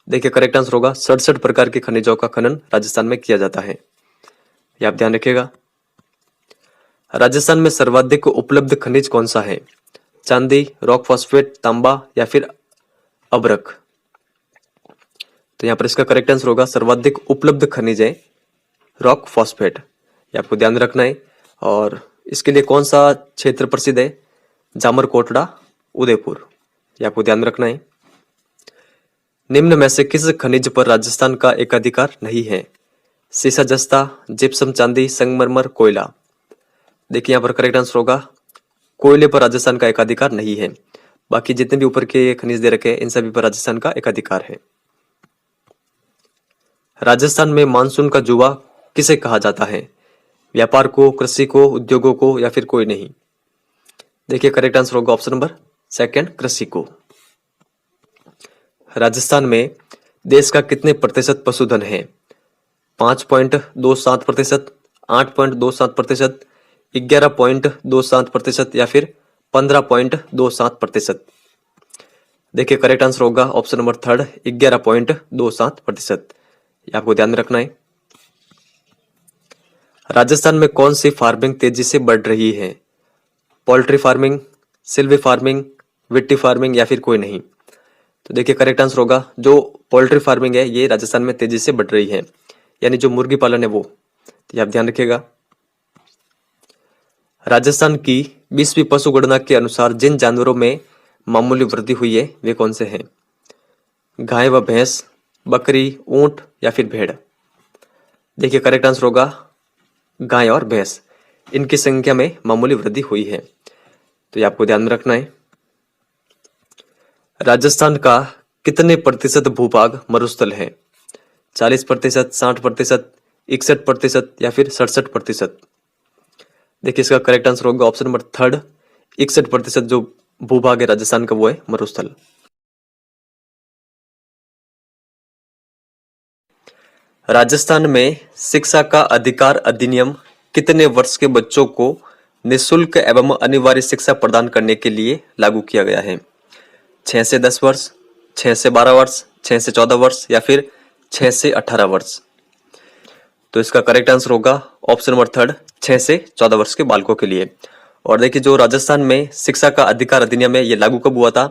देखिए करेक्ट आंसर होगा 67 प्रकार के खनिजों का खनन राजस्थान में किया जाता है। ये आप ध्यान रखिएगा। राजस्थान में सर्वाधिक उपलब्ध खनिज कौन सा है? चांदी, रॉक फॉस्फेट, तांबा या फिर अभ्रक? तो यहाँ पर इसका करेक्ट आंसर होगा सर्वाधिक उपलब्ध खनिज है रॉक फॉस्फेट। ये आपको ध्यान रखना है। और इसके लिए कौन सा क्षेत्र प्रसिद्ध है? जामर कोटड़ा, उदयपुर। ये आपको ध्यान रखना है। निम्न में से किस खनिज पर राजस्थान का एकाधिकार नहीं है? सीसा जस्ता, जिप्सम, चांदी, संगमरमर, कोयला? देखिए यहाँ पर करेक्ट आंसर होगा कोयले पर राजस्थान का एकाधिकार नहीं है। बाकी जितने भी ऊपर के खनिज दे रखे हैं इन सभी पर राजस्थान का एकाधिकार है। राजस्थान में मानसून का जुआ किसे कहा जाता है? व्यापार को, कृषि को, उद्योगों को या फिर कोई नहीं? देखिए करेक्ट आंसर होगा ऑप्शन नंबर सेकंड, कृषि को। राजस्थान में देश का कितने प्रतिशत पशुधन है? 5.27%, 8.27%, 11.27% या फिर 15.27%। देखिए करेक्ट आंसर होगा ऑप्शन नंबर थर्ड, 11.27%। ये आपको ध्यान रखना है। राजस्थान में कौन सी फार्मिंग तेजी से बढ़ रही है? पोल्ट्री फार्मिंग, सिल्वी फार्मिंग, विट्टी फार्मिंग या फिर कोई नहीं? तो देखिए करेक्ट आंसर होगा जो पोल्ट्री फार्मिंग है ये राजस्थान में तेजी से बढ़ रही है, यानी जो मुर्गी पालन है वो। तो ये आप ध्यान रखिएगा। राजस्थान की 20वीं पशु गणना के अनुसार जिन जानवरों में मामूली वृद्धि हुई है वे कौन से हैं? गाय व भैंस, बकरी, ऊंट या फिर भेड़? देखिए करेक्ट आंसर होगा गाय और भैंस, इनकी संख्या में मामूली वृद्धि हुई है। तो ये आपको ध्यान में रखना है। राजस्थान का कितने प्रतिशत भूभाग मरुस्थल है? 40%, 60%, 61% या फिर 67%? देखिए इसका करेक्ट आंसर होगा ऑप्शन नंबर थर्ड, 61% जो भूभाग है राजस्थान का वो है मरुस्थल। राजस्थान में शिक्षा का अधिकार अधिनियम कितने वर्ष के बच्चों को निःशुल्क एवं अनिवार्य शिक्षा प्रदान करने के लिए लागू किया गया है? 6 से 10 वर्ष, 6 से 12 वर्ष, 6 से 14 वर्ष या फिर 6 से 18 वर्ष? तो इसका करेक्ट आंसर होगा ऑप्शन नंबर थर्ड, 6 से 14 वर्ष के बालकों के लिए। और देखिए जो राजस्थान में शिक्षा का अधिकार अधिनियम है ये लागू कब हुआ था?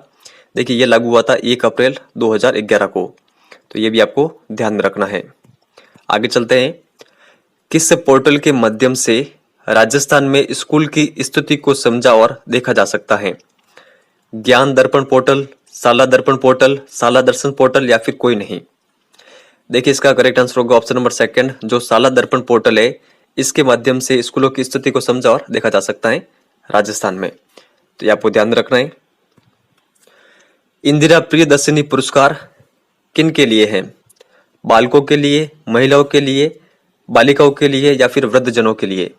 देखिए ये लागू हुआ था 1 अप्रैल 2011 को। तो ये भी आपको ध्यान में रखना है। आगे चलते हैं। किस पोर्टल के माध्यम से राजस्थान में स्कूल की स्थिति को समझा और देखा जा सकता है? ज्ञान दर्पण पोर्टल, शाला दर्पण पोर्टल, शाला दर्शन पोर्टल या फिर कोई नहीं? देखिए इसका करेक्ट आंसर होगा ऑप्शन नंबर सेकंड, जो शाला दर्पण पोर्टल है इसके माध्यम से स्कूलों की स्थिति को समझा और देखा जा सकता है राजस्थान में। तो ये आपको ध्यान रखना है। इंदिरा प्रियदर्शिनी पुरस्कार किन के लिए है? बालकों के लिए, महिलाओं के लिए, बालिकाओं के लिए या फिर वृद्धजनों के लिए?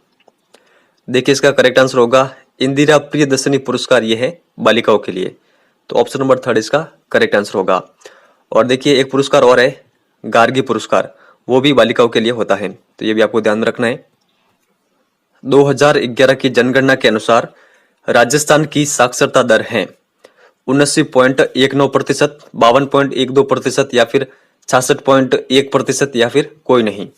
देखिए इसका करेक्ट आंसर होगा इंदिरा प्रियदर्शिनी पुरस्कार ये है बालिकाओं के लिए। तो ऑप्शन नंबर थर्ड इसका करेक्ट आंसर होगा। और देखिए एक पुरस्कार और है गार्गी पुरस्कार, वो भी बालिकाओं के लिए होता है। तो ये भी आपको ध्यान में रखना है। 2011 की जनगणना के अनुसार राजस्थान की साक्षरता दर है 79.19%, 52.12% या फिर 66.1% या फिर कोई नहीं?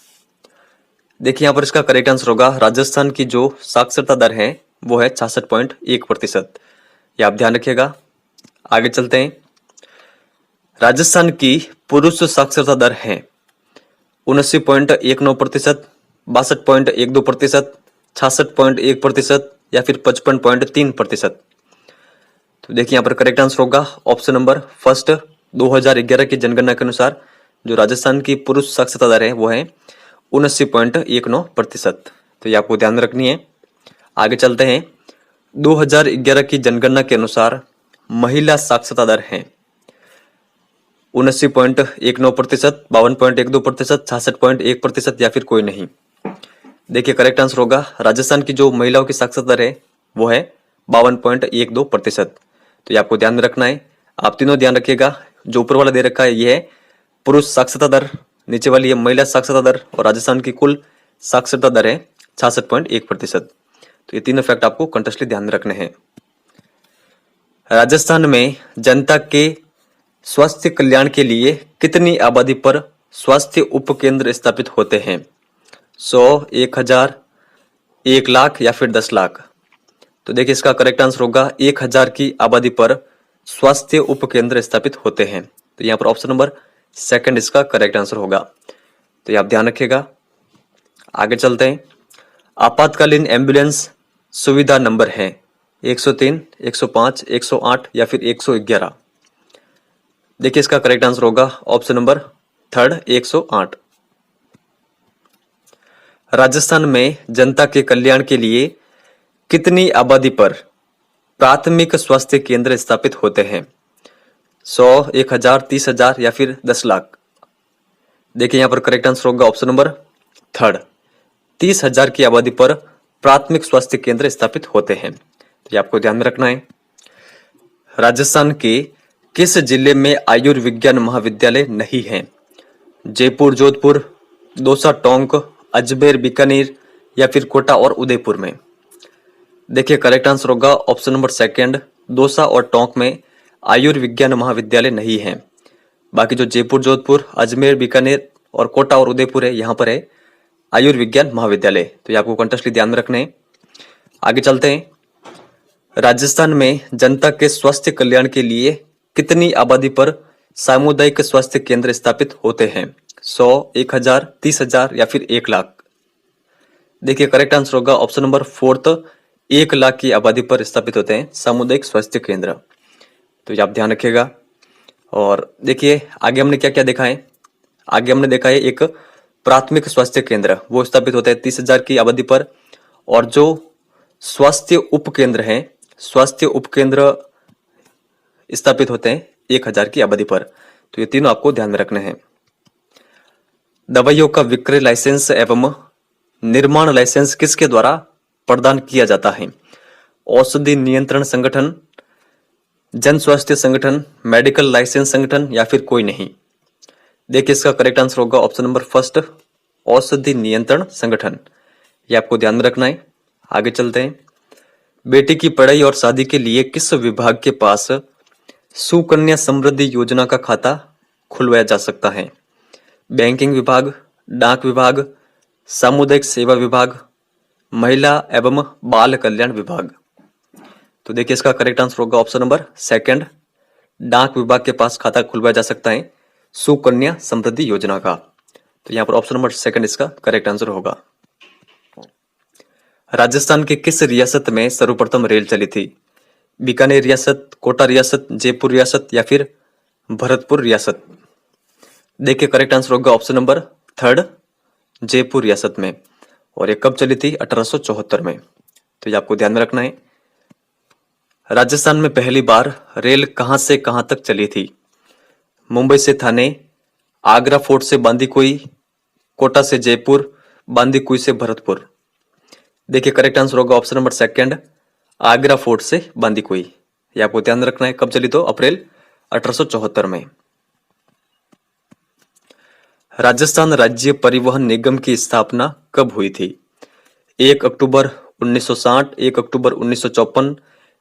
देखिए यहाँ पर इसका करेक्ट आंसर होगा राजस्थान की जो साक्षरता दर है वो है 66.1%। ये आप ध्यान रखिएगा। आगे चलते हैं। राजस्थान की पुरुष साक्षरता दर है 79.19%, 62.12%, 66.1% या फिर 55.3%? तो देखिए यहाँ पर करेक्ट आंसर होगा ऑप्शन नंबर फर्स्ट, 2011 की जनगणना के अनुसार जो राजस्थान की पुरुष साक्षरता दर है वो है 79.19%। तो ये आपको ध्यान रखनी है। आगे चलते हैं। 2011 की जनगणना के अनुसार महिला साक्षरता दर है 79.19%, 52.12%, 66.1% या फिर कोई नहीं? देखिए करेक्ट आंसर होगा राजस्थान की जो महिलाओं की साक्षरता दर है वो है 52.12%। तो ये आपको ध्यान में रखना है। आप तीनों ध्यान रखिएगा। जो ऊपर वाला दे रखा है ये है पुरुष साक्षरता दर, नीचे वाली है महिला साक्षरता दर और राजस्थान की कुल साक्षरता दर है 66.1%। तो ये तीनों फैक्ट आपको कंटेस्टली ध्यान में रखने हैं। राजस्थान में जनता के स्वास्थ्य कल्याण के लिए कितनी आबादी पर स्वास्थ्य उपकेंद्र स्थापित होते हैं? 100, 1000, 1 लाख या फिर 10 लाख? तो देखिए इसका करेक्ट आंसर होगा 1000 की आबादी पर स्वास्थ्य उपकेंद्र स्थापित होते हैं। तो यहाँ पर ऑप्शन नंबर सेकंड इसका करेक्ट आंसर होगा। तो ये आप ध्यान रखिएगा। आगे चलते हैं। आपातकालीन एम्बुलेंस सुविधा नंबर है 103, 105, 108 या फिर 111? देखिए इसका करेक्ट आंसर होगा ऑप्शन नंबर थर्ड, 108। राजस्थान में जनता के कल्याण के लिए कितनी आबादी पर प्राथमिक स्वास्थ्य केंद्र स्थापित होते हैं? 100, 1000, 30,000 या फिर 10 लाख? देखिए यहाँ पर करेक्ट आंसर होगा ऑप्शन नंबर थर्ड, 30,000 की आबादी पर प्राथमिक स्वास्थ्य केंद्र स्थापित होते हैं। तो ये आपको ध्यान में रखना है। राजस्थान के किस जिले में आयुर्विज्ञान महाविद्यालय नहीं है? जयपुर, जोधपुर, दौसा, टोंक, अजमेर, बीकानेर या फिर कोटा और उदयपुर में? देखिए करेक्ट आंसर होगा ऑप्शन नंबर सेकंड, दौसा और टोंक में आयुर्विज्ञान महाविद्यालय नहीं है। बाकी जो जयपुर, जोधपुर, अजमेर, बीकानेर और कोटा और उदयपुर है, यहाँ पर है आयुर्विज्ञान महाविद्यालय। तो ये आपको कंटेस्टली ध्यान में रखने हैं। आगे चलते हैं। राजस्थान में जनता के स्वास्थ्य कल्याण के लिए कितनी आबादी पर सामुदायिक स्वास्थ्य केंद्र स्थापित होते हैं? 100, 1000, 30,000 या फिर 1 लाख? देखिए करेक्ट आंसर होगा ऑप्शन नंबर फोर्थ, 1 लाख की आबादी पर स्थापित होते हैं सामुदायिक स्वास्थ्य केंद्र। तो ये आप ध्यान रखिएगा। और देखिए आगे हमने क्या क्या देखा है। आगे हमने देखा है एक प्राथमिक स्वास्थ्य केंद्र, वो स्थापित होता है 30,000 की आबादी पर। और जो स्वास्थ्य उपकेंद्र हैं, स्वास्थ्य उपकेंद्र स्थापित होते हैं 1000 की आबादी पर। तो ये तीनों आपको ध्यान में रखने हैं। दवाइयों का विक्रय लाइसेंस एवं निर्माण लाइसेंस किसके द्वारा प्रदान किया जाता है? औषधि नियंत्रण संगठन, जन स्वास्थ्य संगठन, मेडिकल लाइसेंस संगठन या फिर कोई नहीं? देखिए इसका करेक्ट आंसर होगा ऑप्शन नंबर फर्स्ट, औषधि नियंत्रण संगठन। ये आपको ध्यान में रखना है। आगे चलते हैं। बेटी की पढ़ाई और शादी के लिए किस विभाग के पास सुकन्या समृद्धि योजना का खाता खुलवाया जा सकता है? बैंकिंग विभाग, डाक विभाग, सामुदायिक सेवा विभाग, महिला एवं बाल कल्याण विभाग? तो देखिए इसका करेक्ट आंसर होगा ऑप्शन नंबर सेकंड, डाक विभाग के पास खाता खुलवाया जा सकता है सुकन्या समृद्धि योजना का। तो यहाँ पर ऑप्शन नंबर सेकंड इसका करेक्ट आंसर होगा। राजस्थान के किस रियासत में सर्वप्रथम रेल चली थी? बीकानेर रियासत, कोटा रियासत, जयपुर रियासत या फिर भरतपुर रियासत? देखिए करेक्ट आंसर होगा ऑप्शन नंबर थर्ड, जयपुर रियासत में। और ये कब चली थी? 1874 में। तो ये आपको ध्यान में रखना है। राजस्थान में पहली बार रेल कहां से कहां तक चली थी? मुंबई से थाने, आगरा फोर्ट से बांदीकुई, कोटा से जयपुर, बांदीकुई से भरतपुर? देखिए करेक्ट आंसर होगा option number second, Agra fort से बांदीकुई। ये आपको ध्यान रखना है। कब चली? तो अप्रैल 1874 में। राजस्थान राज्य परिवहन निगम की स्थापना कब हुई थी? 1 अक्टूबर 1960, 1 अक्टूबर 1954,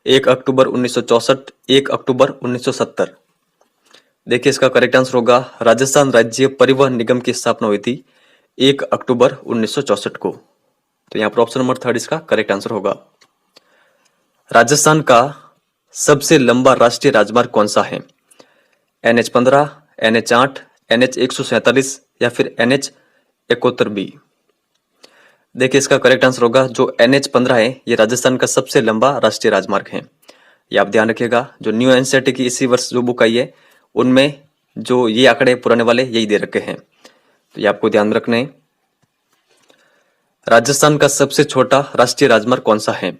1 अक्टूबर 1964, 1 अक्टूबर 1970? देखिए इसका करेक्ट आंसर होगा राजस्थान राज्य परिवहन निगम की स्थापना हुई थी 1 अक्टूबर 1964 को। तो यहाँ पर ऑप्शन नंबर थर्ड इसका करेक्ट आंसर होगा। राजस्थान का सबसे लंबा राष्ट्रीय राजमार्ग कौन सा है? NH15, NH8, NH 147 या फिर NH 71B? देखिए इसका करेक्ट आंसर होगा जो NH15 है, ये राजस्थान का सबसे लंबा राष्ट्रीय राजमार्ग है। ये आप ध्यान रखिएगा। जो न्यू एनसीईआरटी की इसी वर्ष जो बुक आई है उनमें जो ये आंकड़े पुराने वाले यही दे रखे हैं। तो ये आपको ध्यान रखने हैं। राजस्थान का सबसे छोटा राष्ट्रीय राजमार्ग कौन सा है?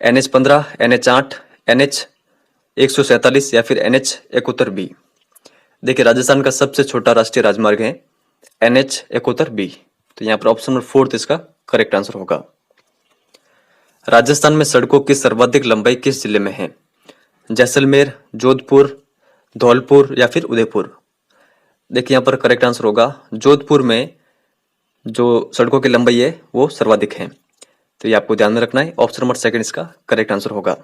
NH15, NH8, NH 147 या फिर NH 71B? देखिए राजस्थान का सबसे छोटा राष्ट्रीय राजमार्ग है NH 71B। तो यहाँ पर ऑप्शन नंबर फोर्थ इसका करेक्ट आंसर होगा। राजस्थान में सड़कों की सर्वाधिक लंबाई किस जिले में है? जैसलमेर, जोधपुर, धौलपुर या फिर उदयपुर? देखिए यहाँ पर करेक्ट आंसर होगा जोधपुर में जो सड़कों की लंबाई है वो सर्वाधिक है। तो ये आपको ध्यान में रखना है। ऑप्शन नंबर सेकंड इसका करेक्ट आंसर होगा।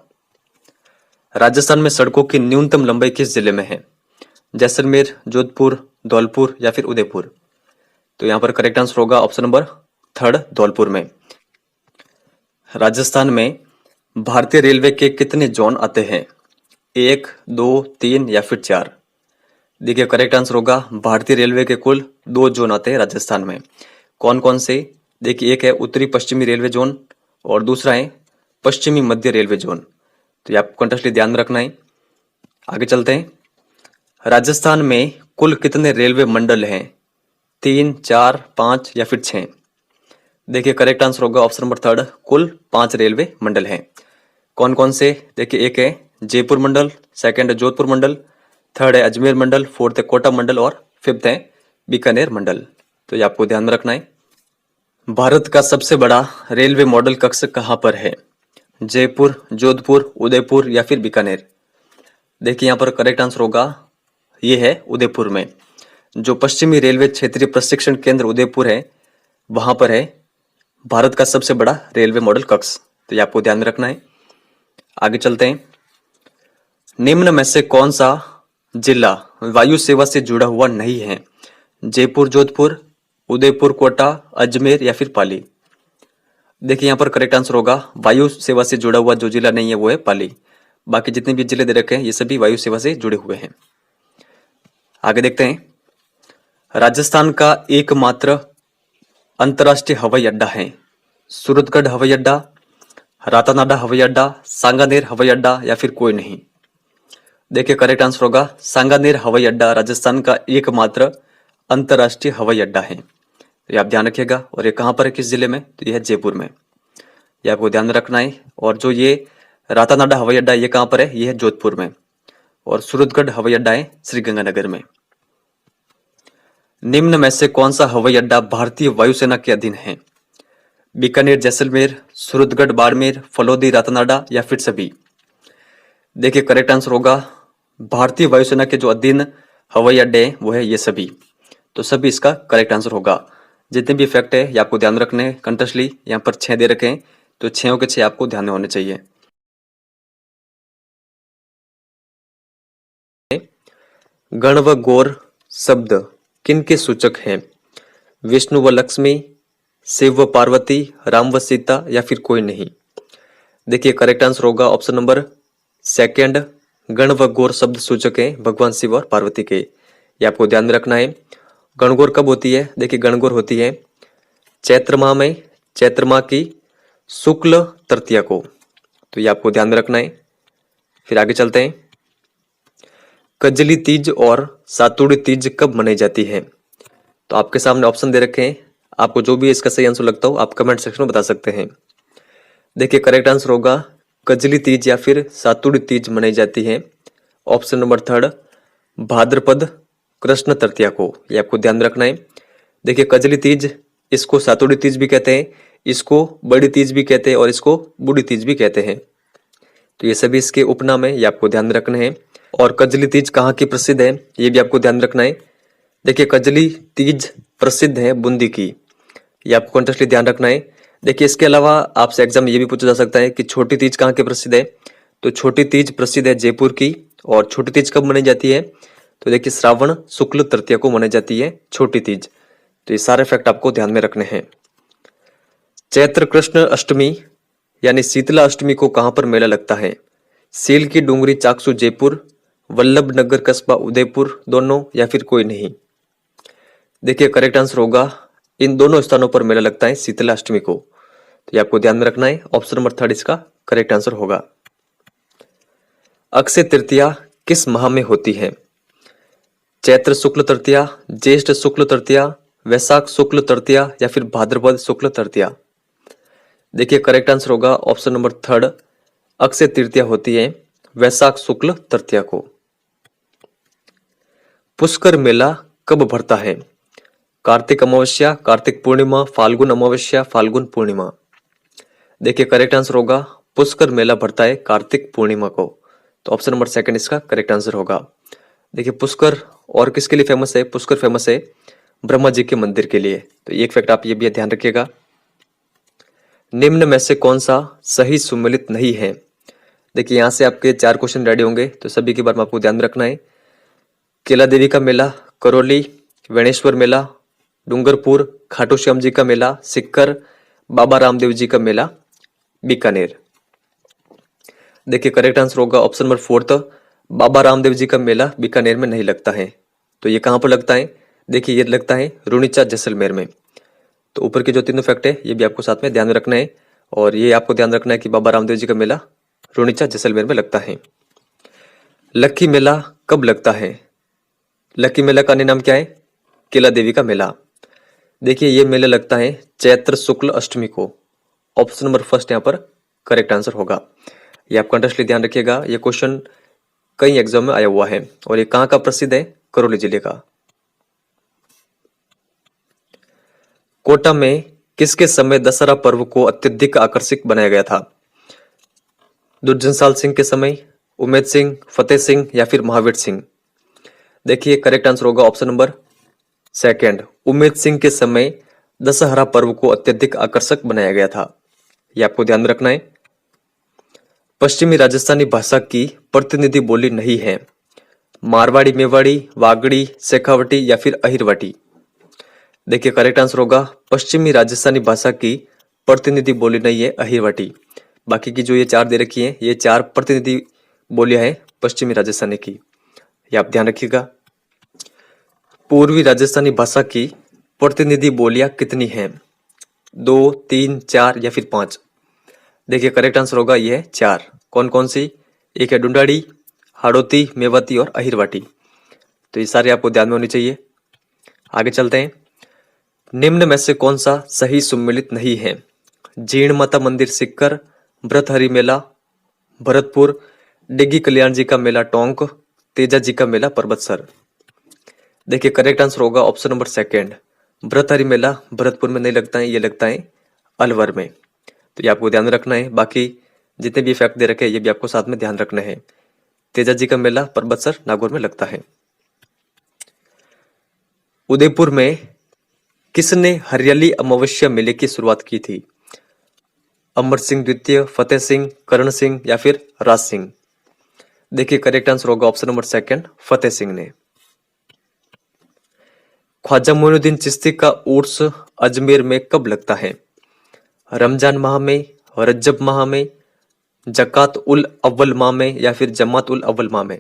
राजस्थान में सड़कों की न्यूनतम लंबाई किस जिले में है? जैसलमेर, जोधपुर, धौलपुर या फिर उदयपुर? तो यहाँ पर करेक्ट आंसर होगा ऑप्शन नंबर थर्ड, धौलपुर में। राजस्थान में भारतीय रेलवे के कितने जोन आते हैं? 1, 2, 3 या फिर 4? देखिए करेक्ट आंसर होगा भारतीय रेलवे के कुल 2 जोन आते हैं राजस्थान में। कौन कौन से? देखिए एक है उत्तरी पश्चिमी रेलवे जोन और दूसरा है पश्चिमी मध्य रेलवे जोन। तो ये आपको कंटेस्टली ध्यान में रखना है। आगे चलते हैं। राजस्थान में कुल कितने रेलवे मंडल हैं? 3, 4, 5 या फिर 6? देखिए करेक्ट आंसर होगा ऑप्शन नंबर थर्ड, कुल 5 रेलवे मंडल हैं। कौन कौन से? देखिए एक है जयपुर मंडल, सेकंड है जोधपुर मंडल, थर्ड है अजमेर मंडल, फोर्थ है कोटा मंडल और फिफ्थ है बीकानेर मंडल। तो ये आपको ध्यान में रखना है। भारत का सबसे बड़ा रेलवे मॉडल कक्ष कहाँ पर है? जयपुर, जोधपुर, उदयपुर या फिर बीकानेर? देखिए यहाँ पर करेक्ट आंसर होगा, ये है उदयपुर में। जो पश्चिमी रेलवे क्षेत्रीय प्रशिक्षण केंद्र उदयपुर है, वहां पर है भारत का सबसे बड़ा रेलवे मॉडल कक्ष। तो ये आपको ध्यान में रखना है। आगे चलते हैं। निम्न में से कौन सा जिला वायु सेवा से जुड़ा हुआ नहीं है? जयपुर जोधपुर, उदयपुर कोटा, अजमेर या फिर पाली। देखिए यहाँ पर करेक्ट आंसर होगा, वायु सेवा से जुड़ा हुआ जो जिला नहीं है वो है पाली। बाकी जितने भी जिले दे रखे हैं ये सभी वायु सेवा से जुड़े हुए हैं। आगे देखते हैं। राजस्थान का एकमात्र अंतर्राष्ट्रीय हवाई अड्डा है? सूरतगढ़ हवाई अड्डा, रातानाडा हवाई अड्डा, सांगानेर हवाई अड्डा या फिर कोई नहीं। देखिए करेक्ट आंसर होगा, सांगानेर हवाई अड्डा राजस्थान का एकमात्र अंतर्राष्ट्रीय हवाई अड्डा है। तो ये आप ध्यान रखिएगा। और ये कहाँ पर है, किस जिले में? तो ये है जयपुर में। ये आपको ध्यान में रखना है। और जो ये रातानाडा हवाई अड्डा ये कहाँ पर है? ये है जोधपुर में। और सूरतगढ़ हवाई अड्डा है श्रीगंगानगर में। निम्न में से कौन सा हवाई अड्डा भारतीय वायुसेना के अधीन है? बीकानेर जैसलमेर, सूरतगढ़ बाड़मेर, फलोदी रातानाडा या फिर सभी। देखिए करेक्ट आंसर होगा, भारतीय वायुसेना के जो अधीन हवाई अड्डे हैं वो है ये सभी। तो सभी इसका करेक्ट आंसर होगा। जितने भी फैक्ट है ये आपको ध्यान रखने हैं कंटिन्यूअसली। यहाँ पर 6 दे रखे हैं, तो 6 के 6 आपको ध्यान में होने चाहिए। गण व गौर शब्द किन के सूचक हैं? विष्णु व लक्ष्मी, शिव व पार्वती, राम व सीता या फिर कोई नहीं। देखिए करेक्ट आंसर होगा ऑप्शन नंबर सेकंड, गण व गौर शब्द सूचक हैं भगवान शिव और पार्वती के। ये आपको ध्यान में रखना है। गणगौर कब होती है? देखिए गणगौर होती है चैत्र माह में, चैत्र माह की शुक्ल तृतीया को। तो ये आपको ध्यान में रखना है। फिर आगे चलते हैं। कजली तीज और सातुड़ी तीज कब मनाई जाती है? तो आपके सामने ऑप्शन दे रखे हैं। आपको जो भी इसका सही आंसर लगता हो आप कमेंट सेक्शन में बता सकते हैं। देखिए करेक्ट आंसर होगा, कजली तीज या फिर सातुड़ी तीज मनाई जाती है ऑप्शन नंबर थर्ड, भाद्रपद कृष्ण तृतीया को। ये आपको ध्यान रखना है। देखिए कजली तीज, इसको सातुड़ी तीज भी कहते हैं, इसको बड़ी तीज भी कहते हैं और इसको बूढ़ी तीज भी कहते हैं। तो ये सभी इसके उपनाम है, ये आपको ध्यान रखने हैं। और कजली तीज कहाँ की प्रसिद्ध है ये भी आपको ध्यान रखना है। देखिए कजली तीज प्रसिद्ध है बूंदी की। ये आपको कंटिन्यूअसली ध्यान रखना है। देखिए इसके अलावा आपसे एग्जाम में ये भी पूछा जा सकता है कि छोटी तीज कहाँ की प्रसिद्ध है? तो छोटी तीज प्रसिद्ध है जयपुर की। और छोटी तीज कब मनाई जाती है? तो देखिए श्रावण शुक्ल तृतीया को मनाई जाती है छोटी तीज। तो ये सारे फैक्ट आपको ध्यान में रखने हैं। चैत्र कृष्ण अष्टमी यानी शीतला अष्टमी को कहां पर मेला लगता है? सील की डूंगरी चाकसू जयपुर, वल्लभ नगर कस्बा उदयपुर, दोनों या फिर कोई नहीं। देखिए करेक्ट आंसर होगा, इन दोनों स्थानों पर मेला लगता है शीतला अष्टमी को। तो ये आपको ध्यान में रखना है। ऑप्शन नंबर थर्ड इसका करेक्ट आंसर होगा। अक्षय तृतीया किस माह में होती है? चैत्र शुक्ल तृतीया, ज्येष्ठ शुक्ल तृतीया, वैशाख शुक्ल तृतीया या फिर भाद्रपद शुक्ल तृतीया। देखिए करेक्ट आंसर होगा option number third, Akshaya Tritiya होती है वैशाख शुक्ल तृतीया को। पुष्कर मेला कब भरता है? कार्तिक अमावस्या, कार्तिक पूर्णिमा, फाल्गुन अमावस्या, फाल्गुन पूर्णिमा। देखिए करेक्ट आंसर होगा, पुष्कर मेला भरता है कार्तिक पूर्णिमा को। तो ऑप्शन नंबर सेकंड इसका करेक्ट आंसर होगा। देखिए पुष्कर और किसके लिए फेमस है? पुष्कर फेमस है ब्रह्मा जी के मंदिर के लिए। तो एक फैक्ट आप ये भी ध्यान रखिएगा। निम्न में से कौन सा सही सुमेलित नहीं है? देखिए यहां से आपके 4 क्वेश्चन रेडी होंगे, तो सभी के बारे में आपको ध्यान में रखना है। केला देवी का मेला, करौली, वेणेश्वर मेला, डूंगरपुर, खाटू श्याम जी का मेला, सिक्कर, बाबा रामदेव जी का मेला, बीकानेर। देखिए करेक्ट आंसर होगा option number fourth, Baba Ramdev ji का मेला बीकानेर में नहीं लगता है। तो ये कहां पर लगता है? देखिए ये लगता है रुणीचा जैसलमेर में। तो ऊपर के जो तीनों फैक्ट है ये भी आपको साथ में ध्यान रखना है। और ये आपको ध्यान रखना है कि बाबा रामदेव जी का मेला रुणीचा जैसलमेर में लगता है। लक्की मेला कब लगता है? लक्की मेला का अन्य नाम क्या है? केला देवी का मेला। देखिए ये मेला लगता है चैत्र शुक्ल अष्टमी को। ऑप्शन नंबर फर्स्ट यहाँ पर करेक्ट आंसर होगा। ये आप कंटिन्यूअसली ध्यान रखिएगा, ये क्वेश्चन कई एग्जाम में आया हुआ है। और ये कहाँ का प्रसिद्ध है? करौली जिले का। कोटा में किसके समय दशहरा पर्व को अत्यधिक आकर्षक बनाया गया था? दुर्जनपाल सिंह के समय, उमेद सिंह, फतेह सिंह या फिर महावीर सिंह। देखिए करेक्ट आंसर होगा option number second. Umed Singh के समय दशहरा पर्व को अत्यधिक आकर्षक बनाया गया था, ये आपको ध्यान में रखना है। पश्चिमी राजस्थानी भाषा की प्रतिनिधि बोली नहीं है, मारवाड़ी, मेवाड़ी, वागड़ी, शेखावटी या फिर अहिरवाटी। देखिए करेक्ट आंसर होगा पश्चिमी राजस्थानी भाषा की प्रतिनिधि बोली नहीं है अहिरवाटी। बाकी की जो ये चार दे रखी हैं, ये चार प्रतिनिधि बोलियां हैं पश्चिमी राजस्थानी की, ये आप ध्यान रखिएगा। पूर्वी राजस्थानी भाषा की प्रतिनिधि बोलियां कितनी हैं? 2, 3, 4 या फिर 5। देखिए करेक्ट आंसर होगा ये है 4। कौन कौन सी? एक है डुंडाड़ी, हाड़ौती, मेवाती और अहिरवाटी। तो ये सारे आपको ध्यान में होनी चाहिए। आगे चलते हैं। निम्न में से कौन सा सही सुमेलित नहीं है? जीर्ण माता मंदिर सिक्कर, भ्रतहरि मेला भरतपुर, डिग्गी कल्याण जी का मेला टोंक, तेजा जी का मेला परबतसर। देखिए करेक्ट आंसर होगा ऑप्शन नंबर सेकंड। भ्रतहरि मेला भरतपुर में नहीं लगता है, ये लगता है अलवर में। तो ये आपको ध्यान में रखना है। बाकी जितने भी फैक्ट दे रखे हैं ये भी आपको साथ में ध्यान रखना है। तेजा जी का मेला परबतसर नागौर में लगता है। उदयपुर में किसने हरियाली अमावस्या मेले की शुरुआत की थी? अमर सिंह द्वितीय, फतेह सिंह, करण सिंह या फिर राज सिंह। देखिए करेक्ट आंसर होगा option number second, Fateh Singh ने। ख्वाजा मोइनुद्दीन चिश्ती का उर्स अजमेर में कब लगता है? रमजान माह में, रज्जब माह में, जकात उल अव्वल माह में या फिर जमात उल अव्वल माह में।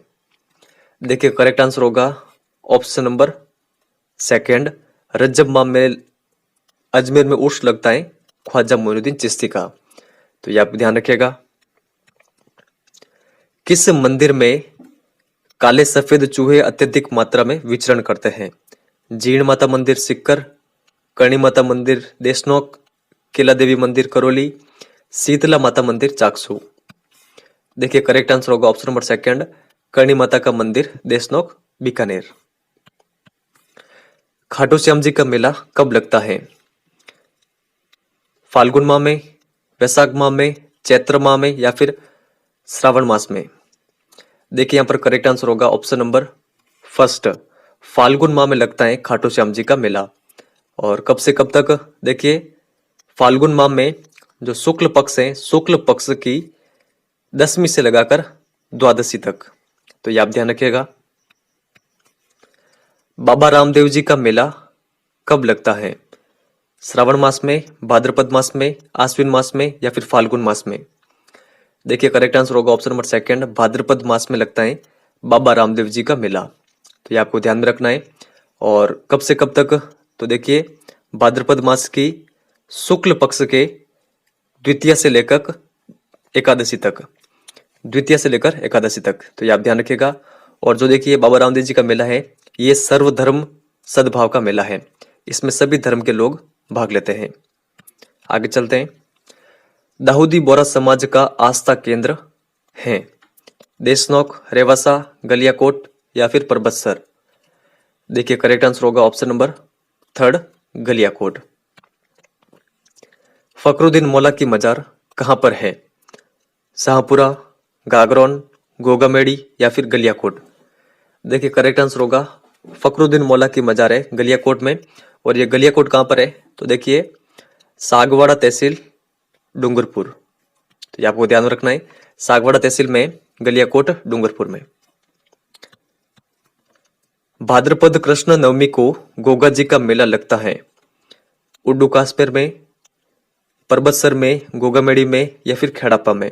देखिए करेक्ट आंसर होगा ऑप्शन नंबर सेकंड, रज्जब माह में अजमेर में उर्स लगता है ख्वाजा मोइनुद्दीन चिश्ती का। तो ये आप ध्यान रखिएगा। किस मंदिर में काले सफेद चूहे अत्यधिक मात्रा में विचरण करते हैं? जीर्ण माता मंदिर सिक्कर, कर्णी माता मंदिर देशनोक, केला देवी मंदिर करौली, शीतला माता मंदिर चाकसू। देखिए करेक्ट आंसर होगा ऑप्शन नंबर सेकंड, कर्णी माता का मंदिर देशनोक बीकानेर। खाटू श्याम जी का मेला कब लगता है? फाल्गुन माह में, वैशाख माह में, चैत्र माह में या फिर श्रावण मास में। देखिए यहाँ पर करेक्ट आंसर होगा ऑप्शन नंबर फर्स्ट, फाल्गुन माह में लगता है खाटू श्याम जी का मेला। और कब से कब तक? देखिए फाल्गुन माह में जो शुक्ल पक्ष है, शुक्ल पक्ष की 10वीं से लगाकर द्वादशी तक। तो ये आप ध्यान रखिएगा। बाबा रामदेव जी का मेला कब लगता है? श्रावण मास में, भाद्रपद मास में, आश्विन मास में या फिर फाल्गुन मास में। देखिए करेक्ट आंसर होगा ऑप्शन नंबर सेकंड, भाद्रपद मास में लगता है बाबा रामदेव जी का मेला। तो ये आपको ध्यान में रखना है। और कब से कब तक? तो देखिए भाद्रपद मास की शुक्ल पक्ष के द्वितीय से लेकर एकादशी तक, द्वितीय से लेकर एकादशी तक। तो ये आप ध्यान रखिएगा। और जो देखिए बाबा रामदेव जी का मेला है, ये सर्वधर्म सद्भाव का मेला है, इसमें सभी धर्म के लोग भाग लेते हैं। आगे चलते हैं। दाऊदी बोहरा समाज का आस्था केंद्र है? देशनोक, रेवासा, गलियाकोट या फिर परबतसर। देखिए करेक्ट आंसर होगा option number third, Galiakot. Fakhruddin मौला की मजार कहां पर है? शाहपुरा, गागरोन, गोगामेड़ी या फिर गलियाकोट। देखिए करेक्ट आंसर होगा फखरुद्दीन मौला की मजार है गलियाकोट में। और ये गलियाकोट कहां पर है? तो देखिए सागवाड़ा तहसील, डूंगरपुर। तो ये आपको ध्यान रखना है, सागवाड़ा तहसील में, गलियाकोट, डूंगरपुर में। भाद्रपद कृष्ण नवमी को गोगा जी का मेला लगता है? उड्डू कास्पेर में, परबतसर में, गोगामेड़ी में या फिर खेड़ापा में।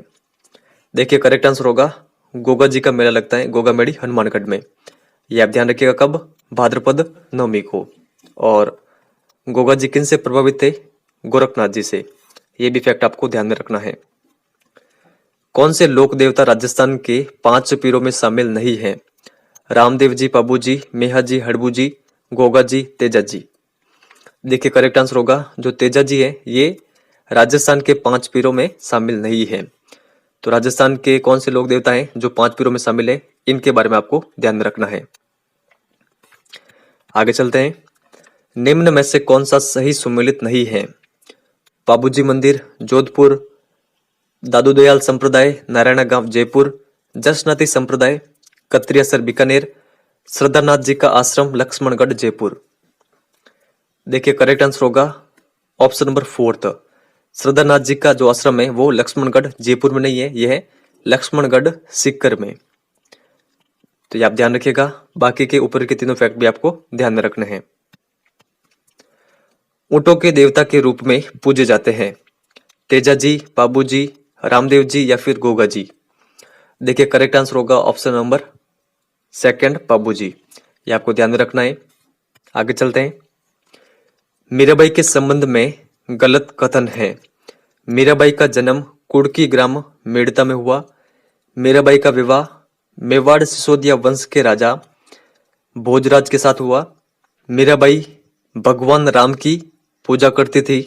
देखिए करेक्ट आंसर होगा गोगा जी का मेला लगता है गोगामेड़ी, हनुमानगढ़ में। ये आप ध्यान रखिएगा कब? भाद्रपद नवमी को। और गोगा जी किन से प्रभावित थे? गोरखनाथ जी से। ये भी फैक्ट आपको ध्यान में रखना है। कौन से लोक देवता राजस्थान के 5 पीरों में शामिल नहीं है? रामदेव जी, पाबू जी, मेहा जी, हड़बू जी, गोगा जी, तेजा जी। देखिए करेक्ट आंसर होगा जो तेजा जी है, ये राजस्थान के 5 पीरों में शामिल नहीं है। तो राजस्थान के कौन से लोक देवता हैं जो 5 पीरों में शामिल है, इनके बारे में आपको ध्यान में रखना है। आगे चलते हैं। निम्न में से कौन सा सही सुमेलित नहीं है? बाबूजी मंदिर, जोधपुर, दादू दयाल संप्रदाय, नारायणा गांव, जयपुर, जसनाती संप्रदाय, कत्रियासर बीकानेर, श्रद्धानाथ जी का आश्रम लक्ष्मणगढ़ जयपुर। देखिए करेक्ट आंसर होगा ऑप्शन नंबर 4। श्रद्धानाथ जी का जो आश्रम है वो लक्ष्मणगढ़ जयपुर में नहीं है, यह है लक्ष्मणगढ़ सीकर में। तो ये आप ध्यान रखिएगा, बाकी के ऊपर के तीनों फैक्ट भी आपको ध्यान में रखने हैं। ऊंटों के देवता के रूप में पूजे जाते हैं तेजा जी, बाबू जी, रामदेव जी या फिर गोगा जी। देखिए करेक्ट आंसर होगा ऑप्शन नंबर 2 बाबू जी। ये आपको ध्यान में रखना है। आगे चलते हैं। मीराबाई के संबंध में गलत कथन है। मीराबाई का जन्म कुड़की ग्राम मेड़ता में हुआ। मीराबाई का विवाह मेवाड़ सिसोदिया वंश के राजा भोजराज के साथ हुआ। मीराबाई भगवान राम की पूजा करती थी।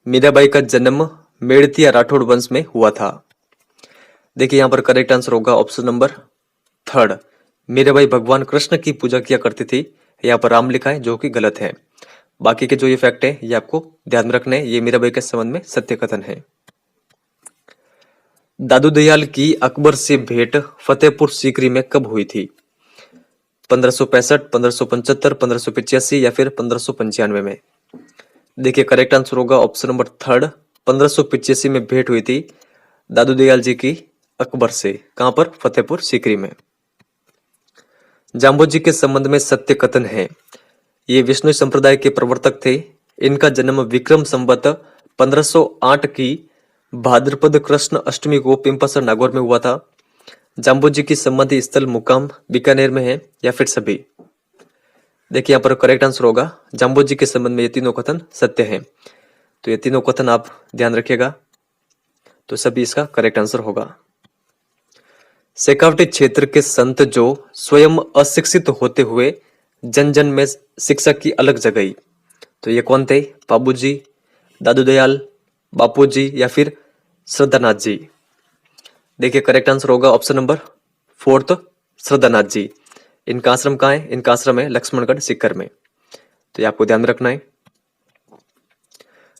मीराबाई का जन्म मेड़तिया राठौड़ वंश में हुआ था। देखिए यहाँ पर करेक्ट आंसर होगा ऑप्शन नंबर 3। मीराबाई भगवान कृष्ण की पूजा किया करती थी। यहाँ पर राम लिखा है जो कि गलत है। बाकी के जो ये फैक्ट है ये आपको ध्यान में रखने हैं। ये मीराबाई के संबंध में सत्य कथन है। दादू दयाल की अकबर से भेंट फतेहपुर सीकरी में कब हुई थी? 1565, 1575, 1585 या फिर 1595 में। देखिए करेक्ट आंसर होगा ऑप्शन नंबर 3। 1585 में भेंट हुई थी दादू दयाल जी की अकबर से। कहां पर? फतेहपुर सीकरी में। जाम्बो जी के संबंध में सत्य कथन है। ये विष्णु संप्रदाय के प्रवर्तक थे। इनका जन्म विक्रम संवत 1508 की भाद्रपद कृष्ण अष्टमी को पिंपसर नागौर में हुआ था। जाम्बो जी की समाधि स्थल मुकाम बीकानेर में है या फिर सभी। देखिए यहाँ पर करेक्ट आंसर होगा जाम्बो जी के संबंध में ये तीनों कथन सत्य हैं। तो ये तीनों कथन आप ध्यान रखिएगा, तो सभी इसका करेक्ट आंसर होगा। शेखावटी क्षेत्र के संत जो स्वयं अशिक्षित होते हुए जन जन में शिक्षा की अलग जगाई, तो ये कौन थे? बाबू जी, दादू दयाल, बापू जी या फिर श्रद्धानाथ जी। देखिए करेक्ट आंसर होगा ऑप्शन नंबर 4 श्रद्धानाथ जी। इनका आश्रम कहाँ है? इनका आश्रम है लक्ष्मणगढ़ सीकर में। तो ये आपको ध्यान में रखना है।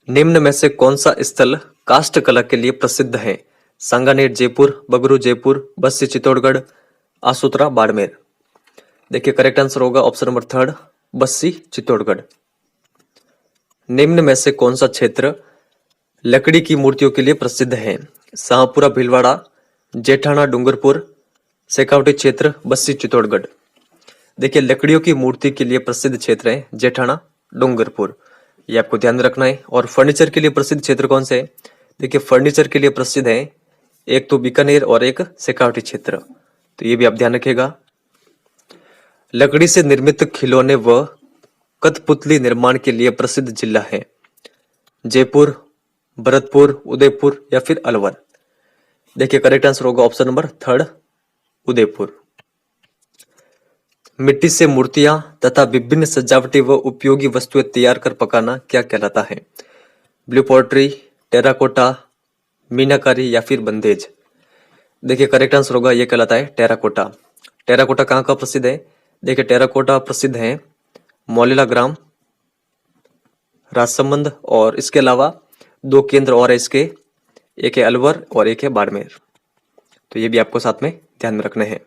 निम्न में से कौन सा स्थल काष्ठ कला के लिए प्रसिद्ध है? सांगानेर जयपुर, बगरू जयपुर, बस्सी चित्तौड़गढ़, आसोतरा बाड़मेर। देखिए करेक्ट आंसर होगा ऑप्शन नंबर 3 बस्सी चित्तौड़गढ़। निम्न में से कौन सा क्षेत्र लकड़ी की मूर्तियों के लिए प्रसिद्ध है? शाहपुरा भीलवाड़ा, जेठाना डूंगरपुर, शेखावटी क्षेत्र, बस्सी चित्तौड़गढ़। देखिए लकड़ियों की मूर्ति के लिए प्रसिद्ध क्षेत्र है जेठाना डूंगरपुर। ये आपको ध्यान में रखना है। और फर्नीचर के लिए प्रसिद्ध क्षेत्र कौन से है? देखिए फर्नीचर के लिए प्रसिद्ध है एक तो बीकानेर और एक शेखावटी क्षेत्र। तो ये भी आप ध्यान रखिएगा। लकड़ी से निर्मित खिलौने व कठपुतली निर्माण के लिए प्रसिद्ध जिला है जयपुर, भरतपुर, उदयपुर या फिर अलवर। देखिए करेक्ट आंसर होगा ऑप्शन नंबर 3 उदयपुर। मिट्टी से मूर्तियां तथा विभिन्न सजावटी व उपयोगी वस्तुएं तैयार कर पकाना क्या कहलाता है? ब्लू पॉटरी, टेराकोटा, मीनाकारी या फिर बंदेज। देखिए करेक्ट आंसर होगा ये कहलाता है टेराकोटा। टेराकोटा कहाँ का प्रसिद्ध है? देखिए टेराकोटा प्रसिद्ध है मौलिला ग्राम, राजसमंद, और इसके अलावा 2 केंद्र और है इसके, एक है अलवर और एक है बाड़मेर। तो ये भी आपको साथ में ध्यान में रखने हैं।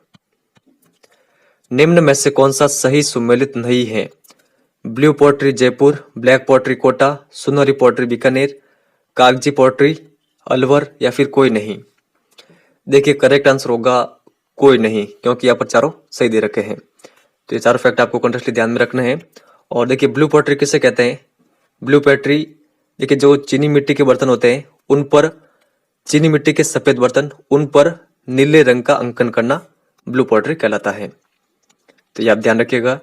निम्न में से कौन सा सही सुमेलित नहीं है? Blue pottery Jaipur, black pottery Kota, सुनहरी पॉटरी बीकानेर, कागजी पॉटरी अलवर या फिर कोई नहीं। देखिए करेक्ट आंसर होगा कोई नहीं, क्योंकि यहाँ पर चारों सही दे रखे हैं। तो ये चारों फैक्ट आपको कंटिन्यूसली ध्यान में रखने हैं। और देखिए ब्लू पॉटरी किसे कहते हैं? ब्लू पॉटरी देखिए जो चीनी मिट्टी के बर्तन होते हैं उन पर, चीनी मिट्टी के सफेद बर्तन उन पर नीले रंग का अंकन करना ब्लू पॉटरी कहलाता है। तो ये आप ध्यान रखिएगा।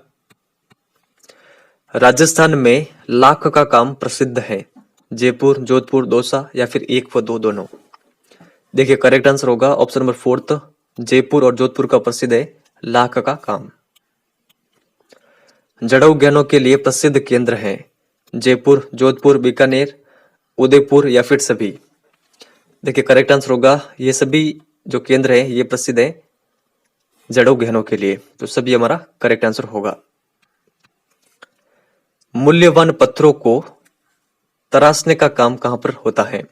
राजस्थान में लाख का काम प्रसिद्ध है जयपुर, जोधपुर, दौसा या फिर 1 व 2 दोनों। देखिए करेक्ट आंसर होगा ऑप्शन नंबर 4 जयपुर और जोधपुर का प्रसिद्ध है लाख का काम। जड़ों ज्ञानों के लिए प्रसिद्ध केंद्र हैं जयपुर, जोधपुर, बीकानेर, उदयपुर या फिर सभी। देखिए करेक्ट आंसर होगा ये सभी जो केंद्र है ये प्रसिद्ध है जड़ों ज्ञानों के लिए। तो सभी हमारा करेक्ट आंसर होगा। मूल्यवान पत्थरों को तराशने का काम कहां पर होता है?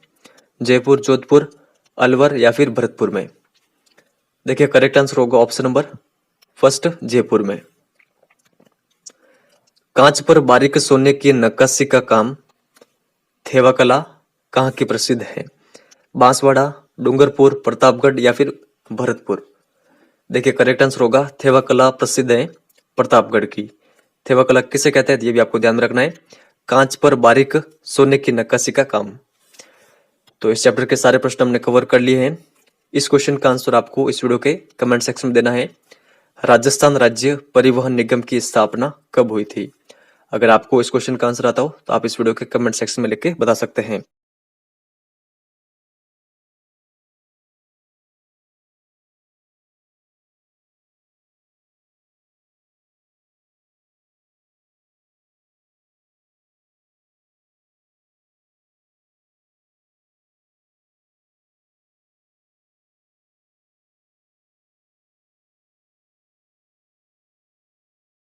जयपुर, जोधपुर, अलवर या फिर भरतपुर में। देखिए करेक्ट आंसर होगा ऑप्शन नंबर फर्स्ट, जयपुर में। कांच पर बारीक सोने की नक्काशी का काम थेवा कला कहाँ की प्रसिद्ध है? बांसवाड़ा, डूंगरपुर, प्रतापगढ़ या फिर भरतपुर। देखिए करेक्ट आंसर होगा थेवा कला प्रसिद्ध है प्रतापगढ़ की। थेवा कला किसे कहते हैं ये भी आपको ध्यान में रखना है। कांच पर बारीक सोने की नक्काशी का काम। तो इस चैप्टर के सारे प्रश्न हमने कवर कर लिए हैं। इस क्वेश्चन का आंसर आपको इस वीडियो के कमेंट सेक्शन में देना है। राजस्थान राज्य परिवहन निगम की स्थापना कब हुई थी? अगर आपको इस क्वेश्चन का आंसर आता हो तो आप इस वीडियो के कमेंट सेक्शन में लिख के बता सकते हैं।